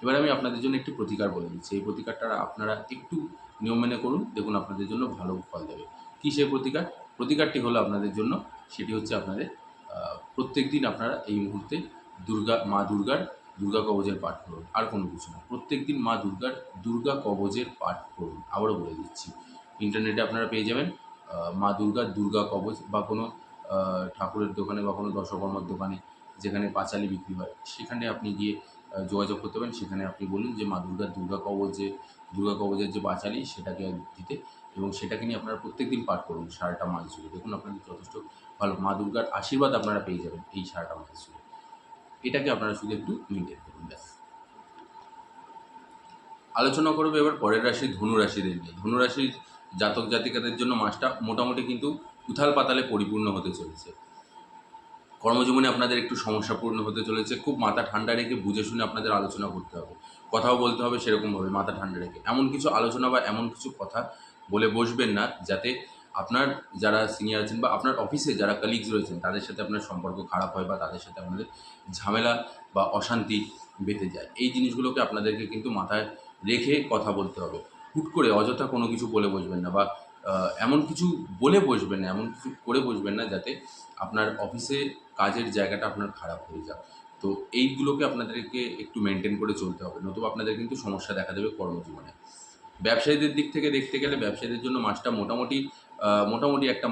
এবার আমি আপনাদের জন্য একটি প্রতিকার বলে দিচ্ছি। এই প্রতিকারটা আপনারা একটু নিয়ম মেনে করুন, দেখুন আপনাদের জন্য ভালো ফল দেবে। কী সেই প্রতিকার? প্রতিকারটি হলো আপনাদের জন্য, সেটি হচ্ছে আপনাদের প্রত্যেকদিন আপনারা এই মুহূর্তে মা দুর্গার দুর্গা কবচের পাঠ করুন। আর কোনো কিছু না। প্রত্যেকদিন মা দুর্গার দুর্গা কবচের পাঠ করুন। আবারও বলে দিচ্ছি। ইন্টারনেটে আপনারা পেয়ে যাবেন মা দুর্গার দুর্গা কবচ, বা কোনো ঠাকুরের দোকানে বা কোনো দশকর্মার দোকানে যেখানে পাঁচালি বিক্রি হয়, সেখানে আপনি গিয়ে যোগাযোগ করতে পারেন। সেখানে আপনি বলুন যে মা দুর্গার দুর্গা কবচের যে পাঁচালি সেটাকে দিতে, এবং সেটাকে নিয়ে আপনারা প্রত্যেকদিন পাঠ করুন সারাটা মাস জুড়ে। দেখুন আপনাদের যথেষ্ট ভালো মা দুর্গার আশীর্বাদ আপনারা পেয়ে যাবেন এই সারাটা মাস জুড়ে। এটাকে আপনারা শুধু একটু মেনটেন করুন, ব্যাস। আলোচনা করবো এবার পরের রাশি ধনু রাশিদের নিয়ে। ধনু রাশির জাতক জাতিকাদের জন্য মাসটা মোটামুটি কিন্তু উথাল পাতালে পরিপূর্ণ হতে চলেছে। কর্মজীবনে আপনাদের একটু সমস্যাপূর্ণ হতে চলেছে। খুব মাথা ঠান্ডা রেখে বুঝে শুনে আপনাদের আলোচনা করতে হবে, কথাও বলতে হবে সেরকমভাবে মাথা ঠান্ডা রেখে। এমন কিছু আলোচনা বা এমন কিছু কথা বলে বসবেন না যাতে আপনার যারা সিনিয়র আছেন বা আপনার অফিসে যারা কলিগস রয়েছেন তাদের সাথে আপনার সম্পর্ক খারাপ হয়, বা তাদের সাথে আপনাদের ঝামেলা বা অশান্তি বেঁধে যায়। এই জিনিসগুলোকে আপনাদেরকে কিন্তু মাথায় রেখে কথা বলতে হবে। হুট করে অযথা কোনো কিছু বলে বসবেন না, বা এমন কিছু বলে বসবেন না, এমন কিছু করে বসবেন না যাতে আপনার অফিসে কাজের জায়গাটা আপনার খারাপ হয়ে যাক। তো এইগুলোকে আপনাদেরকে একটু মেনটেন করে চলতে হবে, নতুবা আপনাদের কিন্তু সমস্যা দেখা দেবে কর্মজীবনে। ব্যবসায়ীদের দিক থেকে দেখতে গেলে ব্যবসায়ীদের জন্য মাসটা মোটামুটি একটা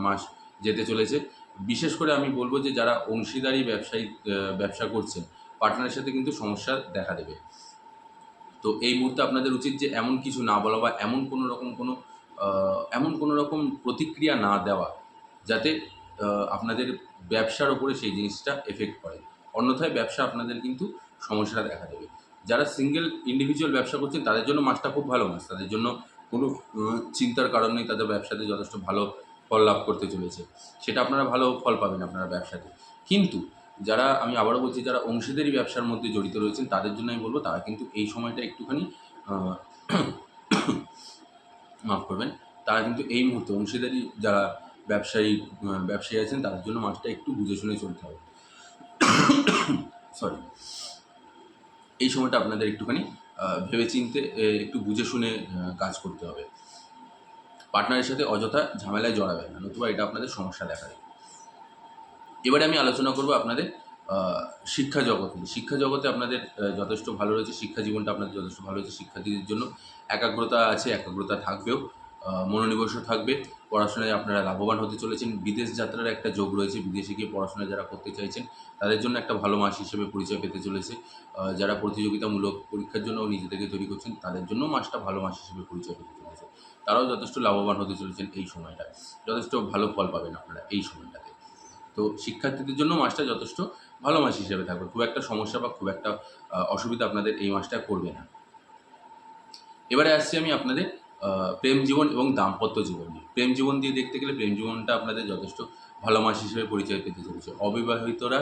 মাস যেতে চলেছে। বিশেষ করে আমি বলব যে যারা অংশীদারি ব্যবসা করছেন, পার্টনারের সাথে কিন্তু সমস্যা দেখা দেবে। তো এই মুহূর্তে আপনাদের উচিত যে এমন কিছু না বলা, বা এমন কোনো রকম প্রতিক্রিয়া না দেওয়া যাতে আপনাদের ব্যবসার ওপরে সেই জিনিসটা এফেক্ট করে। অন্যথায় ব্যবসা আপনাদের কিন্তু সমস্যা দেখা দেবে। যারা সিঙ্গেল ইন্ডিভিজুয়াল ব্যবসা করছেন তাদের জন্য মাসটা খুব ভালো মাস। তাদের জন্য কোনো চিন্তার কারণ নেই, তাদের ব্যবসাতে যথেষ্ট ভালো ফল লাভ করতে চলেছে। সেটা আপনারা ভালো ফল পাবেন আপনারা ব্যবসাতে। কিন্তু যারা, আমি আবারও বলছি, যারা অংশীদারি ব্যবসার মধ্যে জড়িত রয়েছেন তাদের জন্য আমি বলব তারা কিন্তু এই সময়টা একটুখানি মাফ করবেন, তারা কিন্তু এই মুহূর্তে অংশীদারি যারা ব্যবসায়ী আছেন তাদের জন্য মাসটা একটু বুঝে শুনে চলতে হবে। সরি, এই সময়টা আপনাদের একটুখানি ভেবেচিন্তে একটু বুঝে শুনে কাজ করতে হবে। পার্টনারের সাথে অযথা ঝামেলায় জড়াবেন না, নতুবা এটা আপনাদের সমস্যা দেখা দেবে। এবারে আমি আলোচনা করব আপনাদের শিক্ষা জগৎ নিয়ে। শিক্ষা জগতে আপনাদের যথেষ্ট ভালো রয়েছে, শিক্ষা জীবনটা আপনাদের যথেষ্ট ভালো হয়েছে। শিক্ষার্থীদের জন্য একাগ্রতা আছে, একাগ্রতা থাকবেও, মনোনিবেশও থাকবে। পড়াশোনায় আপনারা লাভবান হতে চলেছেন। বিদেশ যাত্রার একটা যোগ রয়েছে। বিদেশে গিয়ে পড়াশোনা যারা করতে চাইছেন তাদের জন্য একটা ভালো মাস হিসেবে পরিচয় পেতে চলেছে। যারা প্রতিযোগিতামূলক পরীক্ষার জন্য নিজেদেরকে তৈরি করছেন তাদের জন্য মাসটা ভালো মাস হিসেবে পরিচয় পেতে চলেছে। তারাও যথেষ্ট লাভবান হতে চলেছেন এই সময়টায়। যথেষ্ট ভালো ফল পাবেন আপনারা এই সময়টাতে। তো শিক্ষার্থীদের জন্য মাসটা যথেষ্ট ভালো মাস হিসেবে থাকবে। খুব একটা সমস্যা বা খুব একটা অসুবিধা আপনাদের এই মাসটা করবে না। এবারে আসছি আমি আপনাদের প্রেম জীবন এবং দাম্পত্য জীবন নিয়ে। প্রেম জীবন দিয়ে দেখতে গেলে প্রেম জীবনটা আপনাদের যথেষ্ট ভালো মাস হিসেবে পরিচয় পেতে চলেছে। অবিবাহিতরা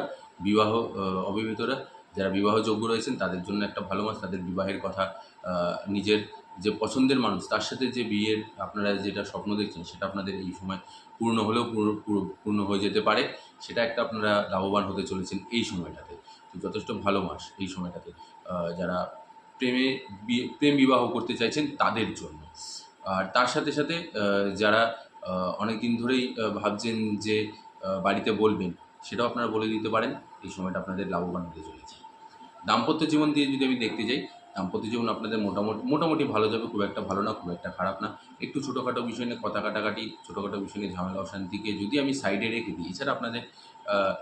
যারা বিবাহযোগ্য রয়েছেন তাদের জন্য একটা ভালো মাস। তাদের বিবাহের কথা, নিজের যে পছন্দের মানুষ তার সাথে যে বিয়ের আপনারা যেটা স্বপ্ন দেখছেন সেটা আপনাদের এই সময় পূর্ণ হলেও পূর্ণ হয়ে যেতে পারে। সেটা একটা আপনারা লাভবান হতে চলেছেন এই সময়টাতে। তো যথেষ্ট ভালো মাস এই সময়টাতে যারা প্রেম বিবাহ করতে চাইছেন তাদের জন্য। আর তার সাথে সাথে যারা অনেক দিন ধরেই ভাবছেন যে বাড়িতে বলবেন, সেটাও আপনারা বলে দিতে পারেন। এই সময়টা আপনাদের লাভবান হতে চলেছে। দাম্পত্য জীবন দিয়ে যদি আমি দেখতে যাই, দাম্পত্য জীবন আপনাদের মোটামুটি ভালো যাবে। খুব একটা ভালো না, খুব একটা খারাপ না। একটু ছোটোখাটো বিষয় নিয়ে কথা কাটাকাটি, ছোটোখাটো বিষয় নিয়ে ঝামেলা অশান্তিকে যদি আমি সাইডে রেখে দিই, এছাড়া আপনাদের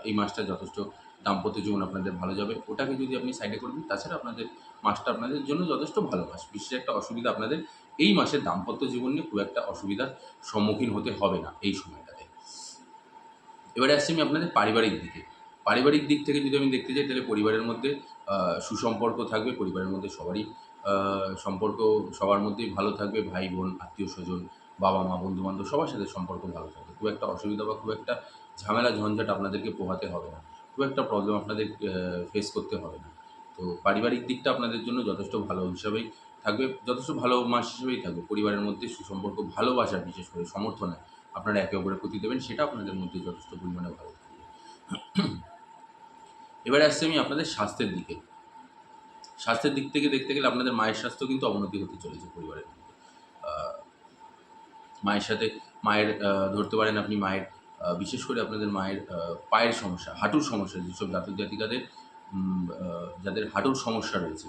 এই মাসটা যথেষ্ট দাম্পত্য জীবন আপনাদের ভালো যাবে। ওটাকে যদি আপনি সাইডে করে দিন, তাছাড়া আপনাদের মাসটা আপনাদের জন্য যথেষ্ট ভালো মাস। বিশেষ একটা অসুবিধা আপনাদের এই মাসে দাম্পত্য জীবন নিয়ে খুব একটা অসুবিধার সম্মুখীন হতে হবে না এই সময়টাতে। এবারে আসছি আমি আপনাদের পারিবারিক দিকে। পারিবারিক দিক থেকে যদি আমি দেখতে যাই তাহলে পরিবারের মধ্যে সুসম্পর্ক থাকবে। পরিবারের মধ্যে সবারই সম্পর্ক সবার মধ্যেই ভালো থাকবে। ভাই বোন, আত্মীয়স্বজন, বাবা-মা, বন্ধু-বান্ধব সবার সাথে সম্পর্ক ভালো থাকবে। খুব একটা অসুবিধা বা খুব একটা ঝামেলা ঝঞ্ঝাট আপনাদেরকে পোহাতে হবে না। খুব একটা প্রবলেম আপনাদের ফেস করতে হবে না। তো পারিবারিক দিকটা আপনাদের জন্য যথেষ্ট ভালো হিসাবেই থাকবে, যথেষ্ট ভালো মাস হিসেবেই থাকবে। পরিবারের মধ্যে সুসম্পর্ক, ভালোবাসা, বিশেষ করে সমর্থনে আপনারা একে অপরের প্রতি দেবেন, সেটা আপনাদের মধ্যে যথেষ্ট পরিমাণে ভালো থাকবে। এবারে আসছি আমি আপনাদের স্বাস্থ্যের দিকে। স্বাস্থ্যের দিক থেকে দেখতে গেলে আপনাদের মায়ের স্বাস্থ্য কিন্তু অবনতি হতে চলেছে পরিবারের মধ্যে। মায়ের সাথে মায়ের ধরতে পারেন আপনি মায়ের বিশেষ করে আপনাদের মায়ের পায়ের সমস্যা, হাঁটুর সমস্যা, যেসব জাতক জাতিকাদের যাদের হাঁটুর সমস্যা রয়েছে,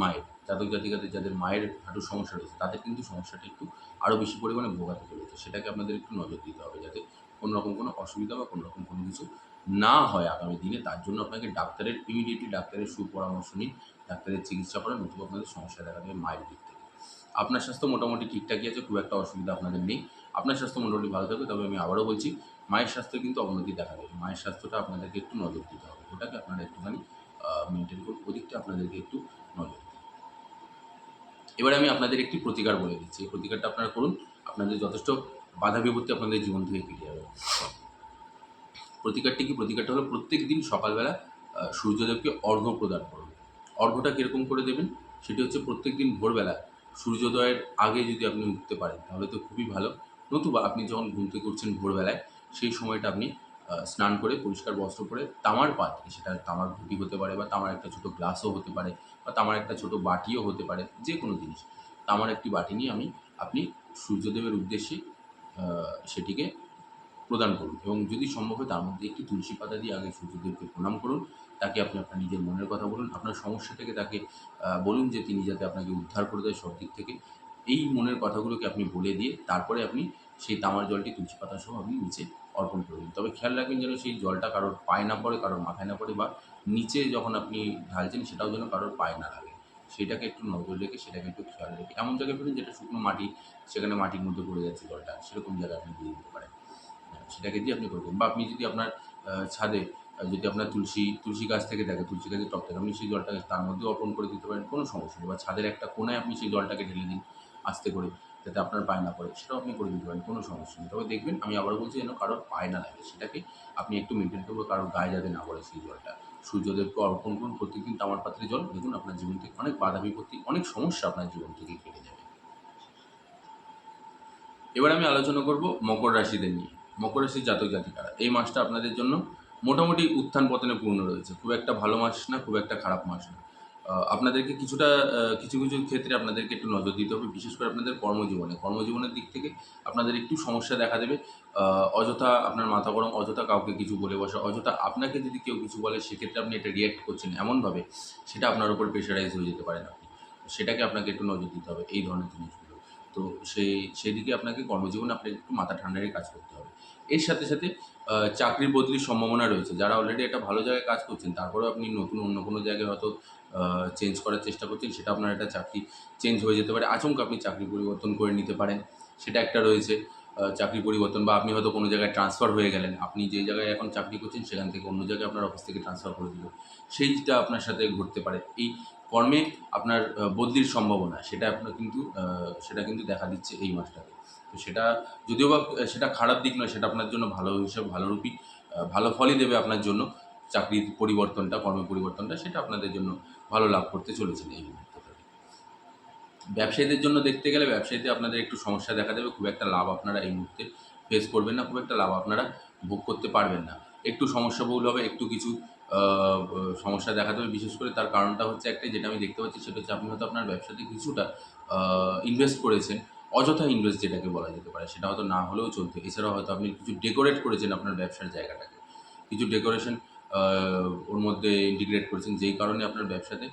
মায়ের জাতক জাতিকাদের যাদের মায়ের হাঁটুর সমস্যা রয়েছে, তাদের কিন্তু সমস্যাটা একটু আরও বেশি পরিমাণে ভোগাতে চলেছে। সেটাকে আপনাদের একটু নজর দিতে হবে, যাতে কোনো রকম কোনো অসুবিধা বা কোনো রকম কোনো কিছু না হয় আগামী দিনে। তার জন্য আপনাকে ইমিডিয়েটলি ডাক্তারের সুপরামর্শ নিন, ডাক্তারের চিকিৎসা করান, নতুবা আপনাদের সমস্যা দেখা দেবে মায়ের দিক থেকে। আপনার স্বাস্থ্য মোটামুটি ঠিকঠাকই আছে, খুব একটা অসুবিধা আপনাদের নেই। আপনার স্বাস্থ্য মোটামুটি ভালো থাকবে। তবে আমি আবারও বলছি, মায়ের স্বাস্থ্যে কিন্তু অবনতি দেখা দেবে। মায়ের স্বাস্থ্যটা আপনাদেরকে একটু নজর দিতে হবে। ওটাকে আপনারা একটুখানি মেনটেন করুন। ওদিকটা আপনাদেরকে একটু নজর দিতে হবে। এবারে আমি আপনাদের একটি প্রতিকার বলে দিচ্ছি। এই প্রতিকারটা আপনারা করুন। আপনাদের যথেষ্ট বাধা বিপত্তি আপনাদের জীবন থেকে কেটে যাবে। প্রতিকারটি কি? প্রতিকারটা হলো প্রত্যেক দিন সকালবেলা সূর্যদেবকে অর্ঘ্য প্রদান করুন। অর্ঘ্যটা কীরকম করে দেবেন? সেটি হচ্ছে প্রত্যেক দিন ভোরবেলা সূর্যোদয়ের আগে যদি আপনি উঠতে পারেন তাহলে তো খুবই ভালো। নতুবা আপনি যখন ঘুম থেকে উঠছেন ভোরবেলায়, সেই সময়টা আপনি স্নান করে পরিষ্কার বস্ত্র পরে তামার পাত্রে, সেটা তামার ঘুঁটি হতে পারে বা তামার একটা ছোটো গ্লাসও হতে পারে বা তামার একটা ছোটো বাটিও হতে পারে, যে কোনো জিনিস। তামার একটি বাটি নিয়ে আপনি সূর্যদেবের উদ্দেশ্যে সেটিকে প্রদান করুন এবং যদি সম্ভব হয় তার মধ্যে একটি তুলসী পাতা দিয়ে আগে সূর্যদেবকে প্রণাম করুন। তাকে আপনি আপনার নিজের মনের কথা বলুন। আপনার সমস্যা থেকে তাকে বলুন যে তিনি যাতে আপনাকে উদ্ধার করে দেয় সব দিক থেকে। এই মনের কথাগুলোকে আপনি বলে দিয়ে তারপরে আপনি সেই তামার জলটি তুলসী পাতা সহ আপনি নিচে অর্পণ করে দিন। তবে খেয়াল রাখবেন যেন সেই জলটা কারোর পায়ে না পড়ে, কারোর মাথায় না পড়ে, বা নিচে যখন আপনি ঢালছেন সেটাও যেন কারোর পায়ে না লাগে। সেটাকে একটু নজর রেখে, সেটাকে একটু খেয়াল রেখে এমন জায়গায় ফেলুন যেটা শুকনো মাটি, সেখানে মাটির মধ্যে পড়ে যাচ্ছে জলটা, সেরকম জায়গায় আপনি দিয়ে দিতে পারেন। সেটাকে দিয়ে আপনি করবেন। বা আপনি যদি আপনার ছাদে যদি আপনার তুলসী গাছ থেকে থাকে, তুলসী গাছের টব থেকে, আপনি সেই জলটাকে তার মধ্যেও অর্পণ করে দিতে পারেন, কোনো সমস্যা নেই। বা ছাদের একটা কোণায় আপনি সেই জলটাকে ঢেলে দিন আস্তে করে, যাতে আপনার পায়ে না পড়ে, সেটাও আপনি করে দিতে পারেন, কোনো সমস্যা নেই। তবে দেখবেন, আমি আবারও বলছি, যেন কারোর পায়ে না লাগে, সেটাকে আপনি একটু মেনটেন করবেন, কারোর গায়ে যাতে না পড়ে সেই জলটা। সূর্যদেবকে অর্পণ করুন প্রত্যেকদিন তামার পাত্রে জল। দেখুন আপনার জীবন থেকে অনেক বাধা বিপত্তি, অনেক সমস্যা আপনার জীবন থেকে কেটে যাবে। এবার আমি আলোচনা করব মকর রাশিদের নিয়ে। মকর রাশির জাতক জাতিকারা, এই মাসটা আপনাদের জন্য মোটামুটি উত্থান পতনে পূর্ণ রয়েছে। খুব একটা ভালো মাস না, খুব একটা খারাপ মাস না। আপনাদেরকে কিছুটা কিছু কিছু ক্ষেত্রে আপনাদেরকে একটু নজর দিতে হবে, বিশেষ করে আপনাদের কর্মজীবনের দিক থেকে আপনাদের একটু সমস্যা দেখা দেবে। অযথা আপনার মাথা গরম, অযথা কাউকে কিছু বলে বসা, অযথা আপনাকে যদি কেউ কিছু বলে সেক্ষেত্রে আপনি এটা রিঅ্যাক্ট করছেন এমনভাবে, সেটা আপনার উপর প্রেশারাইজ হয়ে যেতে পারেন আপনি। সেটাকে আপনাকে একটু নজর দিতে হবে, এই ধরনের জিনিসগুলো। তো সেদিকে আপনাকে কর্মজীবনে আপনাকে একটু মাথা ঠান্ডা রেখে কাজ করতে হবে। এর সাথে সাথে চাকরির বদলির সম্ভাবনা রয়েছে। যারা অলরেডি একটা ভালো জায়গায় কাজ করছেন, তারপরেও আপনি নতুন অন্য কোনো জায়গায় হয়তো চেঞ্জ করার চেষ্টা করছেন, সেটা আপনার একটা চাকরি চেঞ্জ হয়ে যেতে পারে। আচমকা আপনি চাকরি পরিবর্তন করে নিতে পারেন, সেটা একটা রয়েছে। চাকরি পরিবর্তন, বা আপনি হয়তো কোনো জায়গায় ট্রান্সফার হয়ে গেলেন। আপনি যে জায়গায় এখন চাকরি করছেন সেখান থেকে অন্য জায়গায় আপনার অফিস থেকে ট্রান্সফার করে দিল। সেইটা আপনার সাথে ঘটতে পারে। এই কর্মে আপনার বদলির সম্ভাবনা, সেটা কিন্তু দেখা দিচ্ছে এই মাসটাতে। তো সেটা যদিও বা সেটা খারাপ দিক নয়, সেটা আপনার জন্য ভালোরূপই ভালো ফলই দেবে আপনার জন্য। চাকরির পরিবর্তনটা, কর্মের পরিবর্তনটা, সেটা আপনাদের জন্য ভালো লাভ করতে চলেছেন এই মুহূর্তটাতে। ব্যবসায়ীদের জন্য দেখতে গেলে, ব্যবসায়ীতে আপনাদের একটু সমস্যা দেখা দেবে। খুব একটা লাভ আপনারা এই মুহূর্তে ফেস করবেন না, খুব একটা লাভ আপনারা ভোগ করতে পারবেন না। একটু সমস্যাবহুল হবে, একটু কিছু আ ব সমস্যা দেখা দেবে। বিশেষ করে তার কারণটা হচ্ছে একটাই, যেটা আমি দেখতে পাচ্ছি, সেটা হচ্ছে আপনি হয়তো আপনার ব্যবসাতে কিছুটা আ ইনভেস্ট করেছেন। অযথা ইনভেস্ট যেটাকে বলা যেতে পারে, সেটা হয়তো না হলেও চলতো। এছাড়াও হয়তো আপনি কিছু ডেকোরেট করেছেন আপনার ব্যবসার জায়গাটাকে। কিছু ডেকোরেশন আ ওর মধ্যে ইন্টিগ্রেট করেছেন, যেই কারণে আপনার ব্যবসাতে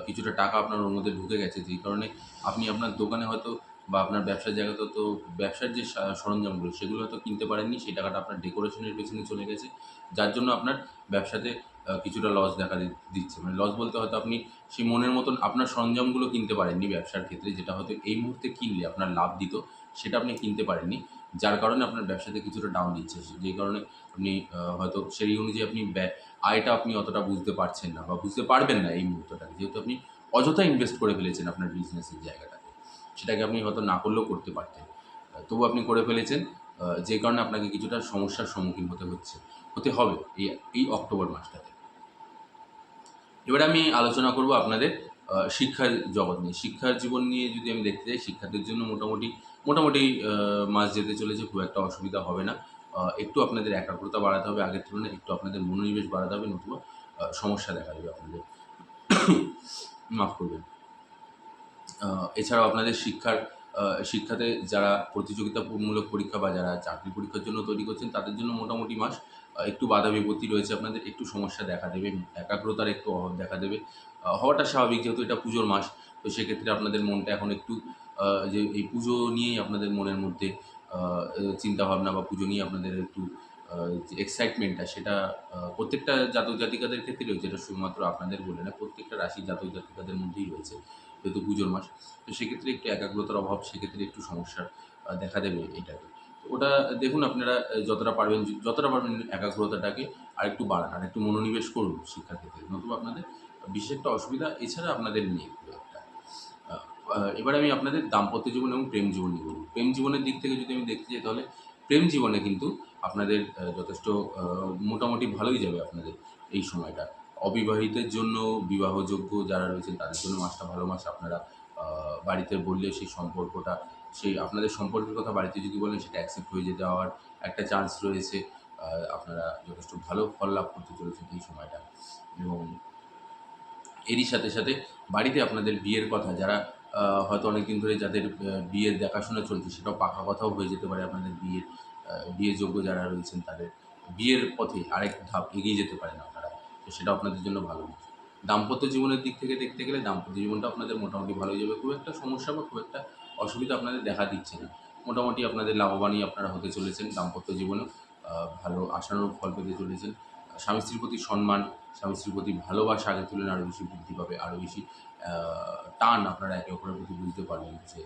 কিছুটা টাকা আপনার ওর মধ্যে ঢুকে গেছে। যেই কারণে আপনি আপনার দোকানে হয়তো, বা আপনার ব্যবসার জায়গাতে তো ব্যবসার যে সরঞ্জামগুলো, সেগুলো হয়তো কিনতে পারেননি। সেই টাকাটা আপনার ডেকোরেশনের পেছনে চলে গেছে। যার জন্য আপনার ব্যবসাতে কিছুটা লস দেখা দিচ্ছে। মানে লস বলতে হয়তো আপনি সেই মনের মতন আপনার সরঞ্জামগুলো কিনতে পারেননি ব্যবসার ক্ষেত্রে, যেটা হয়তো এই মুহূর্তে কিনলে আপনার লাভ দিত, সেটা আপনি কিনতে পারেননি। যার কারণে আপনার ব্যবসাতে কিছুটা ডাউন দিচ্ছে। যেই কারণে আপনি হয়তো সেই অনুযায়ী আয়টা আপনি অতটা বুঝতে পারছেন না, বা বুঝতে পারবেন না এই মুহূর্তটাতে। যেহেতু আপনি অযথা ইনভেস্ট করে ফেলেছেন আপনার বিজনেসের জায়গাটাতে। সেটাকে আপনি হয়তো না করলেও করতে পারতেন। তবুও আপনি করে ফেলেছেন, যে কারণে আপনাকে কিছুটা সমস্যার সম্মুখীন হতে হবে এই অক্টোবর মাসটাতে। এবারে আমি আলোচনা করব আপনাদের শিক্ষার জগৎ নিয়ে। শিক্ষার জীবন নিয়ে যদি আমি দেখতে যাই, শিক্ষার্থীর জন্য মোটামুটি মাস যেতে চলেছে, খুব একটা অসুবিধা হবে না। একটু আপনাদের একাগ্রতা বাড়াতে হবে আগের তুলনায়, একটু আপনাদের মনোনিবেশ বাড়াতে হবে, নতুবা সমস্যা দেখা দেবে আপনাদের। মাফ করবেন। এছাড়াও আপনাদের শিক্ষাতে যারা প্রতিযোগিতামূলক পরীক্ষা বা যারা চাকরি পরীক্ষার জন্য তৈরি করছেন তাদের জন্য মোটামুটি মাস একটু বাধা বিপত্তি রয়েছে, আপনাদের একটু সমস্যা দেখা দেবে, একাগ্রতার একটু অভাব দেখা দেবে। হওয়াটা স্বাভাবিক, যেহেতু এটা পুজোর মাস। তো সেক্ষেত্রে আপনাদের মনটা এখন একটু যে এই পুজো নিয়েই আপনাদের মনের মধ্যে চিন্তাভাবনা বা পুজো নিয়ে আপনাদের একটু যে এক্সাইটমেন্টটা সেটা প্রত্যেকটা জাতক জাতিকাদের ক্ষেত্রে রয়েছে। এটা শুধুমাত্র আপনাদের বলে না, প্রত্যেকটা রাশির জাতক জাতিকাদের মধ্যেই রয়েছে, যেহেতু পুজোর মাস। তো সেক্ষেত্রে একটু একাগ্রতার অভাব, সেক্ষেত্রে একটু সমস্যার দেখা দেবে এটাতে। তো ওটা দেখুন আপনারা যতটা পারবেন একাগ্রতাটাকে আরেকটু বাড়ান, আরেকটু মনোনিবেশ করুন শিক্ষার ক্ষেত্রে। নতুবা আপনাদের বিশেষ একটা অসুবিধা এছাড়া আপনাদের নেই খুব একটা। আ আ এবার আমি আপনাদের দাম্পত্য জীবন এবং প্রেম জীবন নিয়ে বলব। প্রেম জীবনের দিক থেকে যদি আমি দেখতে যাই, তাহলে প্রেম জীবনে কিন্তু আপনাদের যথেষ্ট আ মোটামুটি ভালোই যাবে আপনাদের এই সময়টা। অবিবাহিতের জন্য, বিবাহযোগ্য যারা রয়েছেন তাদের জন্য মাসটা ভালো মাস। আপনারা আ বাড়িতে বললে সেই সম্পর্কটা, সেই আপনাদের সম্পর্কের কথা বাড়িতে যদি বলেন সেটা অ্যাকসেপ্ট হয়ে যেতে হওয়ার একটা চান্স রয়েছে। আপনারা যথেষ্ট ভালো ফল লাভ করতে চলেছেন এই সময়টা। এবং এরই সাথে, সাথে বাড়িতে আপনাদের বিয়ের কথা, যারা হয়তো অনেকদিন ধরে যাদের বিয়ের দেখাশোনা চলছে সেটাও পাকা কথাও হয়ে যেতে পারে আপনাদের বিয়ের যোগ্য যারা রয়েছেন তাদের বিয়ের পথে আরেক ধাপ এগিয়ে যেতে পারেন আপনারা। তো সেটা আপনাদের জন্য ভালো দিক। দাম্পত্য জীবনের দিক থেকে দেখতে গেলে দাম্পত্য জীবনটা আপনাদের মোটামুটি ভালোই যাবে। খুব একটা সমস্যা বা খুব একটা অসুবিধা আপনাদের দেখা দিচ্ছে না। মোটামুটি আপনাদের লাভবানই আপনারা হতে চলেছেন দাম্পত্য জীবনেও। ভালো আশানুরূপ ফল পেতে চলেছেন। স্বামী স্ত্রীর প্রতি সম্মান, স্বামী স্ত্রীর প্রতি ভালোবাসা আগের তুলনায় আরও বেশি বৃদ্ধি পাবে। আরও বেশি আ টান আপনারা একে অপরের প্রতি বুঝতে পারবেন যে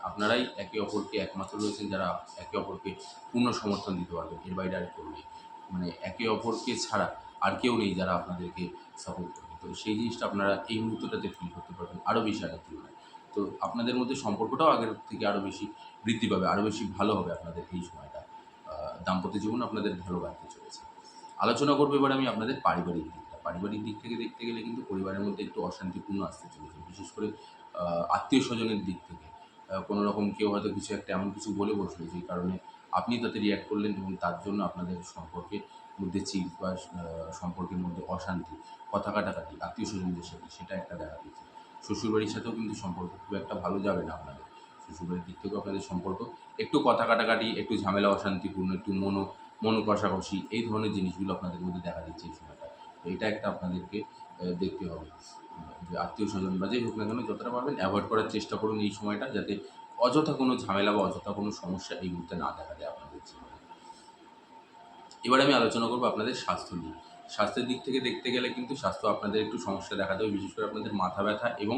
আপনারাই একে অপরকে একমাত্র রয়েছেন যারা একে অপরকে পূর্ণ সমর্থন দিতে পারবেন। এর বাইরে আর কেউ নেই। মানে একে অপরকে ছাড়া আর কেউ নেই যারা আপনাদেরকে সাপোর্ট করবে। তো সেই জিনিসটা আপনারা এই মুহূর্তটাতে ফিল করতে পারবেন আরও বেশি আগের তুলনায়। তো আপনাদের মধ্যে সম্পর্কটাও আগের থেকে আরও বেশি বৃদ্ধি পাবে, আরও বেশি ভালো হবে আপনাদের এই সময়টা। দাম্পত্য জীবন আপনাদের ভালো কাটতে চলেছে। আলোচনা করব এবার আমি আপনাদের পারিবারিক দিকটা। পারিবারিক দিক থেকে দেখতে গেলে কিন্তু পরিবারের মধ্যে একটু অশান্তিপূর্ণ আসতে চলেছে। বিশেষ করে আত্মীয়স্বজনের দিক থেকে। কোনো রকম কেউ হয়তো কিছু একটা এমন কিছু বলে বসলো যে কারণে আপনি তাতে রিঅ্যাক্ট করলেন এবং তার জন্য আপনাদের সম্পর্কের মধ্যে চিড় বা সম্পর্কের মধ্যে অশান্তি, কথা কাটাকাটি আত্মীয়স্বজনদের সাথে, সেটা একটা দেখা দিচ্ছে। শ্বশুরবাড়ির সাথেও কিন্তু সম্পর্ক খুব একটা ভালো যাবে না আপনাদের। শ্বশুরবাড়ির দিক থেকেও আপনাদের সম্পর্ক একটু কথা কাটাকাটি, একটু ঝামেলা অশান্তিপূর্ণ, একটু মন কষাকষি এই ধরনের জিনিসগুলো আপনাদের মধ্যে দেখা দিচ্ছে এই সময়টা। তো এটা একটা আপনাদেরকে দেখতে হবে। যে আত্মীয়স্বজন বা যাই হোক না কেন যতটা পারবেন এভয়েড করার চেষ্টা করুন এই সময়টা, যাতে অযথা কোনো ঝামেলা বা অযথা কোনো সমস্যা এই মুহূর্তে না দেখা দেয় আপনাদের জীবনে। এবার আমি আলোচনা করব আপনাদের স্বাস্থ্য নিয়ে। স্বাস্থ্যের দিক থেকে দেখতে গেলে কিন্তু স্বাস্থ্য আপনাদের একটু সমস্যা দেখা দেবে, বিশেষ করে আপনাদের মাথা ব্যথা এবং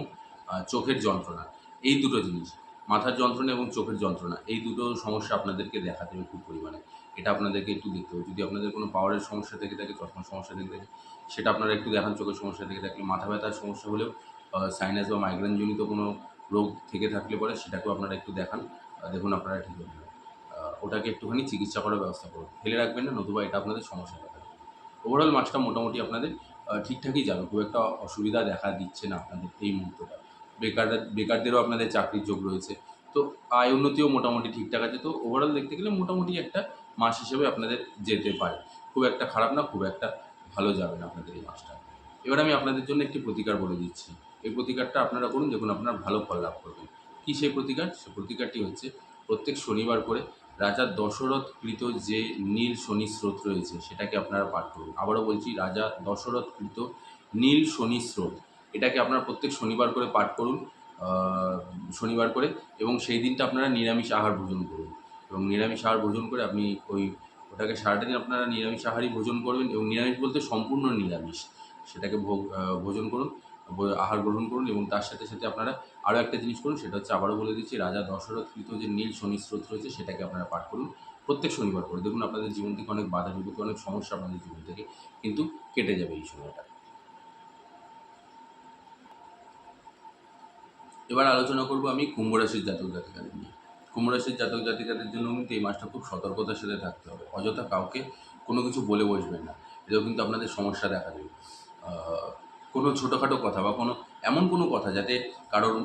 চোখের যন্ত্রণা। এই দুটো জিনিস, মাথার যন্ত্রণা এবং চোখের যন্ত্রণা, এই দুটো সমস্যা আপনাদেরকে দেখা দেবে খুব পরিমাণে। এটা আপনাদেরকে একটু দেখতে হবে। যদি আপনাদের কোনো পাওয়ারের সমস্যা থেকে থাকে, চশমার সমস্যা থেকে থাকে, সেটা আপনারা একটু দেখান। চোখের সমস্যা থেকে থাকলে, মাথা ব্যথার সমস্যা হলেও সাইনাস বা মাইগ্রেন জনিত কোনো রোগ থেকে থাকলে পরে সেটাকেও আপনারা একটু দেখান। দেখুন আপনারা ঠিক হয়ে যাবেন। ওটাকে একটুখানি চিকিৎসা করার ব্যবস্থা করুন। ফেলে রাখবেন না, নতুবা এটা আপনাদের সমস্যা দেখা দেবে। ওভারঅল মাসটা মোটামুটি আপনাদের ঠিকঠাকই যাবে। খুব একটা অসুবিধা দেখা দিচ্ছে না আপনাদের এই মুহূর্তটা। বেকারদেরও আপনাদের চাকরির যোগ রয়েছে। তো আয় উন্নতিও মোটামুটি ঠিকঠাক আছে। তো ওভারঅল দেখতে গেলে মোটামুটি একটা মাস হিসেবে আপনাদের যেতে পারে। খুব একটা খারাপ না, খুব একটা ভালো যাবে না আপনাদের এই মাসটা। এবার আমি আপনাদের জন্য একটি প্রতিকার বলে দিচ্ছি। এই প্রতিকারটা আপনারা করুন, দেখুন আপনারা ভালো ফল লাভ করবেন। কী সেই প্রতিকার? সেই প্রতিকারটি হচ্ছে প্রত্যেক শনিবার করে রাজা দশরথ কৃত যে নীল শনি স্রোত রয়েছে সেটাকে আপনারা পাঠ করুন। আবারও বলছি, রাজা দশরথ কৃত নীল শনি স্রোত, এটাকে আপনারা প্রত্যেক শনিবার করে পাঠ করুন। শনিবার করে, এবং সেই দিনটা আপনারা নিরামিষ আহার ভোজন করুন। এবং নিরামিষ আহার ভোজন করে আপনি ওটাকে সারাটা দিন আপনারা নিরামিষ আহারই ভোজন করবেন, এবং নিরামিষ বলতে সম্পূর্ণ নিরামিষ। সেটাকে ভোজন করুন, আহার গ্রহণ করুন, এবং তার সাথে, সাথে আপনারা আরও একটা জিনিস করুন, সেটা হচ্ছে আবারও বলে দিচ্ছি, রাজা দশরথ কৃত যে নীল শনি স্রোত রয়েছে সেটাকে আপনারা পাঠ করুন প্রত্যেক শনিবার করে। দেখুন আপনাদের জীবন থেকে অনেক বাধা বিপত্তি, অনেক সমস্যা আপনাদের জীবন থেকে কিন্তু কেটে যাবে এই সময়টা। এবার আলোচনা করব আমি কুম্ভ রাশির জাতক জাতিকাদের নিয়ে। কুম্ভ রাশির জাতক জাতিকাদের জন্য কিন্তু এই মাসটা খুব সতর্কতার সাথে থাকতে হবে। অযথা কাউকে কোনো কিছু বলে বসবেন না। এতেও কিন্তু আপনাদের সমস্যা দেখা দেবে। কোনো ছোটোখাটো কথা বা এমন কোনো কথা যাতে কারোর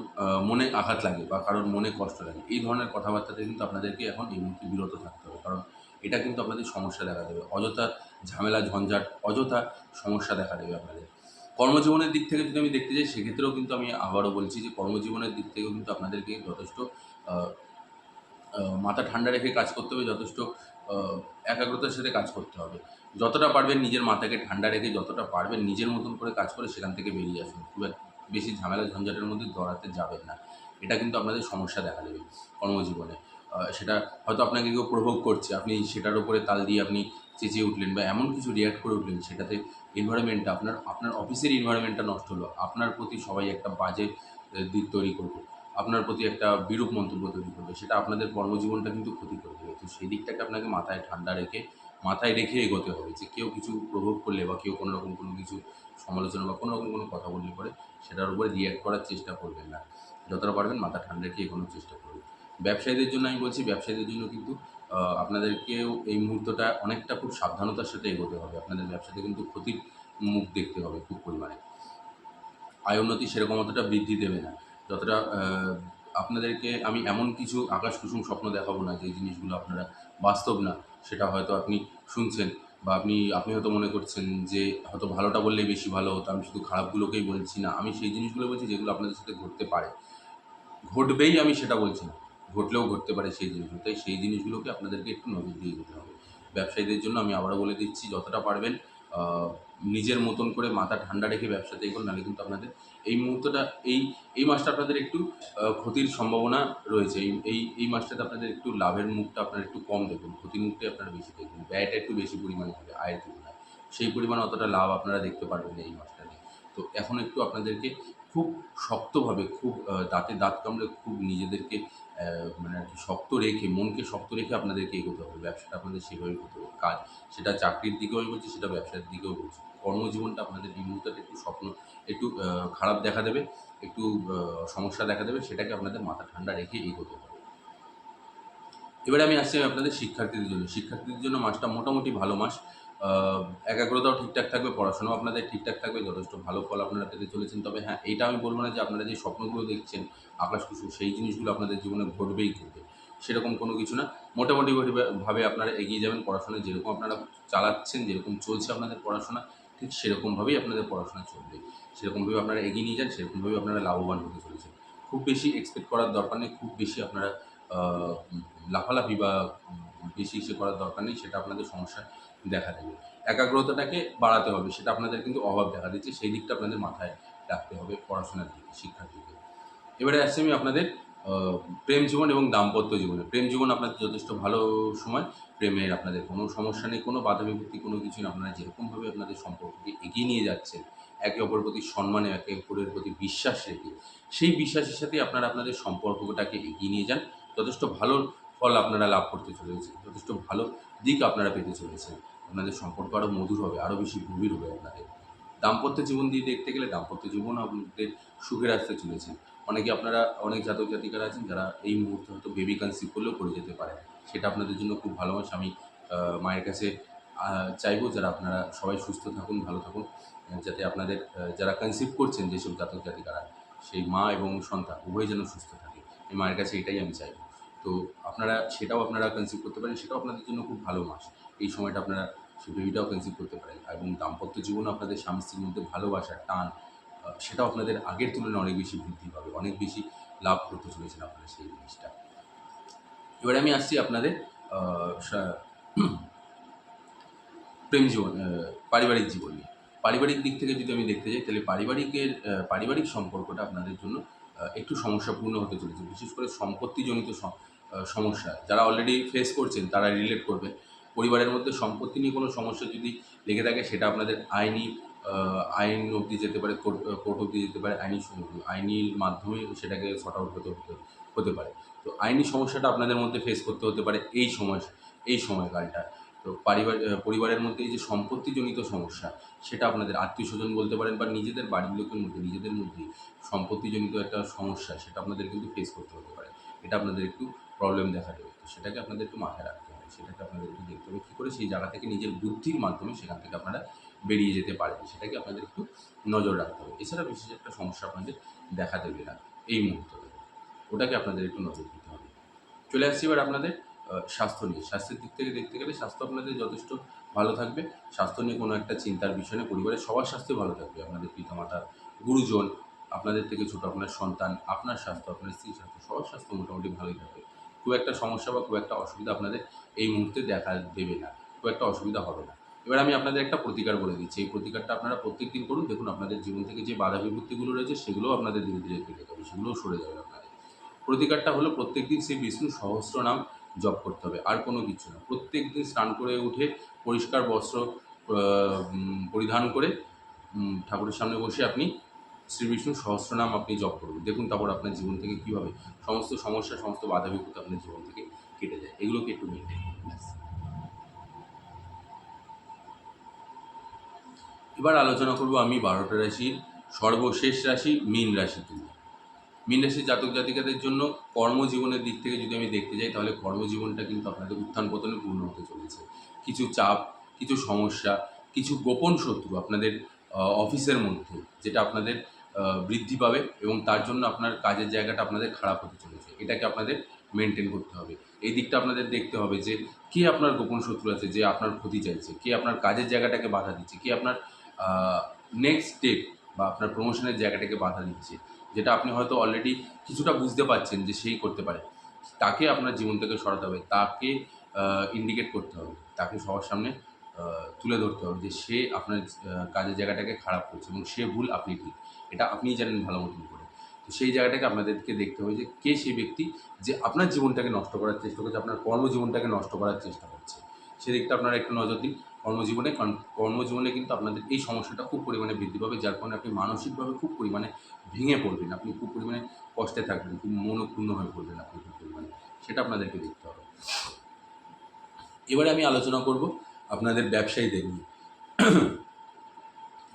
মনে আঘাত লাগে বা কারোর মনে কষ্ট লাগে, এই ধরনের কথাবার্তাতে কিন্তু আপনাদেরকে এখন এই মুহূর্তে বিরত থাকতে হবে। কারণ এটা কিন্তু আপনাদের সমস্যা দেখা দেবে। অযথা ঝামেলা, ঝঞ্ঝাট, অযথা সমস্যা দেখা দেবে আপনাদের। কর্মজীবনের দিক থেকে যদি আমি দেখতে যাই, সেক্ষেত্রেও কিন্তু আমি আবারও বলছি যে কর্মজীবনের দিক থেকেও কিন্তু আপনাদেরকে যথেষ্ট আ মাথা ঠান্ডা রেখে কাজ করতে হবে, যথেষ্ট আ একাগ্রতার সাথে কাজ করতে হবে। যতটা পারবেন নিজের মাথাকে ঠান্ডা রেখে, যতটা পারবেন নিজের মতন করে কাজ করে সেখান থেকে বেরিয়ে আসুন। খুব বেশি ঝামেলা ঝঞ্ঝাটের মধ্যে জড়াতে যাবেন না। এটা কিন্তু আপনাদের সমস্যা দেখা দেবে কর্মজীবনে। সেটা হয়তো আপনাকে কেউ প্রভোগ করছে, আপনি সেটার উপরে তাল দিয়ে আপনি চেঁচিয়ে উঠলেন বা এমন কিছু রিঅ্যাক্ট করে উঠলেন, সেটাতে এনভায়রনমেন্টটা আপনার অফিসের এনভায়রনমেন্টটা নষ্ট হলো। আপনার প্রতি সবাই একটা বাজে দিক তৈরি করবে। আপনার প্রতি একটা বিরূপ মন্তব্য তৈরি করবে। সেটা আপনাদের কর্মজীবনটা কিন্তু ক্ষতি করে দেবে। তো সেই দিকটাকে আপনাকে মাথায় রেখে এগোতে হবে যে কেউ কিছু প্রভোগ করলে বা কেউ কোনো রকম কোনো কিছু সমালোচনা বা কোনো রকম কোনো কথা বললে পরে সেটার উপরে রিঅ্যাক্ট করার চেষ্টা করবেন না। যতটা পারবেন মাথা ঠান্ডা রেখে এগোনোর চেষ্টা করবেন। ব্যবসায়ীদের জন্য আমি বলছি, ব্যবসায়ীদের জন্য কিন্তু আপনাদেরকেও এই মুহূর্তটা অনেকটা খুব সাবধানতার সাথে এগোতে হবে। আপনাদের ব্যবসাতে কিন্তু ক্ষতির মুখ দেখতে হবে খুব পরিমাণে। আয় উন্নতি সেরকম অতটা বৃদ্ধি দেবে না। যতটা আপনাদেরকে আমি এমন কিছু আকাশকুসুম স্বপ্ন দেখাবো না, যে জিনিসগুলো আপনারা বাস্তব না। সেটা হয়তো আপনি শুনছেন বা আপনি হয়তো মনে করছেন যে হয়তো ভালোটা বললেই বেশি ভালো হতো। আমি শুধু খারাপগুলোকেই বলছি না। আমি সেই জিনিসগুলো বলছি যেগুলো আপনাদের সাথে ঘটতে পারে। ঘটবেই আমি সেটা বলছি না। ঘটলেও ঘটতে পারে সেই জিনিসগুলো। তাই সেই জিনিসগুলোকে আপনাদেরকে একটু নজর দিয়ে যেতে হবে। ব্যবসায়ীদের জন্য আমি আবারও বলে দিচ্ছি, যতটা পারবেন আ নিজের মতন করে মাথা ঠান্ডা রেখে ব্যবসাতে এগোন। নাহলে কিন্তু আপনাদের এই মুহূর্তটা এই এই মাসটা আপনাদের একটু ক্ষতির সম্ভাবনা রয়েছে। এই মাসটাতে আপনাদের একটু লাভের মুখটা আপনারা একটু কম দেখবেন। ক্ষতির মুখটাই আপনারা বেশি দেখবেন। ব্যয়টা একটু বেশি পরিমাণে হবে আয়ের তুলনায়। সেই পরিমাণে অতটা লাভ আপনারা দেখতে পারবেন না এই মাসটাতে। তো এখন একটু আপনাদেরকে খুব শক্তভাবে, খুব দাঁতে দাঁত কামড়ে খুব নিজেদেরকে মানে আরকি শক্ত রেখে, মনকে শক্ত রেখে আপনাদেরকে এগোতে হবে। ব্যবসাটা আপনাদের সেভাবে করতে হবে। সেটা চাকরির দিকেও আমি বলছি, সেটা ব্যবসার দিকেও বলছি। কর্মজীবনটা আপনাদের এই মুহূর্তে একটু খারাপ দেখা দেবে, একটু আ সমস্যা দেখা দেবে। সেটাকে আপনাদের মাথা ঠান্ডা রেখে এগোতে হবে। এবারে আমি আসছি আপনাদের শিক্ষার্থীদের জন্য। শিক্ষার্থীদের জন্য মাসটা মোটামুটি ভালো মাস। আ একাগ্রতাও ঠিকঠাক থাকবে, পড়াশোনাও আপনাদের ঠিকঠাক থাকবে, যথেষ্ট ভালো ফল আপনারা পেতে চলেছেন। তবে হ্যাঁ, এইটা আমি বলব না যে আপনারা যে স্বপ্নগুলো দেখছেন আকাশ-কুসুম, সেই জিনিসগুলো আপনাদের জীবনে ঘটবেই ঘটবে। সেরকম কোনো কিছু না। মোটামুটি ভাবে আপনারা এগিয়ে যাবেন। পড়াশোনায় যেরকম আপনারা চালাচ্ছেন, যেরকম চলছে আপনাদের পড়াশোনা, ঠিক সেরকমভাবেই আপনাদের পড়াশোনা চলবে। সেরকমভাবে আপনারা এগিয়ে নিয়ে যান, সেরকমভাবে আপনারা লাভবান হতে চলেছেন। খুব বেশি এক্সপেক্ট করার দরকার নেই। খুব বেশি আপনারা আ লাফালাফি বা বেশি ইসে করার দরকার নেই। সেটা আপনাদের সমস্যা দেখা দেবে। একাগ্রতাটাকে বাড়াতে হবে। সেটা আপনাদের কিন্তু অভাব দেখা দিচ্ছে। সেই দিকটা আপনাদের মাথায় রাখতে হবে পড়াশোনার দিকে, শিক্ষার দিকে। এবারে আসছি আমি আপনাদের আ প্রেম জীবন এবং দাম্পত্য জীবনে। প্রেম জীবন আপনাদের যথেষ্ট ভালো সময়। প্রেমের আপনাদের কোনো সমস্যা নেই, কোনো বাধা বিপত্তি কোনো কিছুই না। আপনারা যেরকমভাবে আপনাদের সম্পর্ককে এগিয়ে নিয়ে যাচ্ছেন, একে অপরের প্রতি সম্মানে, একে অপরের প্রতি বিশ্বাস রেখে, সেই বিশ্বাসের সাথেই আপনারা আপনাদের সম্পর্কটাকে এগিয়ে নিয়ে যান। যথেষ্ট ভালো ফল আপনারা লাভ করতে চলেছেন। যথেষ্ট ভালো দিক আপনারা পেতে চলেছেন। আপনাদের সম্পর্ক আরও মধুর হবে, আরও বেশি গভীর হবে আপনাদের। দাম্পত্য জীবন দিয়ে দেখতে গেলে দাম্পত্য জীবনও আপনাদের সুখের আসতে চলেছে। অনেক জাতক জাতিকারা আছেন যারা এই মুহূর্তে হয়তো বেবি কনসিভ করলেও করে যেতে পারে। সেটা আপনাদের জন্য খুব ভালো মাস। আমি মায়ের কাছে চাইবো যারা আপনারা সবাই সুস্থ থাকুন, ভালো থাকুন। যাতে আপনাদের যারা কনসিভ করছেন যেসব জাতক জাতিকারা, সেই মা এবং সন্তান উভয়ই যেন সুস্থ থাকে। এই মায়ের কাছে এটাই আমি চাইবো। তো আপনারা কনসিভ করতে পারেন, সেটাও আপনাদের জন্য খুব ভালো মাস। এই সময়টা আপনারা সেই বেবিটাও কনসিভ করতে পারেন এবং দাম্পত্য জীবনেও আপনাদের স্বামী-স্ত্রীর মধ্যে ভালোবাসা, টান সেটাও আপনাদের আগের তুলনায় অনেক বেশি বৃদ্ধি পাবে। অনেক বেশি লাভ করতে চলেছেন আপনারা সেই জিনিসটা। এবারে আমি আসছি আপনাদের আ সা প্রেম জীবন, পারিবারিক জীবন নিয়ে। পারিবারিক দিক থেকে যদি আমি দেখতে যাই, তাহলে পারিবারিক সম্পর্কটা আপনাদের জন্য একটু সমস্যাপূর্ণ হতে চলেছে। বিশেষ করে সম্পত্তিজনিত সমস্যা যারা অলরেডি ফেস করছেন তারা রিলেট করবে। পরিবারের মধ্যে সম্পত্তি নিয়ে কোনো সমস্যা যদি লেগে থাকে, সেটা আপনাদের আ আইন অবধি যেতে পারে, কোর্ট অবধি যেতে পারে। আইনি মাধ্যমে সেটাকে সর্ট আউট হতে পারে। তো আইনি সমস্যাটা আপনাদের মধ্যে ফেস করতে হতে পারে এই সময়কালটা। তো পরিবারের মধ্যে এই যে সম্পত্তিজনিত সমস্যা, সেটা আপনাদের আত্মীয়স্বজন বলতে পারেন বা নিজেদের বাড়ির লোকের মধ্যে, নিজেদের মধ্যেই সম্পত্তিজনিত একটা সমস্যা, সেটা আপনাদের কিন্তু ফেস করতে হতে পারে। এটা আপনাদের একটু প্রবলেম দেখা দেবে। তো সেটাকে আপনাদের একটু মাথায় রাখতে হবে। সেটাকে আপনাদের একটু দেখতে হবে কী করে সেই জায়গা থেকে নিজের বুদ্ধির মাধ্যমে সেখান থেকে আপনারা বেরিয়ে যেতে পারেন। সেটাকে আপনাদের একটু নজর রাখতে হবে। এছাড়া বিশেষ একটা সমস্যা আপনাদের দেখা দেবে না এই মুহূর্তটাতে। ওটাকে আপনাদের একটু নজর দিতে হবে। চলে আসছি এবার আপনাদের স্বাস্থ্য নিয়ে, স্বাস্থ্যের দিক থেকে দেখতে গেলে স্বাস্থ্য আপনাদের যথেষ্ট ভালো থাকবে। স্বাস্থ্য নিয়ে কোনো একটা চিন্তার বিষয় নেই। পরিবারের সবার স্বাস্থ্যই ভালো থাকবে। আপনাদের পিতামাতা, গুরুজন, আপনাদের থেকে ছোট আপনার সন্তান, আপনার স্বাস্থ্য, আপনার স্ত্রীর স্বাস্থ্য, সবার স্বাস্থ্য মোটামুটি ভালোই থাকবে। খুব একটা সমস্যা বা খুব একটা অসুবিধা আপনাদের এই মুহূর্তে দেখা দেবে না। খুব একটা অসুবিধা হবে না। এবার আমি আপনাদের একটা প্রতিকার বলে দিচ্ছি। এই প্রতিকারটা আপনারা প্রত্যেকদিন করুন। দেখুন আপনাদের জীবন থেকে যে বাধা বিপত্তিগুলো রয়েছে সেগুলোও আপনাদের ধীরে, ধীরে কেটে যাবে। সেগুলোও সরে যাবে আপনাদের। প্রতিকারটা হলো প্রত্যেকদিন সেই বিষ্ণু সহস্রনাম জপ করতে হবে। আর কোনো কিছু না। প্রত্যেকদিন স্নান করে উঠে পরিষ্কার বস্ত্র পরিধান করে ঠাকুরের সামনে বসে আপনি শ্রী বিষ্ণুর সহস্রনাম আপনি জপ করবেন। দেখুন তারপর আপনার জীবন থেকে কীভাবে সমস্ত সমস্যা, সমস্ত বাধা বিপত্তি আপনার জীবন থেকে কেটে যায়। এগুলোকে একটু মেনটেন করুন ব্যাস। এবার আলোচনা করব আমি 12টা রাশির সর্বশেষ রাশি মীন রাশিকে নিয়ে। মীন রাশির জাতক জাতিকাদের জন্য কর্মজীবনের দিক থেকে যদি আমি দেখতে যাই তাহলে কর্মজীবনটা কিন্তু আপনাদের উত্থান পতনে পূর্ণ হতে চলেছে। কিছু চাপ, কিছু সমস্যা, কিছু গোপন শত্রু আপনাদের অফিসের মধ্যে যেটা আপনাদের বৃদ্ধি পাবে এবং তার জন্য আপনার কাজের জায়গাটা আপনাদের খারাপ হতে চলেছে। এটাকে আপনাদের মেনটেন করতে হবে। এই দিকটা আপনাদের দেখতে হবে যে কে আপনার গোপন শত্রু আছে যে আপনার ক্ষতি চাইছে, কে আপনার কাজের জায়গাটাকে বাধা দিচ্ছে, কে আপনার নেক্সট স্টেপ বা আপনার প্রমোশনের জায়গাটাকে বাধা দিচ্ছে, যেটা আপনি হয়তো অলরেডি কিছুটা বুঝতে পারছেন যে সেই করতে পারে। তাকে আপনার জীবন থেকে সরাতে হবে, তাকে ইন্ডিকেট করতে হবে, তাকে সবার সামনে তুলে ধরতে হবে যে সে আপনার কাজের জায়গাটাকে খারাপ করছে এবং সে ভুল, আপনি ঠিক। এটা আপনিই জানেন ভালো মতন করে। তো সেই জায়গাটাকে আপনাদেরকে দেখতে হবে যে কে সেই ব্যক্তি যে আপনার জীবনটাকে নষ্ট করার চেষ্টা করছে, আপনার কর্মজীবনটাকে নষ্ট করার চেষ্টা করছে। সেদিকটা আপনারা একটু নজর দিন। কর্মজীবনে কারণ কর্মজীবনে কিন্তু আপনাদের এই সমস্যাটা খুব পরিমাণে বৃদ্ধি পাবে, যার কারণে আপনি মানসিকভাবে খুব পরিমাণে ভেঙে পড়বেন, আপনি খুব পরিমাণে কষ্টে থাকবেন, খুব মনোক্ষুণ্ণ হয়ে পড়বেন আপনি খুব পরিমাণে। সেটা আপনাদেরকে দেখতে হবে। এবারে আমি আলোচনা করব আপনাদের ব্যবসায়ীদের নিয়ে।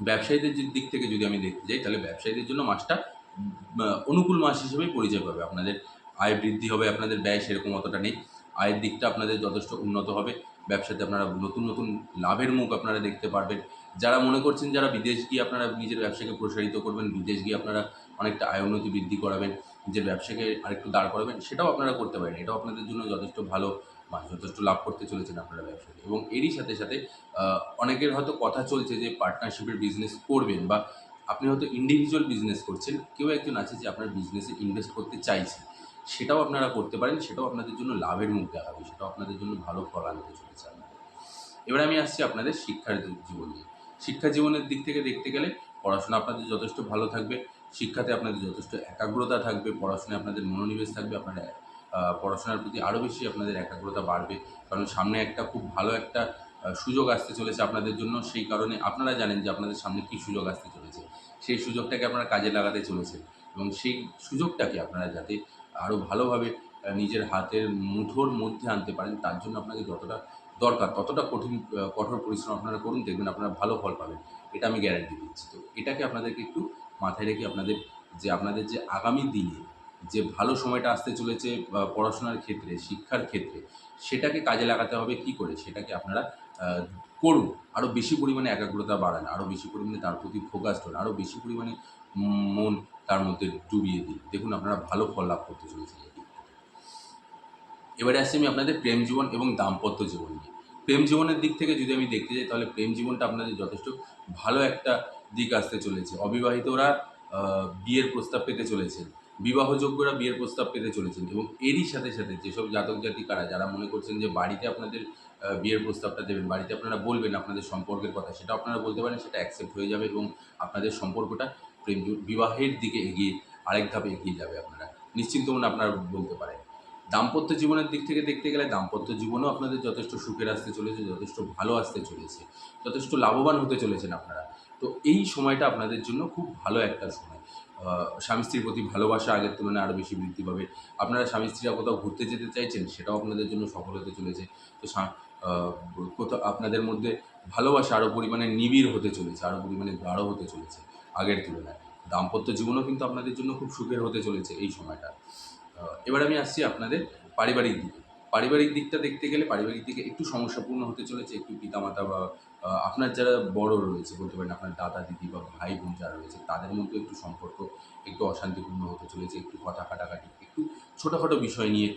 ব্যবসায়ীদের দিক থেকে যদি আমি দেখতে যাই তাহলে ব্যবসায়ীদের জন্য মাসটা অনুকূল মাস হিসেবেই পরিচয় পাবে। আপনাদের আয় বৃদ্ধি হবে, আপনাদের ব্যয় সেরকম অতটা নেই। আয়ের দিকটা আপনাদের যথেষ্ট উন্নত হবে। ব্যবসাতে আপনারা নতুন নতুন লাভের মুখ আপনারা দেখতে পারবেন। যারা মনে করছেন যারা বিদেশ গিয়ে আপনারা নিজের ব্যবসাকে প্রসারিত করবেন, বিদেশ গিয়ে আপনারা অনেকটা আয় উন্নতি বৃদ্ধি করাবেন, নিজের ব্যবসাকে আরেকটু দাঁড় করাবেন, সেটাও আপনারা করতে পারেন। এটাও আপনাদের জন্য যথেষ্ট ভালো মাস, যথেষ্ট লাভ করতে চলেছেন আপনারা ব্যবসাতে। এবং এরই সাথে সাথে অনেকের হয়তো কথা চলছে যে পার্টনারশিপের বিজনেস করবেন বা আপনি হয়তো ইন্ডিভিজুয়াল বিজনেস করছেন, কেউ একজন আছে যে আপনার বিজনেসে ইনভেস্ট করতে চাইছে, সেটাও আপনারা করতে পারেন। সেটাও আপনাদের জন্য লাভের মুখ দেখাবে, সেটাও আপনাদের জন্য ভালো ফল আনতে চলেছে আপনাদের। এবার আমি আসছি আপনাদের শিক্ষার জীবন নিয়ে। শিক্ষা জীবনের দিক থেকে দেখতে গেলে পড়াশোনা আপনাদের যথেষ্ট ভালো থাকবে, শিক্ষাতে আপনাদের যথেষ্ট একাগ্রতা থাকবে, পড়াশোনায় আপনাদের মনোনিবেশ থাকবে, আপনারা পড়াশোনার প্রতি আরও বেশি আপনাদের একাগ্রতা বাড়বে। কারণ সামনে একটা খুব ভালো একটা সুযোগ আসতে চলেছে আপনাদের জন্য। সেই কারণে আপনারা জানেন যে আপনাদের সামনে কী সুযোগ আসতে চলেছে। সেই সুযোগটাকে আপনারা কাজে লাগাতে চলেছেন এবং সেই সুযোগটাকে আপনারা যাতে আরও ভালোভাবে নিজের হাতের মুঠোর মধ্যে আনতে পারেন, তার জন্য আপনাকে যতটা দরকার ততটা কঠোর পরিশ্রম আপনারা করুন, দেখবেন আপনারা ভালো ফল পাবেন। এটা আমি গ্যারান্টি দিচ্ছি। তো এটাকে আপনাদেরকে একটু মাথায় রেখে আপনাদের যে আগামী দিনে যে ভালো সময়টা আসতে চলেছে পড়াশোনার ক্ষেত্রে, শিক্ষার ক্ষেত্রে, সেটাকে কাজে লাগাতে হবে কী করে সেটাকে আপনারা আ করুন। আরও বেশি পরিমাণে একাগ্রতা বাড়ান, আরও বেশি পরিমাণে তার প্রতি ফোকাসড হন, আরও বেশি পরিমাণে মন তার মধ্যে ডুবিয়ে দিন। দেখুন আপনারা ভালো ফল লাভ করতে চলেছেন এই দিক থেকে। এবারে আসছি আমি আপনাদের প্রেম জীবন এবং দাম্পত্য জীবন নিয়ে। প্রেম জীবনের দিক থেকে যদি আমি দেখতে যাই তাহলে প্রেম জীবনটা আপনাদের যথেষ্ট ভালো একটা দিক আসতে চলেছে। অবিবাহিতরা বিয়ের প্রস্তাব পেতে চলেছেন। বিবাহযোগ্যরা বিয়ের প্রস্তাব পেতে চলেছেন এবং এরই সাথে সাথে যেসব জাতক জাতিকারা যারা মনে করছেন যে বাড়িতে আপনাদের বিয়ের প্রস্তাবটা দেবেন, বাড়িতে আপনারা বলবেন আপনাদের সম্পর্কের কথা, সেটাও আপনারা বলতে পারেন, সেটা অ্যাকসেপ্ট হয়ে যাবে এবং আপনাদের সম্পর্কটা বিবাহের দিকে এগিয়ে আরেক ধাপ এগিয়ে যাবে। আপনারা নিশ্চিন্ত মনে আপনারা বলতে পারেন। দাম্পত্য জীবনের দিক থেকে দেখতে গেলে দাম্পত্য জীবনেও আপনাদের যথেষ্ট সুখের আসতে চলেছে, যথেষ্ট ভালো আসতে চলেছে, যথেষ্ট লাভবান হতে চলেছেন আপনারা। তো এই সময়টা আপনাদের জন্য খুব ভালো একটা সময়। স্বামী স্ত্রীর প্রতি ভালোবাসা আগের তুলনায় আরও বেশি বৃদ্ধি পাবে। আপনারা স্বামী স্ত্রীরা কোথাও ঘুরতে যেতে চাইছেন, সেটাও আপনাদের জন্য সফল হতে চলেছে। তো আ কোথাও আপনাদের মধ্যে ভালোবাসা আরও পরিমাণে নিবিড় হতে চলেছে, আরও পরিমাণে গাঢ় হতে চলেছে আগের তুলনায়। দাম্পত্য জীবনও কিন্তু আপনাদের জন্য খুব সুখের হতে চলেছে এই সময়টা। এবার আমি আসছি আপনাদের পারিবারিক দিকে। পারিবারিক দিকটা দেখতে গেলে পারিবারিক দিকে একটু সমস্যাপূর্ণ হতে চলেছে। একটু পিতামাতা বা আপনার যারা বড় রয়েছে বলতে পারেন, আপনার দাদা দিদি বা ভাই বোন যারা রয়েছে তাদের মধ্যে একটু সম্পর্ক একটু অশান্তিপূর্ণ হতে চলেছে, একটু কথা কাটাকাটি, একটু ছোটোখাটো বিষয় নিয়ে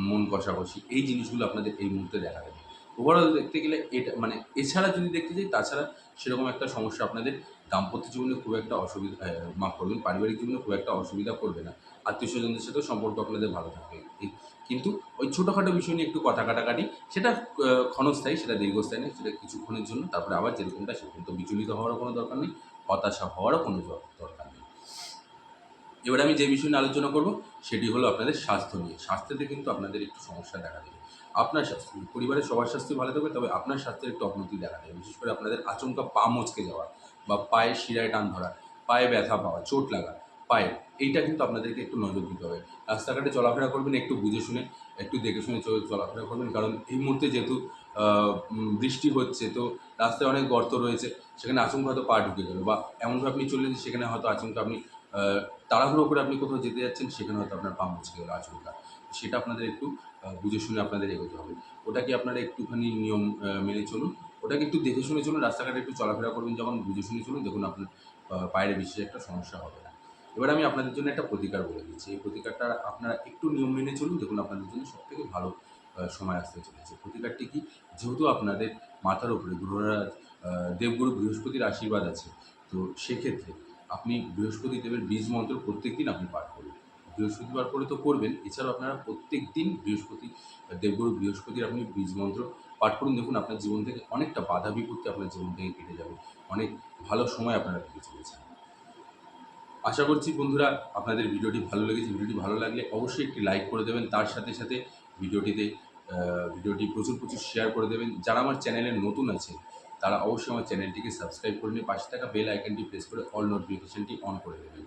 মন কষাকষি, এই জিনিসগুলো আপনাদের এই মুহূর্তে দেখা দেবে। ওভারঅল দেখতে গেলে এটা মানে এছাড়া যদি দেখতে যাই, তাছাড়া সেরকম একটা সমস্যা আপনাদের দাম্পত্য জীবনে খুব একটা অসুবিধা, মাফ করবেন, পারিবারিক জীবনে খুব একটা অসুবিধা করবে না। আত্মীয়স্বজনদের সাথেও সম্পর্ক আপনাদের ভালো থাকবে। কিন্তু ওই ছোটোখাটো বিষয় নিয়ে একটু কথা কাটাকাটি, সেটা ক্ষণস্থায়ী, সেটা দীর্ঘস্থায়ী নয়, সেটা কিছুক্ষণের জন্য, তারপরে আবার যেরকমটা সেরকম। তো বিচলিত হওয়ারও কোনো দরকার নেই, হতাশা হওয়ারও কোনো দরকার নেই। এবার আমি যে বিষয় নিয়ে আলোচনা করব সেটি হলো আপনাদের স্বাস্থ্য নিয়ে। স্বাস্থ্যেতে কিন্তু আপনাদের একটু সমস্যা দেখা দেবে। আপনার স্বাস্থ্য, পরিবারের সবার স্বাস্থ্যই ভালো থাকবে, তবে আপনার স্বাস্থ্যের একটু অবনতি দেখা দেবে। বিশেষ করে আপনাদের আচমকা পা মচকে যাওয়া বা পায়ের শিরায় টান ধরা, পায়ে ব্যথা পাওয়া, চোট লাগা পায়ে, এইটা কিন্তু আপনাদেরকে একটু নজর দিতে হবে। রাস্তাঘাটে চলাফেরা করবেন একটু বুঝে শুনে, একটু দেখে শুনে চলাফেরা করবেন। কারণ এই মুহূর্তে যেহেতু বৃষ্টি হচ্ছে, তো রাস্তায় অনেক গর্ত রয়েছে, সেখানে আচমকা হয়তো পা ঢুকে গেল, বা এমনভাবে আপনি চললেন যে সেখানে হয়তো আচমকা আপনি তাড়াহুড়ো করে আপনি কোথাও যেতে যাচ্ছেন, সেখানে হয়তো আপনার পা মুচকে গেল আচমকা। সেটা আপনাদের একটু বুঝে শুনে আপনাদের এগোতে হবে। ওটাকে আপনারা একটুখানি নিয়ম মেনে চলুন। ওটাকে একটু দেখে শুনে চলুন। রাস্তাঘাটে একটু চলাফেরা করবেন যখন, বুঝে শুনে চলুন। দেখুন আপনার পায়ের বিশেষ একটা সমস্যা হবে না। এবার আমি আপনাদের জন্য একটা প্রতিকার বলে দিচ্ছি। এই প্রতিকারটা আপনারা একটু নিয়ম মেনে চলুন। দেখুন আপনাদের জন্য সবথেকে ভালো সময় আসতে চলেছে। প্রতিকারটি কি? যেহেতু আপনাদের মাথার উপরে গ্রহরাজ দেবগুরু বৃহস্পতির আশীর্বাদ আছে, তো সেক্ষেত্রে আপনি বৃহস্পতি দেবের বীজ মন্ত্র প্রত্যেকদিন আপনি পাঠ করুন। বৃহস্পতিবার করে তো করবেন, এছাড়াও আপনারা প্রত্যেকদিন দেবগুরু বৃহস্পতির আপনি বীজ মন্ত্র পাঠ করুন। দেখুন আপনার জীবন থেকে অনেকটা বাধা বিপত্তি আপনার জীবন থেকে কেটে যাবে। অনেক ভালো সময় আপনারা পেতে চলেছেন। আশা করছি বন্ধুরা আপনাদের ভিডিওটি ভালো লেগেছে। ভিডিওটি ভালো লাগলে অবশ্যই একটি লাইক করে দেবেন। তার সাথে সাথে ভিডিওটিতে ভিডিওটি প্রচুর, প্রচুর শেয়ার করে দেবেন। যারা আমার চ্যানেলে নতুন আছেন, তারা অবশ্যই আমার চ্যানেলটিকে সাবস্ক্রাইব করে নিয়ে পাশে থাকা বেল আইকনটি প্রেস করে অল নোটিফিকেশনটি অন করে দেবেন।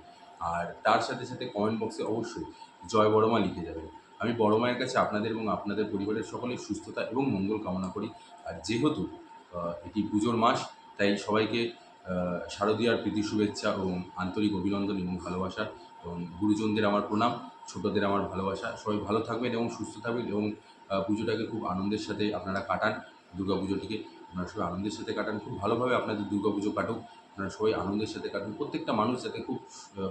আর তার সাথে সাথে কমেন্ট বক্সে অবশ্যই জয় বড় মা লিখে যাবেন। আমি বড় মায়ের কাছে আপনাদের এবং আপনাদের পরিবারের সকলের সুস্থতা এবং মঙ্গল কামনা করি। আর যেহেতু এটি পুজোর মাস, তাই সবাইকে শারদীয়ার প্রীতি শুভেচ্ছা এবং আন্তরিক অভিনন্দন এবং ভালোবাসা, এবং গুরুজনদের আমার প্রণাম, ছোটদের আমার ভালোবাসা। সবাই ভালো থাকবেন এবং সুস্থ থাকবেন, এবং পুজোটাকে খুব আনন্দের সাথে আপনারা কাটান। দুর্গা পুজোটিকে আপনারা সবাই আনন্দের সাথে কাটান। খুব ভালোভাবে আপনাদের দুর্গা পুজো কাটুক। আপনারা সবাই আনন্দের সাথে কাটুন। প্রত্যেকটা মানুষ যাতে খুব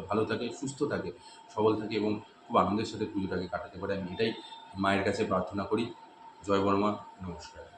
ভালো থাকে, সুস্থ থাকে, সবল থাকে, এবং খুব আনন্দের সাথে পুজোটাকে কাটাতে পারে, আমি এটাই মায়ের কাছে প্রার্থনা করি। জয় বড়মা, নমস্কার।